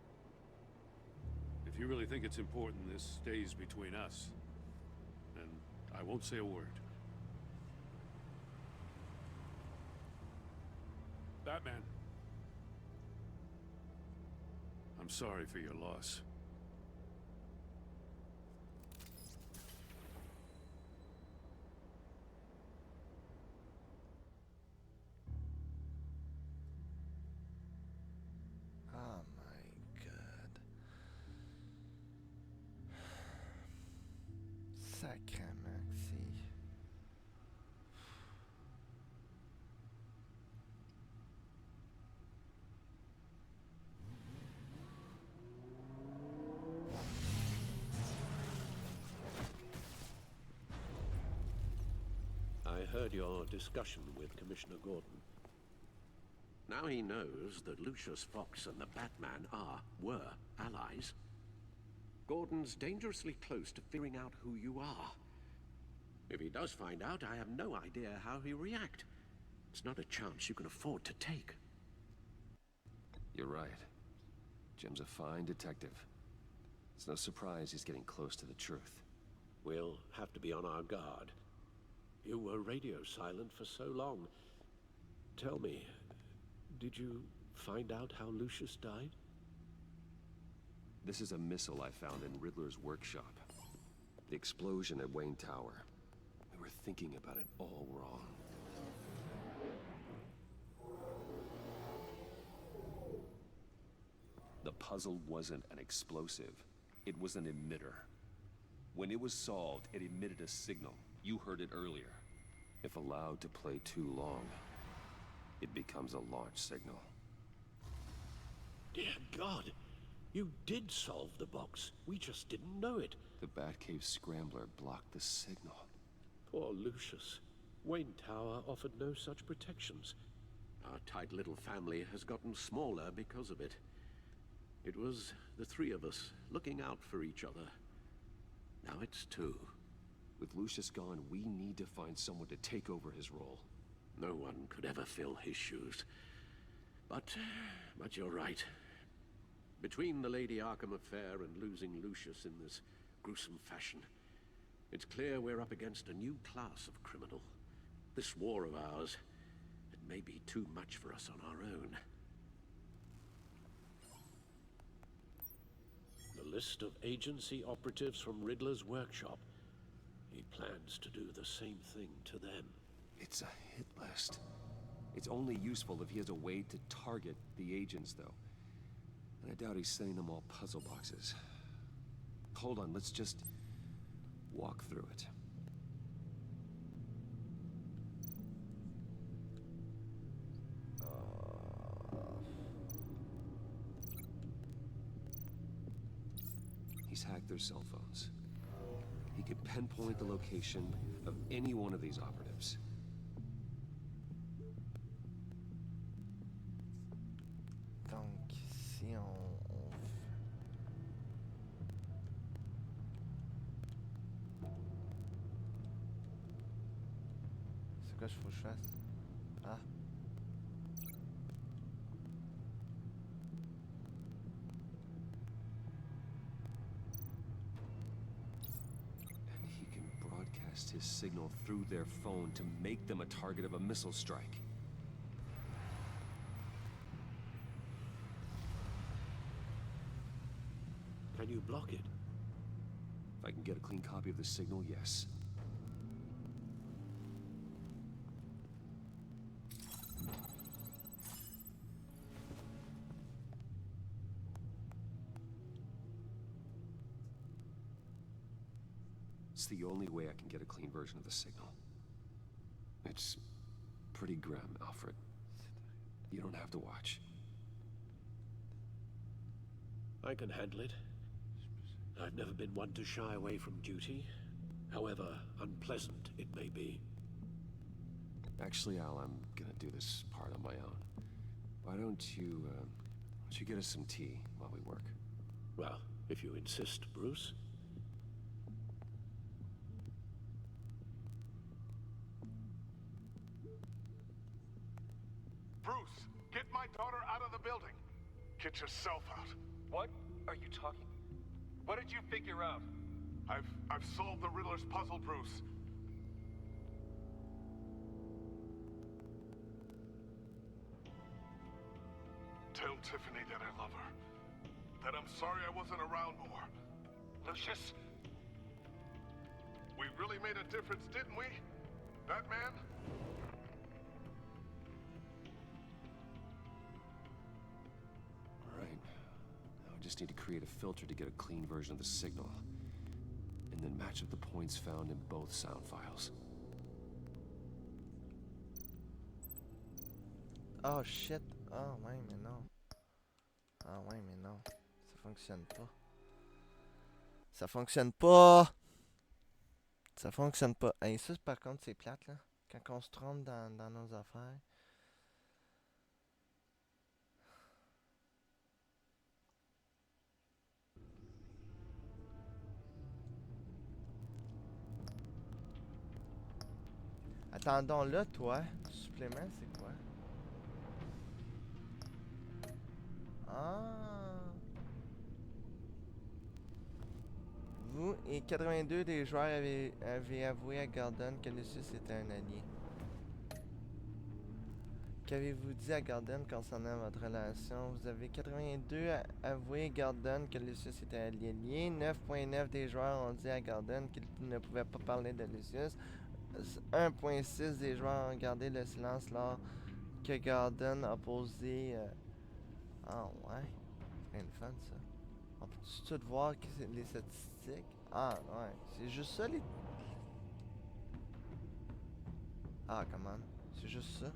If you really think it's important this stays between us, then I won't say a word. Batman. I'm sorry for your loss. Oh my god. Sacrément que c'est... I heard your discussion with Commissioner Gordon. Now he knows that Lucius Fox and the Batman were allies. Gordon's dangerously close to figuring out who you are. If he does find out, I have no idea how he'll react. It's not a chance you can afford to take. You're right. Jim's a fine detective. It's no surprise he's getting close to the truth. We'll have to be on our guard. You were radio silent for so long. Tell me, did you find out how Lucius died? This is a missile I found in Riddler's workshop. The explosion at Wayne Tower. We were thinking about it all wrong. The puzzle wasn't an explosive. It was an emitter. When it was solved, it emitted a signal. You heard it earlier. If allowed to play too long, it becomes a launch signal. Dear God, you did solve the box. We just didn't know it. The Batcave Scrambler blocked the signal. Poor Lucius. Wayne Tower offered no such protections. Our tight little family has gotten smaller because of it. It was the three of us looking out for each other. Now it's two. With Lucius gone, we need to find someone to take over his role. No one could ever fill his shoes. But you're right. Between the Lady Arkham affair and losing Lucius in this gruesome fashion, it's clear we're up against a new class of criminal. This war of ours, it may be too much for us on our own. The list of agency operatives from Riddler's workshop. He plans to do the same thing to them. It's a hit list. It's only useful if he has a way to target the agents, though. And I doubt he's sending them all puzzle boxes. Hold on, let's just walk through it. He's hacked their cell phones. He could pinpoint the location of any one of these operatives. Donc, si c'est quoi qu'il faut que je fasse? Ah. His signal through their phone to make them a target of a missile strike. Can you block it? If I can get a clean copy of the signal, yes. It's the only way I can get a clean version of the signal. It's pretty grim, Alfred. You don't have to watch. I can handle it. I've never been one to shy away from duty, however unpleasant it may be. Actually, Al, I'm gonna do this part on my own. Why don't you get us some tea while we work? Well, if you insist, Bruce. Bruce, get my daughter out of the building. Get yourself out. What are you talking? What did you figure out? I've solved the Riddler's puzzle, Bruce. Tell Tiffany that I love her. That I'm sorry I wasn't around more. Lucius? We really made a difference, didn't we? Batman? All right. Now I just need to create a filter to get a clean version of the signal. And then match up the points found in both sound files. Oh shit. Ah ouais, mais non. Ah ouais, mais non. Ça fonctionne pas. Ça fonctionne pas! Ça fonctionne pas. Hey, ça, par contre, c'est plate, là. Quand on se trompe dans nos affaires. Attendons là, toi. Supplément, c'est quoi? Ah! Vous et 82 des joueurs avez avoué à Gordon que Lucius était un allié. Qu'avez-vous dit à Gordon concernant votre relation? Vous avez 82 avoué à Gordon que Lucius était un allié. 9.9 des joueurs ont dit à Gordon qu'ils ne pouvaient pas parler de Lucius. 1.6 des joueurs ont gardé le silence lors que Gordon a posé... Ah ouais, c'est bien le fun ça. On peut tout voir les statistiques? Ah ouais, c'est juste ça les... Ah, comment? C'est juste ça?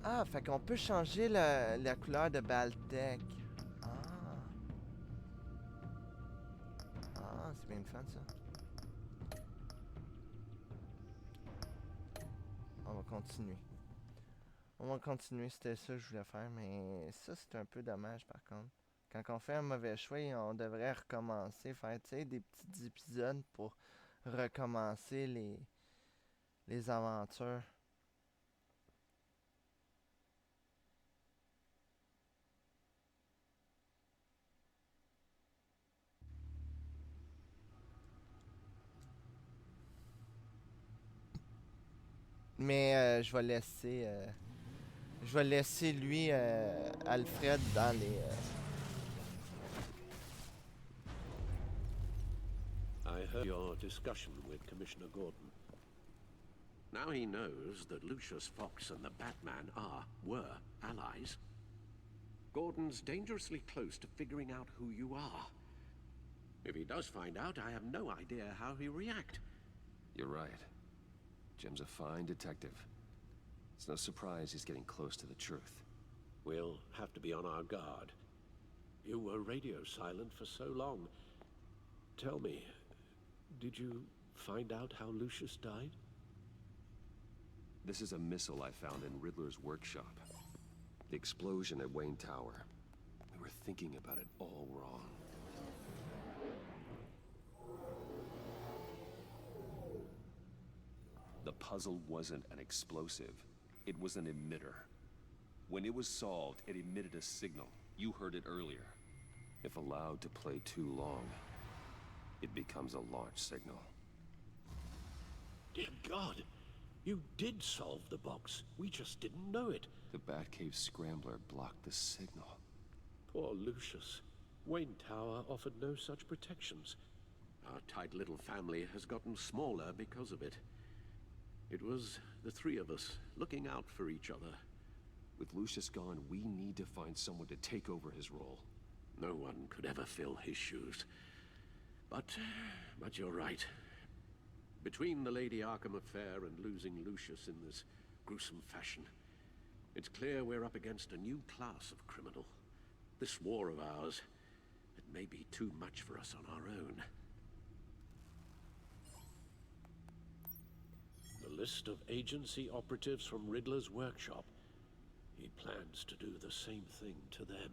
Ah, fait qu'on peut changer la couleur de Baltec. Ah. Ah, c'est bien le fun ça. On va continuer. On va continuer, c'était ça que je voulais faire, mais ça c'est un peu dommage par contre. Quand on fait un mauvais choix, on devrait recommencer, faire tu sais, des petits épisodes pour recommencer les aventures. Mais je vais laisser lui, Alfred, dans les... I heard your discussion with Commissioner Gordon. Now he knows that Lucius Fox and the Batman were allies. Gordon's dangerously close to figuring out who you are. If he does find out, I have no idea how he'll react. You're right. Jim's a fine detective. It's no surprise he's getting close to the truth. We'll have to be on our guard. You were radio silent for so long. Tell me, did you find out how Lucius died? This is a missile I found in Riddler's workshop. The explosion at Wayne Tower. We were thinking about it all wrong. The puzzle wasn't an explosive. It was an emitter. When it was solved, it emitted a signal. You heard it earlier. If allowed to play too long, it becomes a launch signal. Dear God, you did solve the box. We just didn't know it. The Batcave Scrambler blocked the signal. Poor Lucius. Wayne Tower offered no such protections. Our tight little family has gotten smaller because of it. It was the three of us looking out for each other. With Lucius gone, we need to find someone to take over his role. No one could ever fill his shoes. But you're right. Between the Lady Arkham affair and losing Lucius in this gruesome fashion, it's clear we're up against a new class of criminal. This war of ours, it may be too much for us on our own. The list of agency operatives from Riddler's workshop. He plans to do the same thing to them.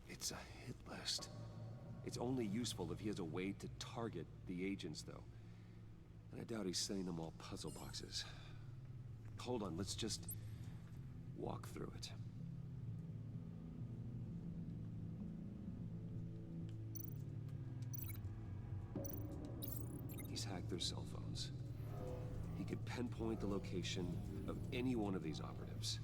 It's a hit list. It's only useful if he has a way to target the agents, though. And I doubt he's sending them all puzzle boxes. Hold on, let's just walk through it. He's hacked their cell phones. He could pinpoint the location of any one of these operatives.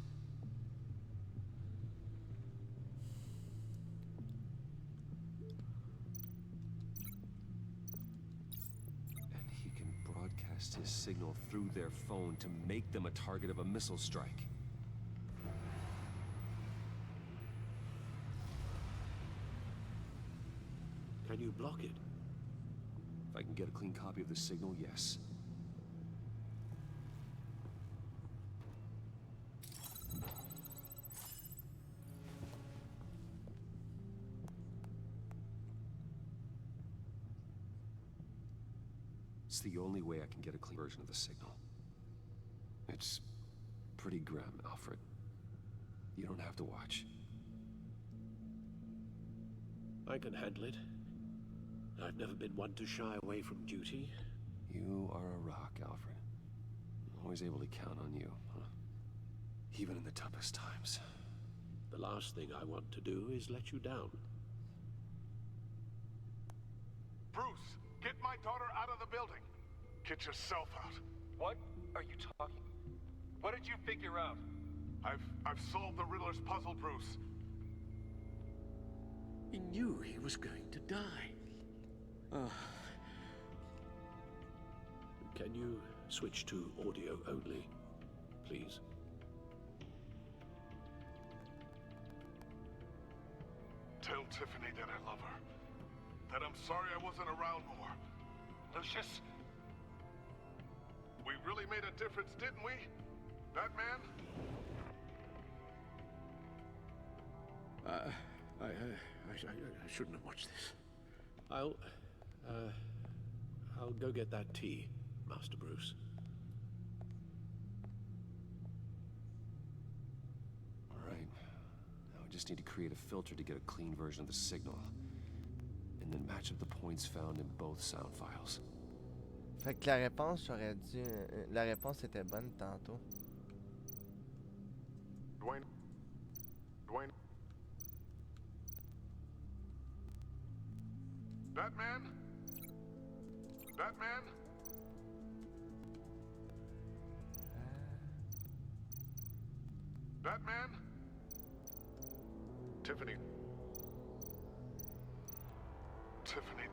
And he can broadcast his signal through their phone to make them a target of a missile strike. Can you block it? If I can get a clean copy of the signal, yes. It's the only way I can get a clean version of the signal. It's pretty grim, Alfred. You don't have to watch. I can handle it. I've never been one to shy away from duty. You are a rock, Alfred. Always able to count on you, huh? Even in the toughest times. The last thing I want to do is let you down. Bruce, get my daughter out of the building. Get yourself out. What are you talking? What did you figure out? I've solved the Riddler's puzzle, Bruce. He knew he was going to die. Can you switch to audio only, please? Tell Tiffany that I love her. That I'm sorry I wasn't around more. Lucius? We really made a difference, didn't we? Batman? I shouldn't have watched this. I'll go get that tea, Master Bruce. All right. Now we just need to create a filter to get a clean version of the signal. And then match up the points found in both sound files. Fait que la réponse, j'aurais dû... la réponse était bonne tantôt. Dwayne. Batman? Batman? Batman? Tiffany. Tiffany.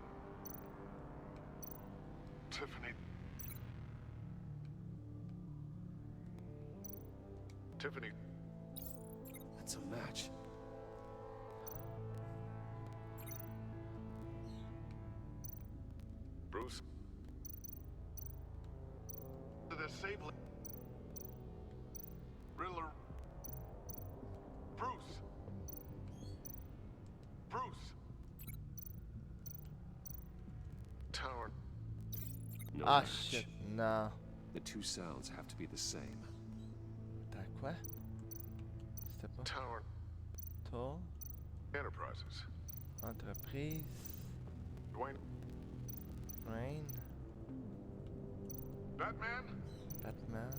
Tiffany. Tiffany. That's a match. Bruce. The disabling. Riddler. Bruce. Bruce. Tower. No Ah, match. shit. Non. The two sounds have to be the same. T'as quoi? C'était pas... Tower. Tour. Enterprises. Entreprise. Dwayne. Rain. Batman. Batman.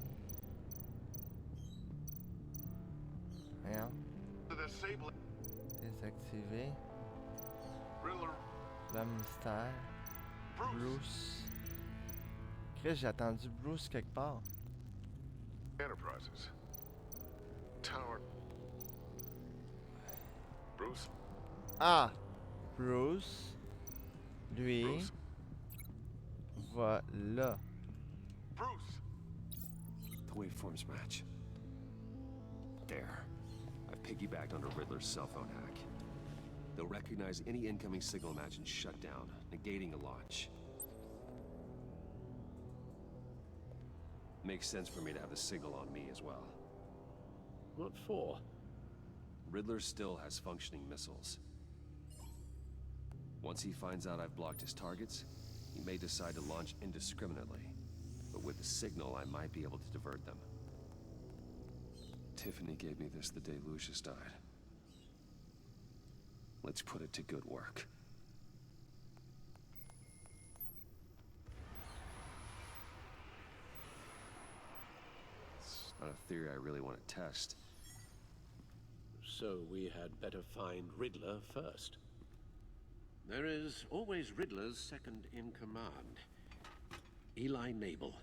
Voyons. The disabling. Désactivé. Riddler. Le mystère. Bruce. Chris, j'ai attendu Bruce quelque part. Enterprises. Tower. Bruce. Ah! Bruce. Lui. Bruce. Voilà. Bruce. The waveforms match. There. I've piggybacked on a Riddler's cell phone hack. They'll recognize any incoming signal match and shut down, negating a launch. Makes sense for me to have the signal on me as well. What for? Riddler still has functioning missiles. Once he finds out I've blocked his targets, he may decide to launch indiscriminately. But with the signal, I might be able to divert them. Tiffany gave me this the day Lucius died. Let's put it to good work. It's not a theory I really want to test. So we had better find Riddler first. There is always Riddler's second in command. Eli Nabel,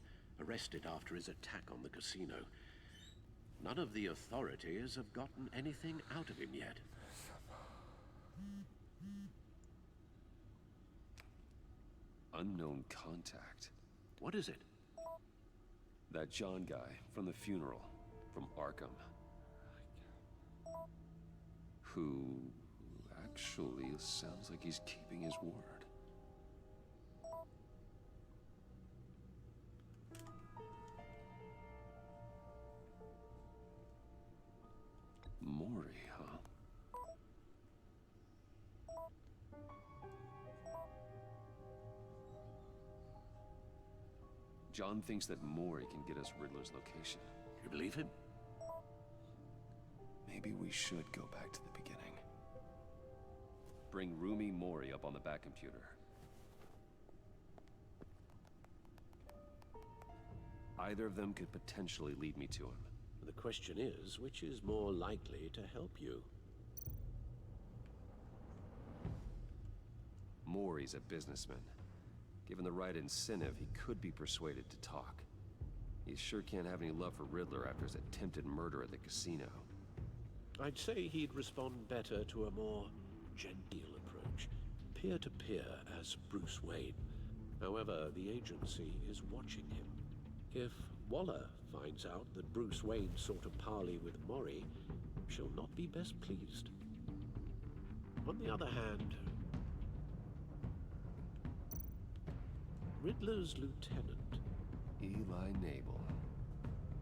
arrested after his attack on the casino. None of the authorities have gotten anything out of him yet. Unknown contact. What is it? That John guy from the funeral, from Arkham. Who actually sounds like he's keeping his word. Maury, huh? John thinks that Maury can get us Riddler's location. You believe him? Maybe we should go back to the beginning. Bring Rumi Mori up on the back computer. Either of them could potentially lead me to him. The question is, which is more likely to help you? Maury's a businessman. Given the right incentive, he could be persuaded to talk. He sure can't have any love for Riddler after his attempted murder at the casino. I'd say he'd respond better to a more genteel approach. Peer-to-peer as Bruce Wayne. However, the agency is watching him. If Waller finds out that Bruce Wayne sought a parley with Maury, she'll not be best pleased. On the other hand, Riddler's lieutenant, Eli Nabel,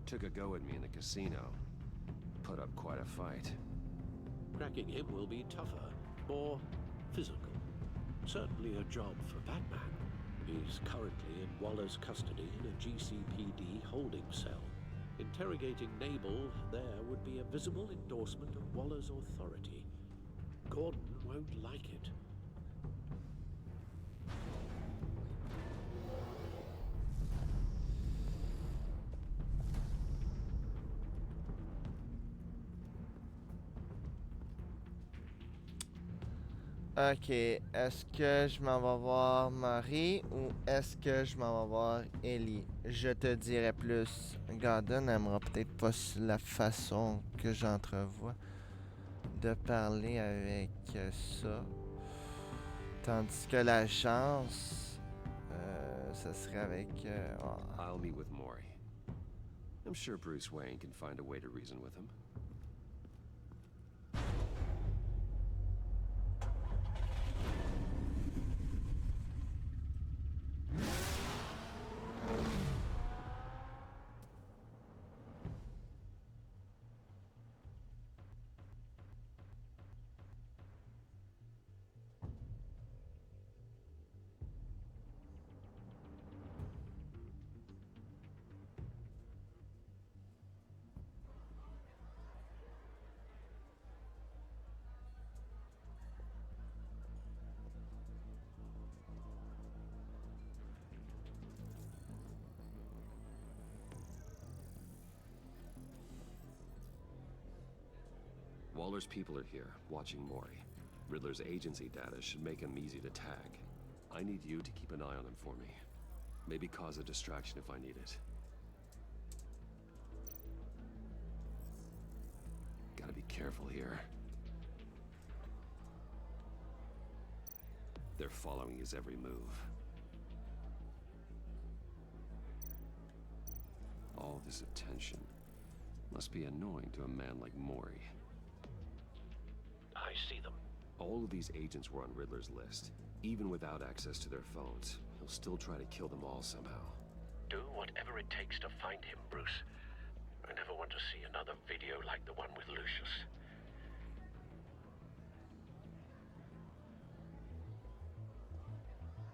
took a go at me in the casino. Put up quite a fight. cracking him will be tougher, more physical. Certainly a job for Batman. He's currently in Waller's custody in a GCPD holding cell. Interrogating Nabel there would be a visible endorsement of Waller's authority. Gordon won't like it. Ok, est-ce que je m'en vais voir Marie ou est-ce que je m'en vais voir Ellie? Je te dirais plus. Gordon n'aimera peut-être pas la façon que j'entrevois de parler avec ça. Tandis que la chance, ça serait avec... I'll meet with Maury. I'm sure Bruce Wayne can find a way to reason with him. Waller's people are here, watching Maury. Riddler's agency data should make him easy to tag. I need you to keep an eye on him for me. Maybe cause a distraction if I need it. Gotta be careful here. They're following his every move. All this attention must be annoying to a man like Maury. I see them. All of these agents were on Riddler's list. Even without access to their phones, he'll still try to kill them all somehow. Do whatever it takes to find him, Bruce. I never want to see another video like the one with Lucius.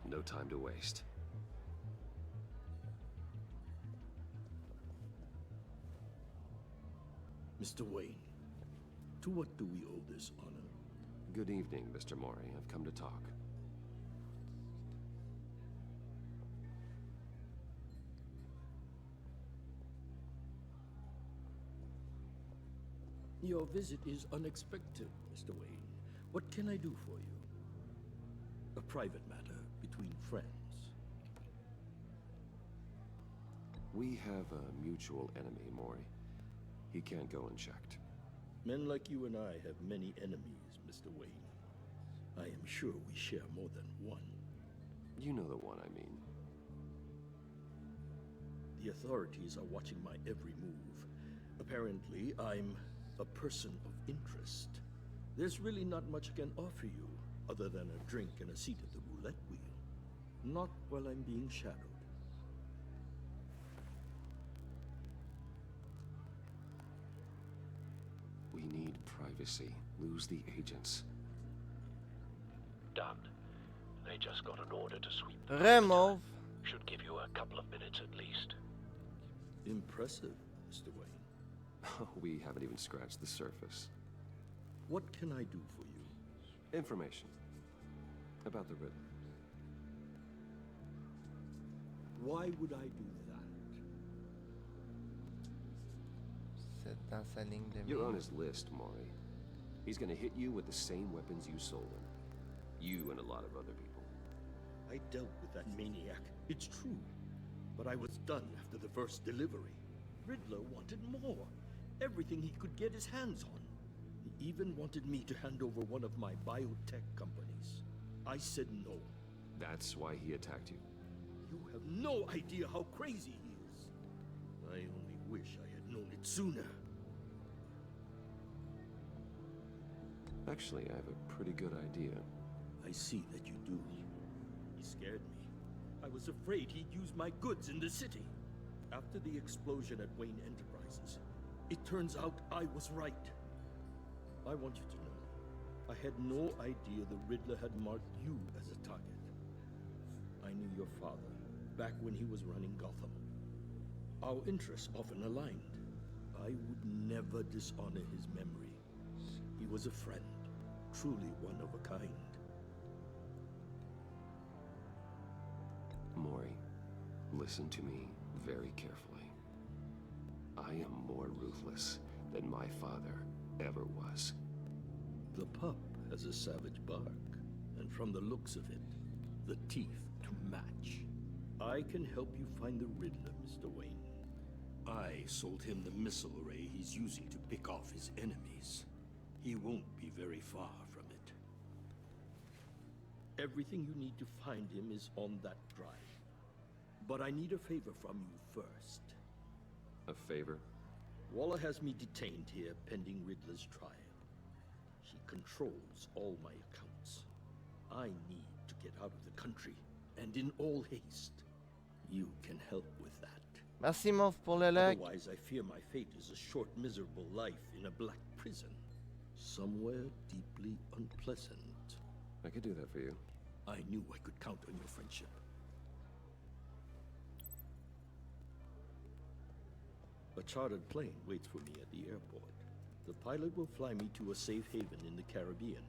No time to waste. Mr. Wayne, to what do we owe this honor? Good evening, Mr. Maury. I've come to talk. Your visit is unexpected, Mr. Wayne. What can I do for you? A private matter between friends. We have a mutual enemy, Maury. He can't go unchecked. Men like you and I have many enemies, Mr. Wayne. I am sure we share more than one. You know the one I mean. The authorities are watching my every move. Apparently, I'm a person of interest. There's really not much I can offer you, other than a drink and a seat at the roulette wheel. Not while I'm being shadowed. We need privacy. Lose the agents. Done. They just got an order to sweep. Remove. Should give you a couple of minutes at least. Impressive, Mr. Wayne. We haven't even scratched the surface. What can I do for you? Information. About the Riddler. Why would I do that? dans sa ligne de You're on mire. his list, Maury. He's gonna hit you with the same weapons you sold him. You and a lot of other people. I dealt with that maniac, it's true. But I was done after the first delivery. Riddler wanted more. Everything he could get his hands on. He even wanted me to hand over one of my biotech companies. I said no. That's why he attacked you. You have no idea how crazy he is. I only wish I had known it sooner. Actually, I have a pretty good idea. I see that you do. He scared me. I was afraid he'd use my goods in the city. After the explosion at Wayne Enterprises, it turns out I was right. I want you to know, I had no idea the Riddler had marked you as a target. I knew your father back when he was running Gotham. Our interests often aligned. I would never dishonor his memory. He was a friend, truly one of a kind. Maury, listen to me very carefully. I am more ruthless than my father ever was. The pup has a savage bark, and from the looks of it, the teeth to match. I can help you find the Riddler, Mr. Wayne. I sold him the missile array he's using to pick off his enemies. He won't be very far from it. Everything you need to find him is on that drive. But I need a favor from you first. A favor? Waller has me detained here pending Riddler's trial. She controls all my accounts. I need to get out of the country, and in all haste. You can help with that. Merci, Moff, pour le like. Otherwise, I fear my fate is a short, miserable life in a black prison. Somewhere deeply unpleasant. I could do that for you. I knew I could count on your friendship. A chartered plane waits for me at the airport. The pilot will fly me to a safe haven in the Caribbean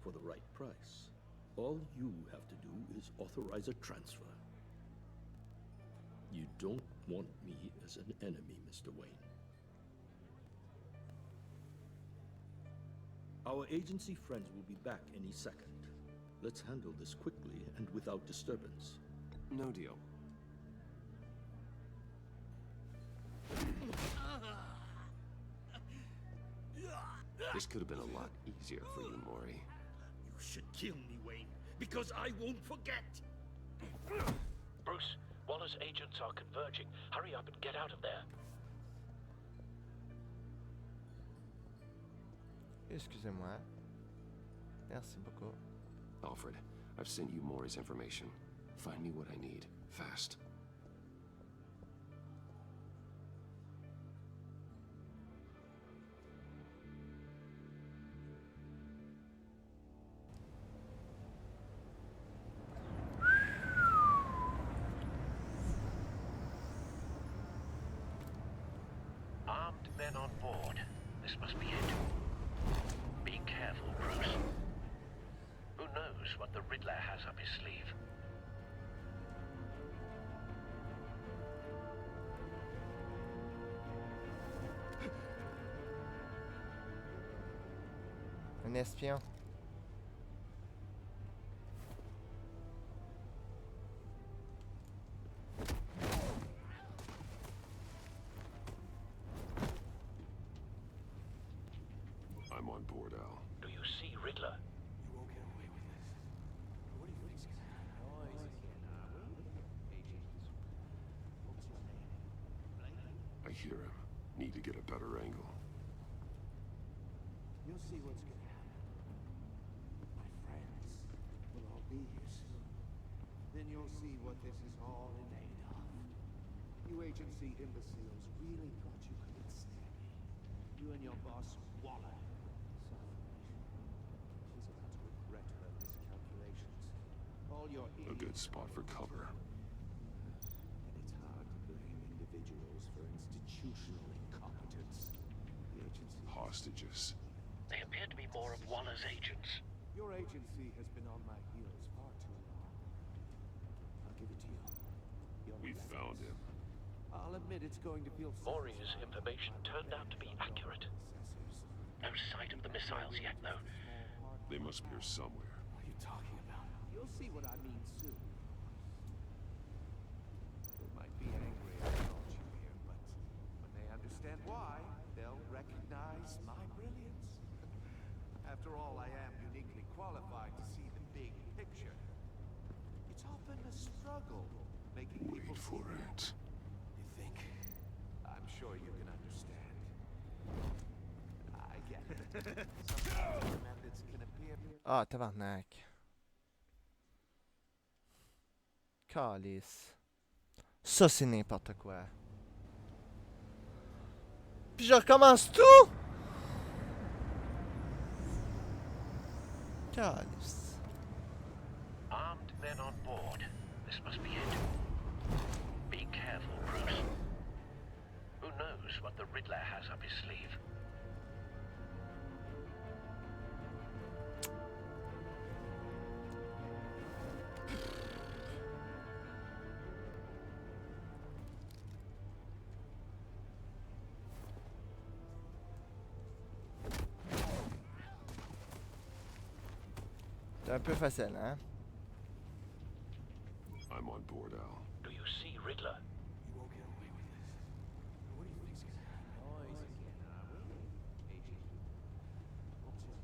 for the right price. All you have to do is authorize a transfer. You don't want me as an enemy, Mr. Wayne. Our agency friends will be back any second. Let's handle this quickly and without disturbance. No deal. This could have been a lot easier for you, Maury. You should kill me, Wayne, because I won't forget. Bruce, Waller's agents are converging. Hurry up and get out of there. Excusez-moi. Merci beaucoup. Alfred, I've sent you Maury's information. Find me what I need, fast. Armed men on board. This must be it. Be careful, Bruce. Who knows what the Riddler has up his sleeve? Un espion. I'm on board, Al. Do you see Riddler? You won't get away with this. What do you think's gonna happen? I hear him. Need to get a better angle. You'll see what's gonna happen. My friends will all be here soon. Then you'll see what this is all in aid of. You agency imbeciles really thought you could ensnare me. You and your boss, Waller. She's about to regret her miscalculations. All your A good spot for cover. And it's hard to blame individuals for institutional incompetence. The agency... Hostages. They appear to be more of Waller's agents. Your agency has been on my heels far too long. I'll give it to you. You're We relentless. found him. I'll admit it's going to feel... Maury's information turned out to be accurate. No sight of the missiles yet, though. They must be here somewhere. What are you talking about? You'll see what I mean soon. They might be angry I brought you here, but when they understand why, they'll recognize my brilliance. After all, I am uniquely qualified to see the big picture. It's often a struggle making people see it. You think? I'm sure you can understand. I get it. Sometimes your methods can appear... Ah, tabarnak. Calice. Ça, c'est n'importe quoi. Puis je recommence tout! Calice. Armed men on board. This must be it. Be careful, Bruce. Who knows what the Riddler has up his sleeve? C'est un peu facile, hein? I'm on board, Al. Do you see Riddler? You won't get away with this. What do you think's gonna happen? Oh, easy. What's his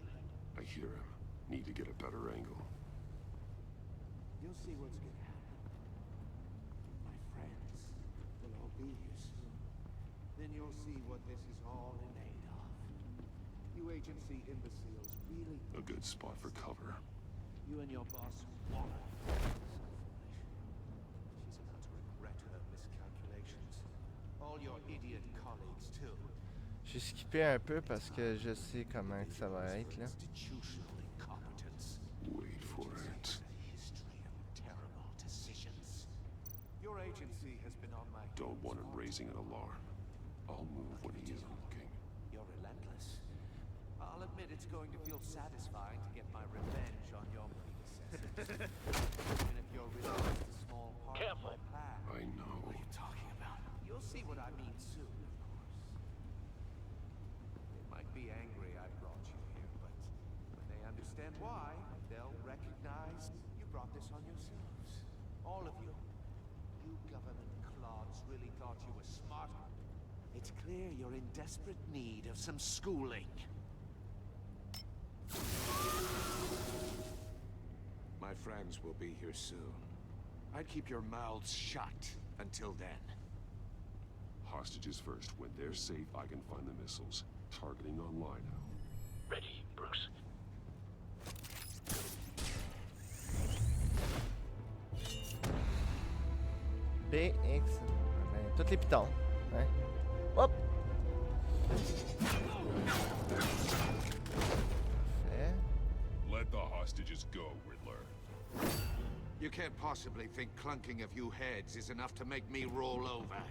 name? I hear him. Need to get a better angle. You'll see what's gonna happen. My friends will all be here soon. Then you'll see what this is all in aid of. You agency imbeciles really... A good spot for cover. You and your boss want her. So foolish. She's about to regret her miscalculations. All your idiot colleagues, too. J'ai skippé un peu parce que je sais comment que ça va être, là. Institutional incompetence. Wait for it. History of terrible decisions. Your agency has been on my... Don't want him raising an alarm. I'll move when he isn't looking. You're relentless. I'll admit it's going to feel satisfying to get my revenge on your predecessors. Even if you're really just a small part of my plan. I know. What are you talking about? You'll see what I mean soon, of course. They might be angry I brought you here, but when they understand why, they'll recognize you brought this on yourselves. All of you. You government clods really thought you were smart. It's clear you're in desperate need of some schooling. My friends will be here soon. I'd keep your mouths shut until then. Hostages first. When they're safe, I can find the missiles. Targeting online now. Ready, Bruce. BX. Ben, tous les pitons. Hein? Hop! Parfait. Let the hostages go, Riddler. You can't possibly think clunking a few heads is enough to make me roll over.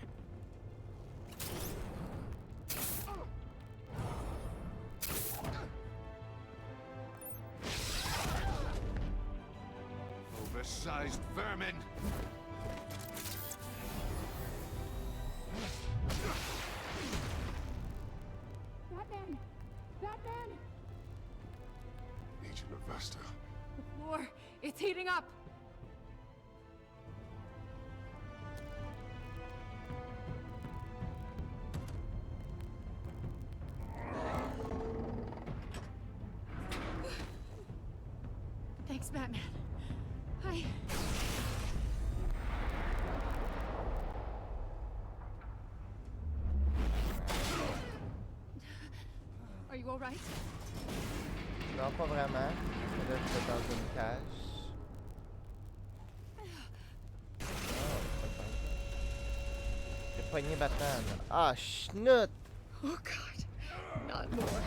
Oversized vermin! Batman! Batman! Agent Avesta. The floor, it's heating up! Thanks, Batman. Are you all right? Non, pas vraiment. Là, tu es dans une cage. J'ai pogné Batman. Ah, schnout! Oh, God. Not more.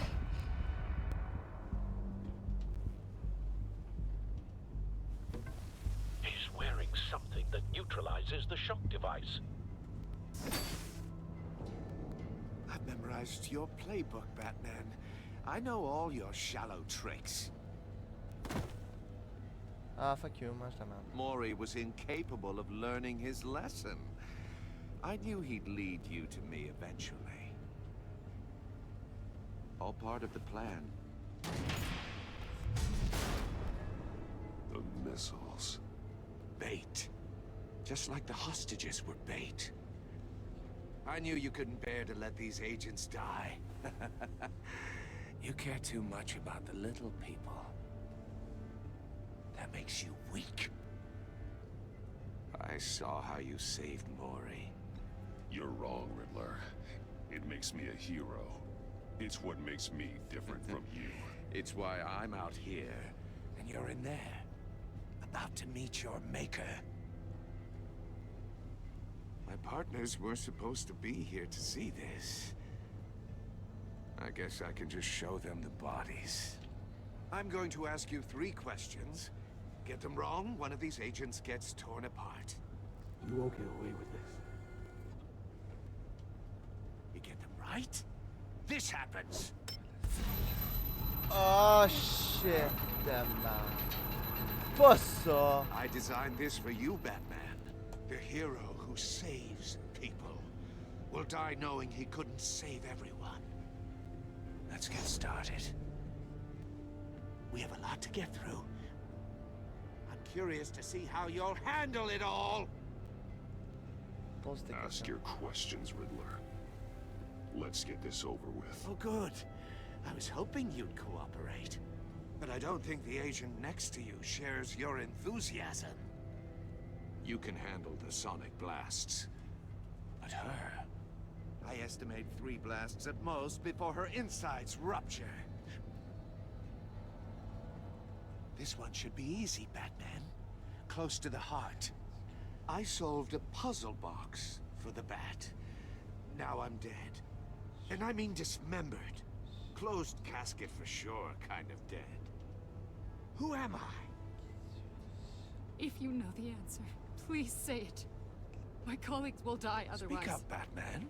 He's wearing something that neutralizes the shock device. I've memorized your playbook, Batman. I know all your shallow tricks. Ah, fuck you, mange ta merde. Maury was incapable of learning his lesson. I knew he'd lead you to me eventually. All part of the plan. The missiles. Bait. Just like the hostages were bait. I knew you couldn't bear to let these agents die. You care too much about the little people. That makes you weak. I saw how you saved Maury. You're wrong, Riddler. It makes me a hero. It's what makes me different from you. It's why I'm out here, and you're in there. About to meet your maker. My partners were supposed to be here to see this. I guess I can just show them the bodies. I'm going to ask you 3 questions. Get them wrong, one of these agents gets torn apart. You won't get away with this. You get them right, this happens. Oh shit, man. Pas ça. I designed this for you, Batman. The hero who saves people will die knowing he couldn't save everyone. Let's get started. We have a lot to get through. I'm curious to see how you'll handle it all. Ask your questions, Riddler. Let's get this over with. Oh, good. I was hoping you'd cooperate. But I don't think the agent next to you shares your enthusiasm. You can handle the sonic blasts. But her... I estimate 3 blasts at most before her insides rupture. This one should be easy, Batman. Close to the heart. I solved a puzzle box for the Bat. Now I'm dead. And I mean dismembered. Closed casket for sure, kind of dead. Who am I? If you know the answer, please say it. My colleagues will die otherwise. Speak up, Batman.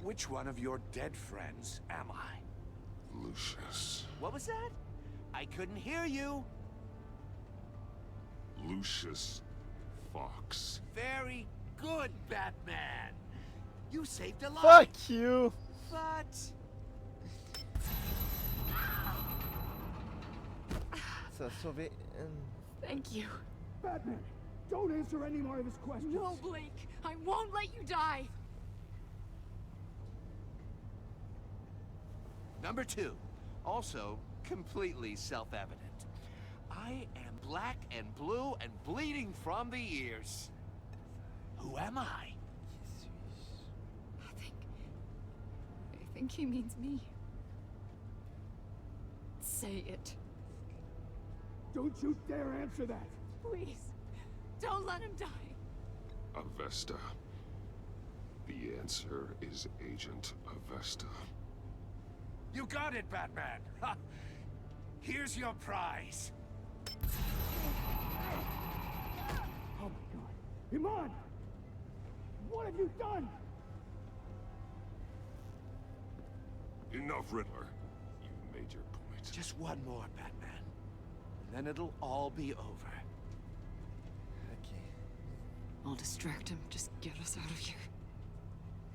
Which one of your dead friends am I? Lucius. What was that? I couldn't hear you. Lucius Fox. Very good, Batman. You saved a life. Fuck you. But... Ça a sauvé une... Thank you. Batman, don't answer any more of his questions. No, Blake. I won't let you die. Number 2, also completely self-evident. I am black and blue and bleeding from the ears. Who am I? I think he means me. Say it. Don't you dare answer that. Please. Don't let him die. Avesta. The answer is Agent Avesta. You got it, Batman. Ha. Here's your prize. Oh my God. Iman! What have you done? Enough, Riddler. You've made your point. Just one more, Batman. And then it'll all be over. Okay. I'll distract him. Just get us out of here.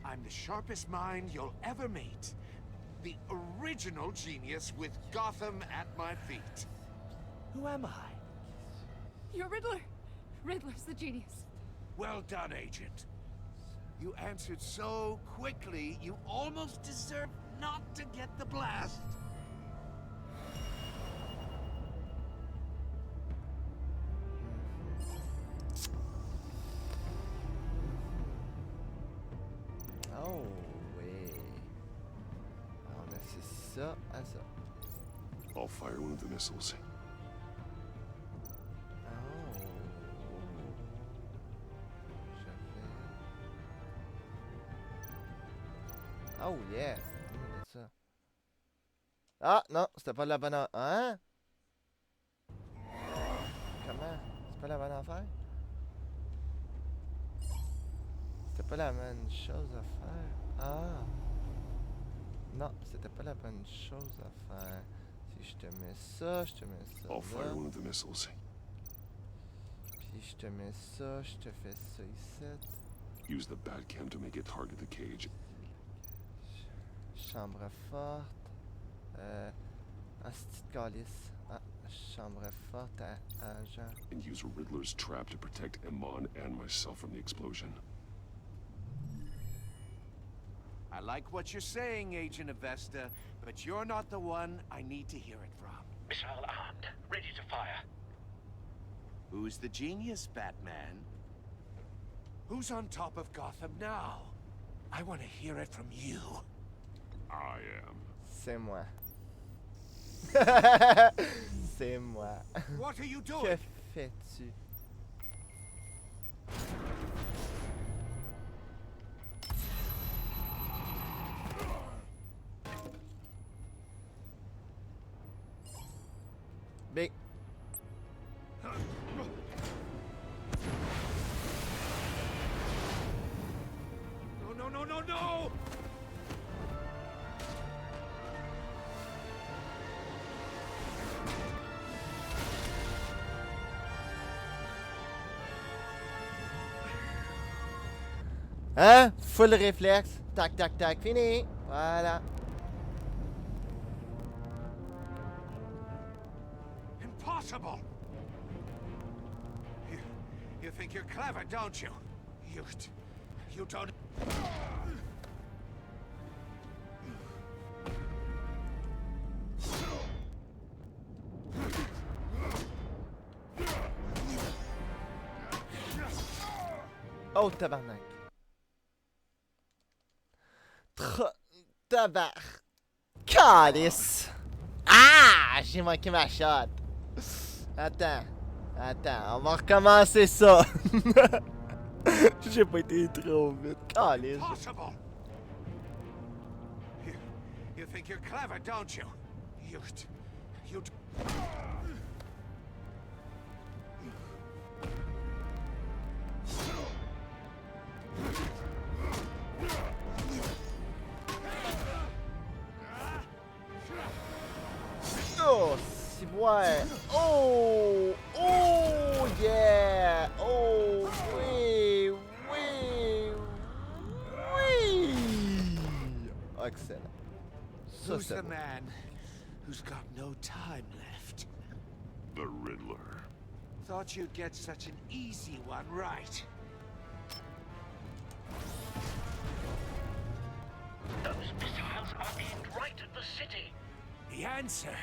I'm the sharpest mind you'll ever meet. The original genius with Gotham at my feet. Who am I? You're Riddler. Riddler's the genius. Well done, Agent. You answered so quickly, you almost deserve not to get the blast. Oh, oui. Alors, on a c'est ça à ça. I'll fire one of the missiles. Oh. Je vais... Oh, yeah. Ça. Ah, non, c'était pas la bonne... Hein? Comment? C'est pas la bonne affaire? C'était pas la bonne chose à faire. Ah. Non, c'était pas la bonne chose à faire. Si je te mets ça, je te mets ça I'll fire là. one of the missiles. Puis je te mets ça, je te fais ça ici. Use the Batcam to make it target the cage. Chambre forte. Asti de calice. Ah, chambre forte à agent. And use Riddler's trap to protect Iman and myself from the explosion. I like what you're saying, Agent Avesta, but you're not the one I need to hear it from. Missile armed, ready to fire. Who's the genius, Batman? Who's on top of Gotham now? I want to hear it from you. I am. C'est moi. C'est moi. What are you doing? Que fais-tu? Big. No, no, no, no, no! Hein? Full réflexe. Tac, tac, tac. Fini. Voilà. Impossible! You think you're clever, don't you? You don't... Oh, tabarnak. Tabarnak. Calice. Ah! J'ai manqué ma shot. Attends. Attends, on va recommencer ça. J'ai pas été trop vite. Calice. Impossible! You think you're clever, don't you? You... Oh, si ouais. Oh, oh, yeah. Oh, oui, oui, oui. Excellent. Ça, Who's c'est the bon. man who's got no time left? The Riddler. Thought you'd get such an easy one right. Those missiles are aimed right at the city. The answer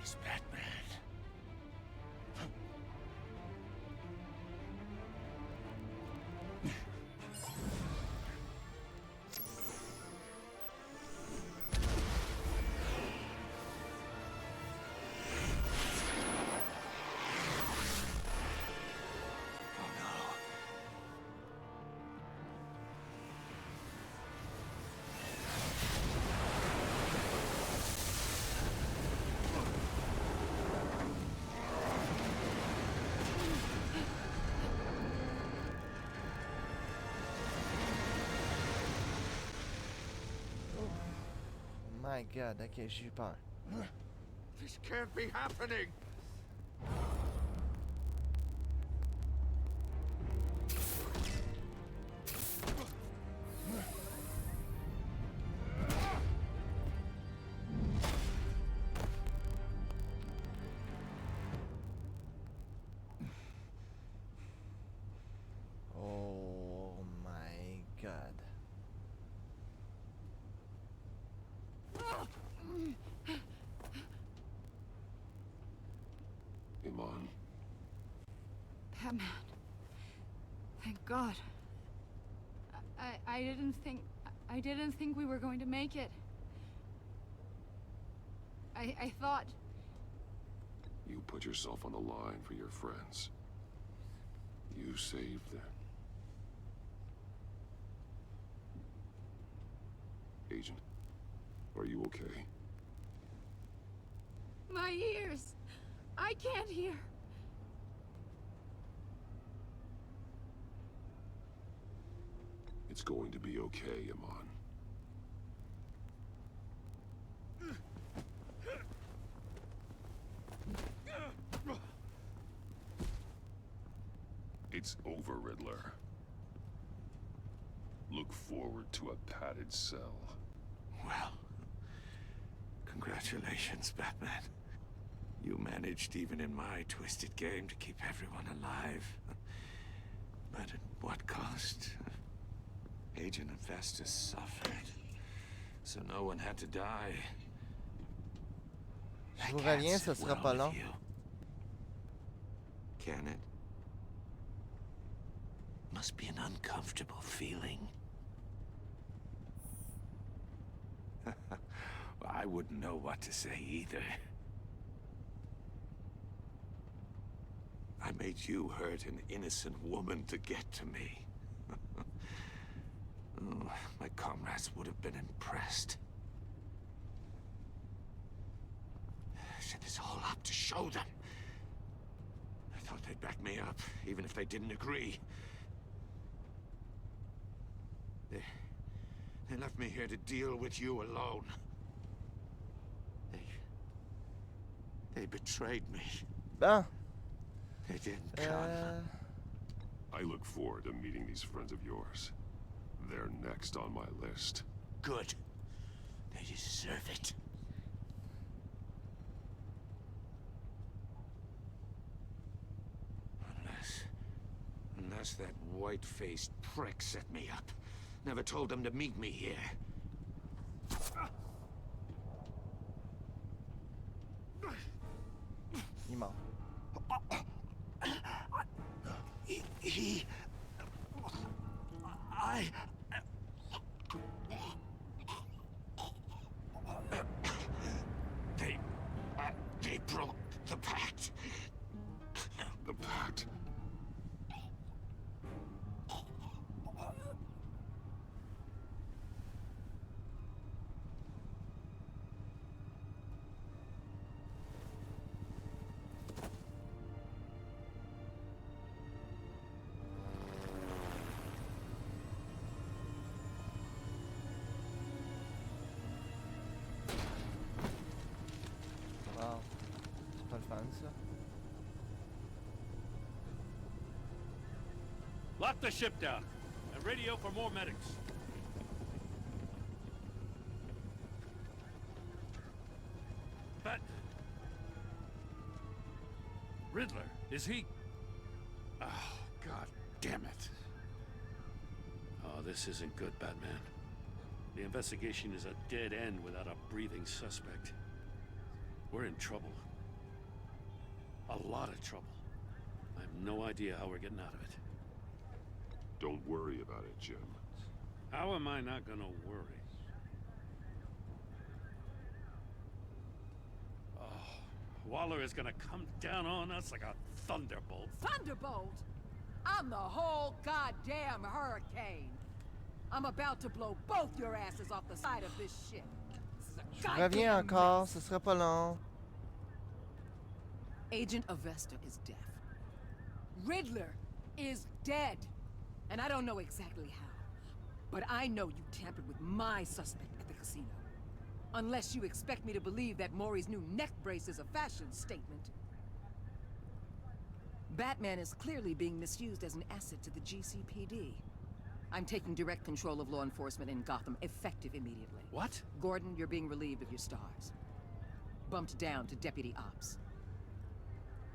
is Batman. My God, ok, j'ai eu peur. This can't be happening! Oh my God. Iman. Batman. Thank God. I didn't think we were going to make it. I thought... You put yourself on the line for your friends. You saved them. Agent, are you okay? My ears! I can't hear. It's going to be okay, Iman. It's over, Riddler. Look forward to a padded cell. Well, congratulations, Batman. You managed, even in my twisted game, to keep everyone alive. But at what cost? Agent Festus suffered, so no one had to die. Je vous reviens, ça sera pas long. Can it? Must be an uncomfortable feeling. Well, I wouldn't know what to say either. I made you hurt an innocent woman to get to me. Oh, my comrades would have been impressed. I set this all up to show them. I thought they'd back me up, even if they didn't agree. They left me here to deal with you alone. They betrayed me. Bon. They didn't come. I look forward to meeting these friends of yours. They're next on my list. Good. They deserve it. Unless that white-faced prick set me up. Never told them to meet me here. Il est mort. They broke the pact. The pact? Wow. C'est pas le fun, ça. Lock the ship down and radio for more medics. But Riddler, is he? Oh, God damn it. Oh, this isn't good, Batman. The investigation is a dead end without a breathing suspect. We're in trouble. A lot of trouble. I have no idea how we're getting out of it. Don't worry about it, Jim. How am I not gonna worry? Oh, Waller is gonna come down on us like a thunderbolt. Thunderbolt? I'm the whole goddamn hurricane. I'm about to blow both your asses off the side of this ship. Je reviens encore, ce sera pas long. Agent Avesta is deaf. Riddler is dead. And I don't know exactly how. But I know you tampered with my suspect at the casino. Unless you expect me to believe that Maury's new neck brace is a fashion statement. Batman is clearly being misused as an asset to the GCPD. I'm taking direct control of law enforcement in Gotham, effective immediately. What? Gordon, you're being relieved of your stars. Bumped down to Deputy Ops.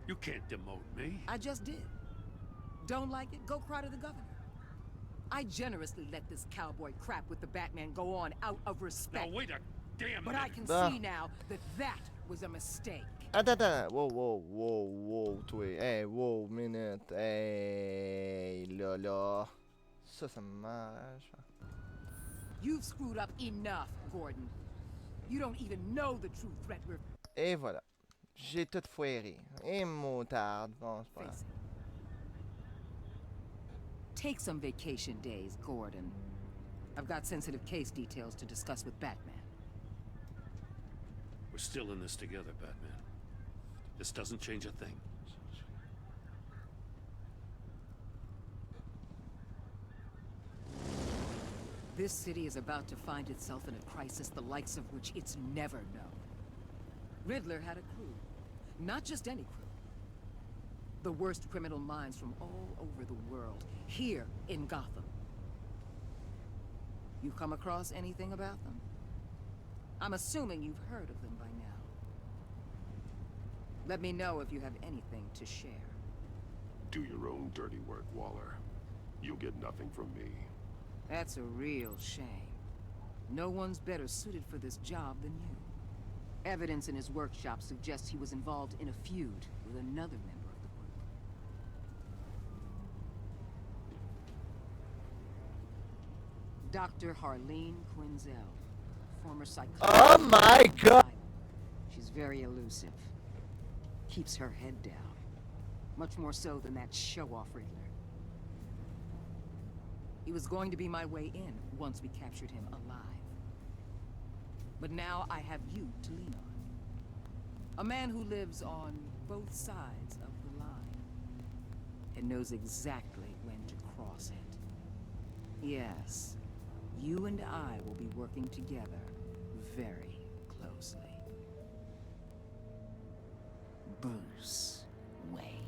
You can't demote me. I just did. Don't like it? Go cry to the governor. I generously let this cowboy crap with the Batman go on out of respect. Now wait a damn But I can see now that that was a mistake. Attends. Wow, toi. Hey, wow, minute. Hey, là. Ça marche. You've screwed up enough, Gordon. You don't even know the true threat we're... Et voilà. J'ai tout foiré. Et moutarde. Bon, c'est pas grave. Take some vacation days, Gordon. I've got sensitive case details to discuss with Batman. We're still in this together, Batman. This doesn't change a thing. This city is about to find itself in a crisis the likes of which it's never known. Riddler had a crew. Not just any crew. The worst criminal minds from all over the world, here in Gotham. You come across anything about them? I'm assuming you've heard of them by now. Let me know if you have anything to share. Do your own dirty work, Waller. You'll get nothing from me. That's a real shame. No one's better suited for this job than you. Evidence in his workshop suggests he was involved in a feud with another member of the group. Dr. Harleen Quinzel, former psychologist. Oh my god! She's very elusive. Keeps her head down. Much more so than that show-off Riddler. He was going to be my way in once we captured him alive. But now I have you to lean on. A man who lives on both sides of the line and knows exactly when to cross it. Yes, you and I will be working together very closely. Bruce Wayne.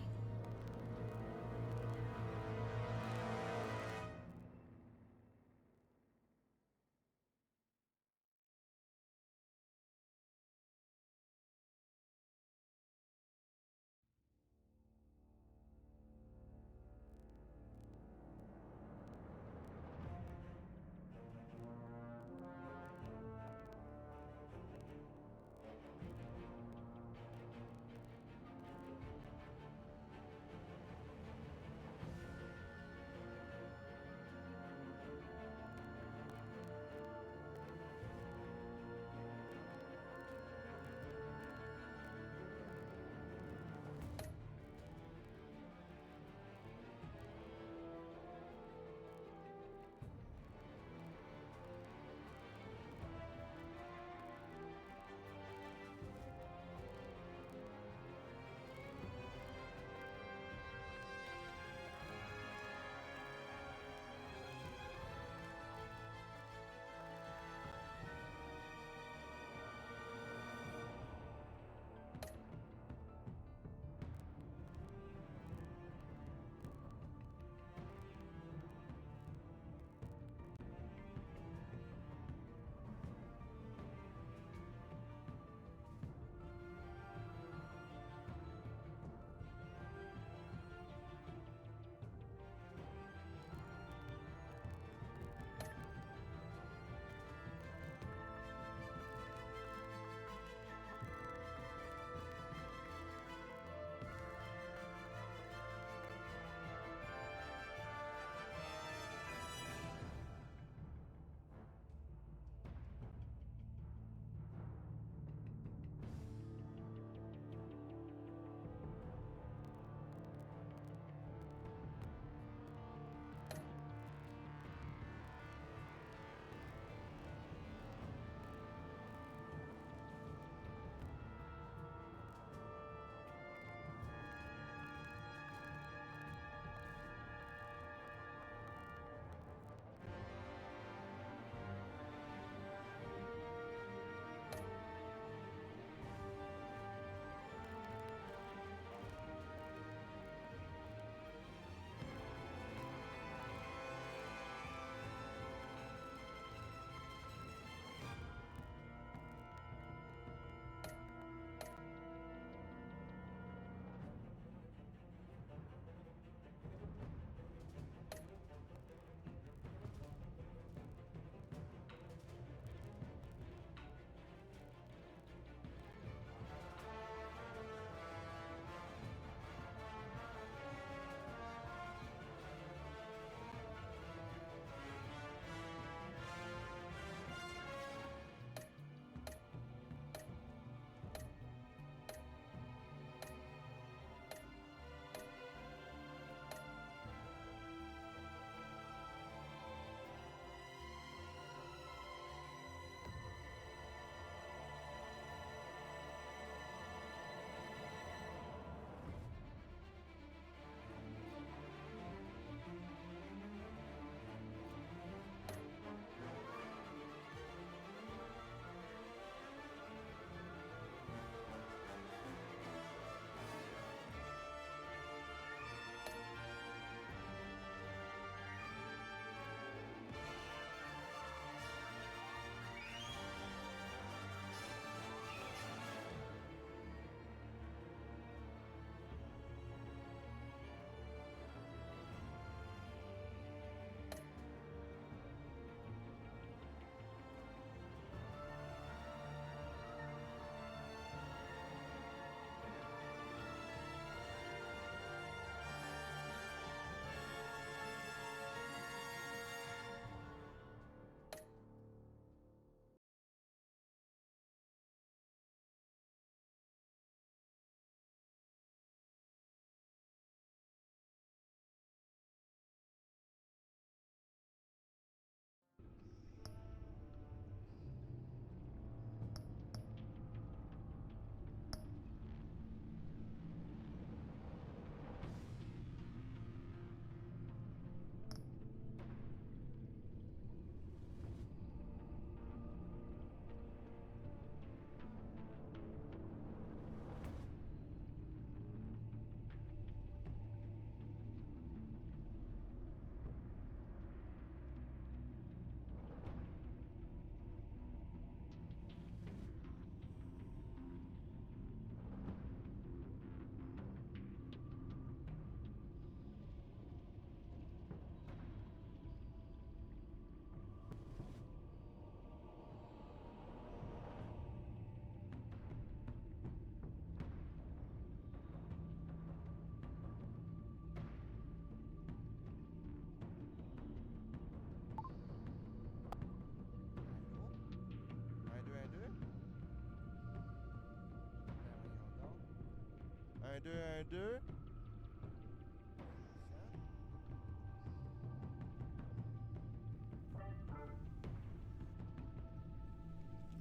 1, 2, 1, 2.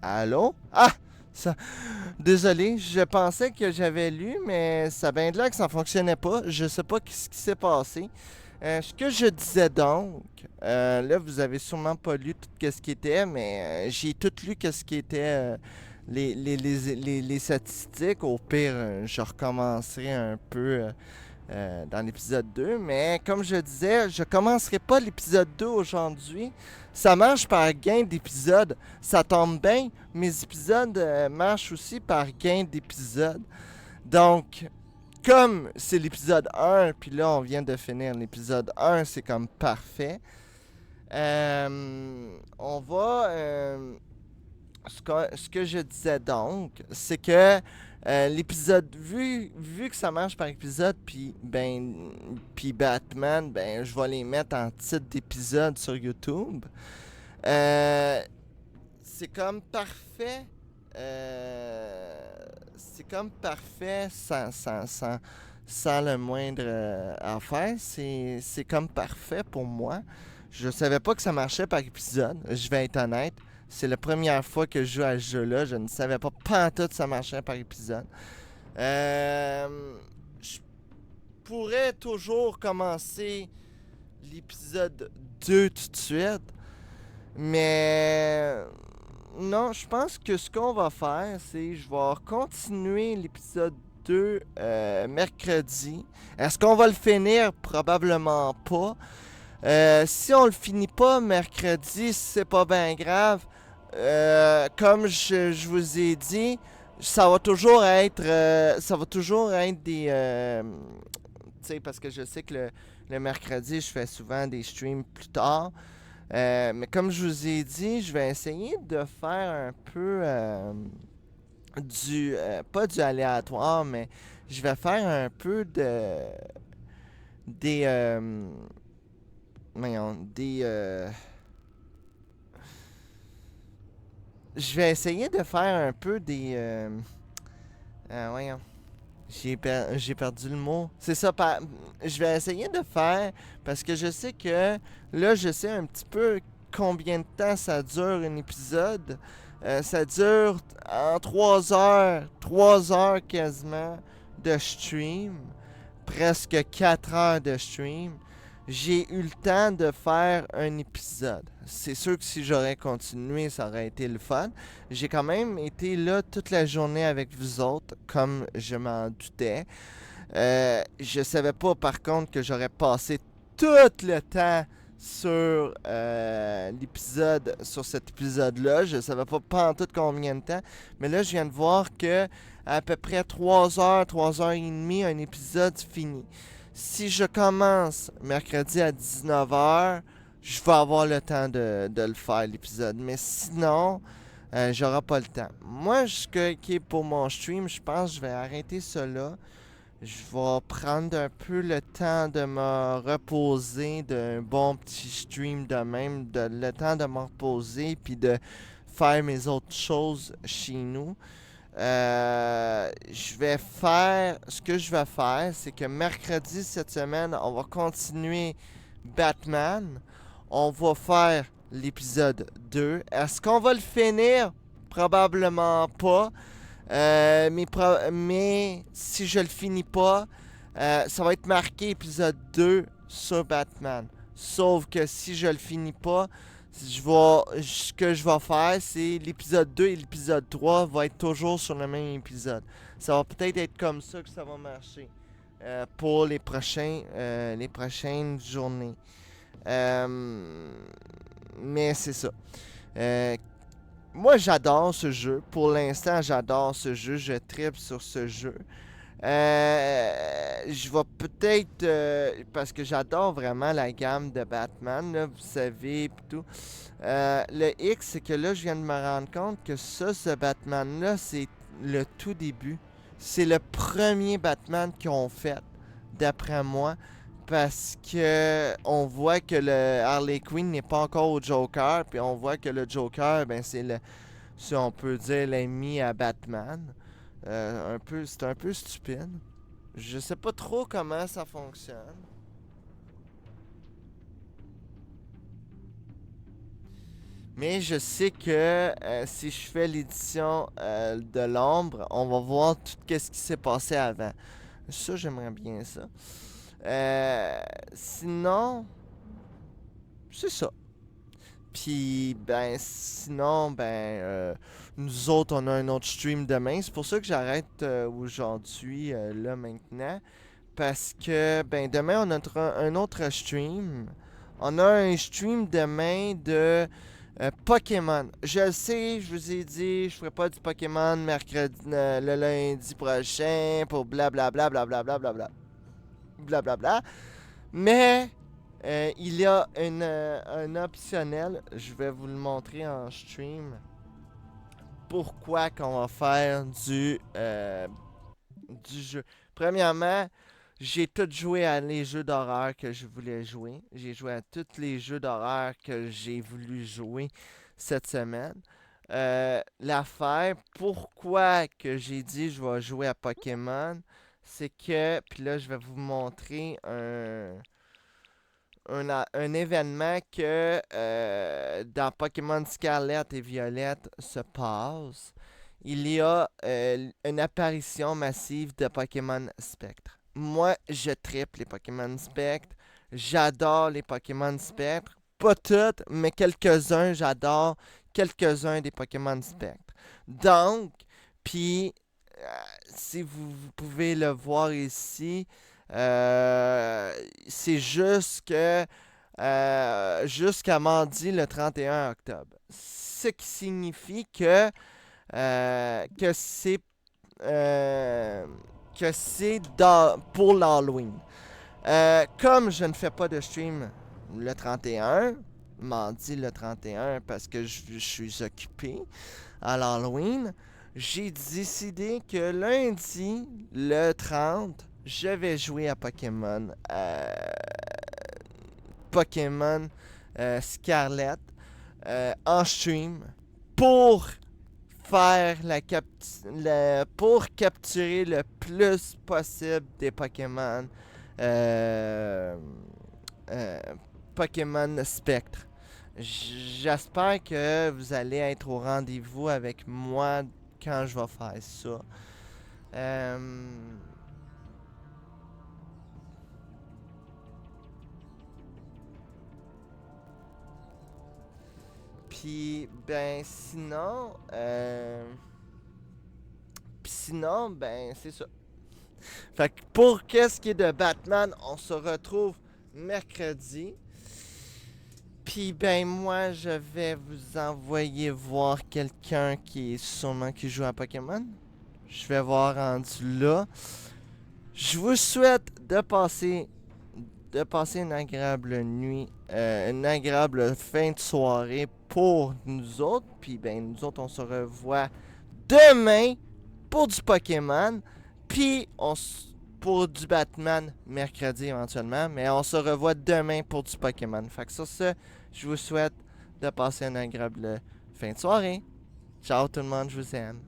Allô? Ah! Ça... Désolé, je pensais que j'avais lu, mais ça vient de là que ça fonctionnait pas. Je sais pas ce qui s'est passé. Ce que je disais donc, là, vous avez sûrement pas lu tout ce qui était, mais j'ai tout lu ce qui était les statistiques. Au pire, je recommencerai un peu dans l'épisode 2. Mais comme je disais, je commencerai pas l'épisode 2 aujourd'hui. Ça marche par gain d'épisodes. Ça tombe bien. Mes épisodes marchent aussi par gain d'épisodes. Donc, comme c'est l'épisode 1, puis là, on vient de finir l'épisode 1, c'est comme parfait. On va... ce que je disais donc, c'est que l'épisode, vu que ça marche par épisode, puis Batman, je vais les mettre en titre d'épisode sur YouTube. C'est comme parfait. C'est comme parfait sans le moindre affaire. C'est comme parfait pour moi. Je savais pas que ça marchait par épisode, je vais être honnête. C'est la première fois que je joue à ce jeu-là. Je ne savais pas pantoute que ça marchait par épisode. Je pourrais toujours commencer l'épisode 2 tout de suite. Mais non, je pense que ce qu'on va faire, c'est je vais continuer l'épisode 2 mercredi. Est-ce qu'on va le finir? Probablement pas. Si on le finit pas mercredi, c'est pas bien grave. Comme je vous ai dit, ça va toujours être des... tu sais, parce que je sais que le mercredi, je fais souvent des streams plus tard. Mais comme je vous ai dit, je vais essayer de faire un peu pas du aléatoire, mais je vais faire un peu je vais essayer de faire un peu des... voyons. J'ai perdu le mot. C'est ça, je vais essayer de faire, parce que je sais que, là, je sais un petit peu combien de temps ça dure un épisode. Ça dure en 3 heures quasiment de stream, presque 4 heures de stream. J'ai eu le temps de faire un épisode. C'est sûr que si j'aurais continué, ça aurait été le fun. J'ai quand même été là toute la journée avec vous autres, comme je m'en doutais. Je savais pas, par contre, que j'aurais passé tout le temps sur l'épisode, sur cet épisode-là. Je savais pas pantoute combien de temps. Mais là, je viens de voir que à peu près 3 heures, 3 heures et demie, un épisode fini. Si je commence mercredi à 19h, je vais avoir le temps de le faire, l'épisode. Mais sinon, j'aurai pas le temps. Moi, pour mon stream, je pense que je vais arrêter cela. Je vais prendre un peu le temps de me reposer d'un bon petit stream de même. Le temps de me reposer puis de faire mes autres choses chez nous. Ce que je vais faire, c'est que mercredi cette semaine, on va continuer Batman. On va faire l'épisode 2. Est-ce qu'on va le finir? Probablement pas. Mais si je le finis pas, ça va être marqué épisode 2 sur Batman. Sauf que si je le finis pas, ce que je vais faire, c'est l'épisode 2 et l'épisode 3 vont être toujours sur le même épisode. Ça va peut-être être comme ça que ça va marcher pour les prochaines journées. Mais c'est ça. Moi, j'adore ce jeu. Pour l'instant, j'adore ce jeu. Je trippe sur ce jeu. Je vais peut-être... parce que j'adore vraiment la gamme de Batman, là, vous savez, pis tout. Le X, c'est que là, je viens de me rendre compte que ce Batman-là, c'est le tout début. C'est le premier Batman qu'ils ont fait, d'après moi. Parce que on voit que le Harley Quinn n'est pas encore au Joker, puis on voit que le Joker, c'est si on peut dire, l'ennemi à Batman. C'est un peu stupide. Je sais pas trop comment ça fonctionne. Mais je sais que si je fais l'édition de l'ombre, on va voir tout ce qui s'est passé avant. Ça, j'aimerais bien ça. Sinon, c'est ça. Puis, ben, sinon, nous autres, on a un autre stream demain. C'est pour ça que j'arrête aujourd'hui, là, maintenant. Parce que, ben, demain, on a un autre stream. On a un stream demain de Pokémon. Je le sais, je vous ai dit, je ferai pas du Pokémon mercredi, le lundi prochain pour blablabla, blablabla, blablabla. Blablabla. Mais il y a un optionnel, je vais vous le montrer en stream. Pourquoi qu'on va faire du jeu. Premièrement, j'ai tout joué à les jeux d'horreur que je voulais jouer. J'ai joué à tous les jeux d'horreur que j'ai voulu jouer cette semaine. L'affaire, pourquoi que j'ai dit je vais jouer à Pokémon, c'est que, puis là je vais vous montrer un événement que dans Pokémon Scarlet et Violette se passe. Il y a une apparition massive de Pokémon Spectre. Moi, je trippe les Pokémon Spectre. J'adore les Pokémon Spectre. Pas toutes, mais quelques-uns, j'adore quelques-uns des Pokémon Spectre. Donc, puis, si vous pouvez le voir ici, c'est juste que jusqu'à mardi le 31 octobre. Ce qui signifie que c'est pour l'Halloween. Comme je ne fais pas de stream le 31, mardi le 31, parce que je suis occupé à l'Halloween, j'ai décidé que lundi le 30, je vais jouer à Pokémon. Pokémon Scarlet en stream pour faire pour capturer le plus possible des Pokémon Pokémon Spectre. J'espère que vous allez être au rendez-vous avec moi quand je vais faire ça. Puis, ben, sinon, c'est ça. Fait que pour qu'est-ce qui est de Batman, on se retrouve mercredi. Puis, ben, moi, je vais vous envoyer voir quelqu'un qui joue à Pokémon. Je vais voir rendu là. Je vous souhaite de passer une agréable nuit, une agréable fin de soirée pour nous autres. Puis ben nous autres on se revoit demain pour du Pokémon. Puis pour du Batman mercredi éventuellement. Mais on se revoit demain pour du Pokémon. Fait que sur ce, je vous souhaite de passer une agréable fin de soirée. Ciao tout le monde, je vous aime.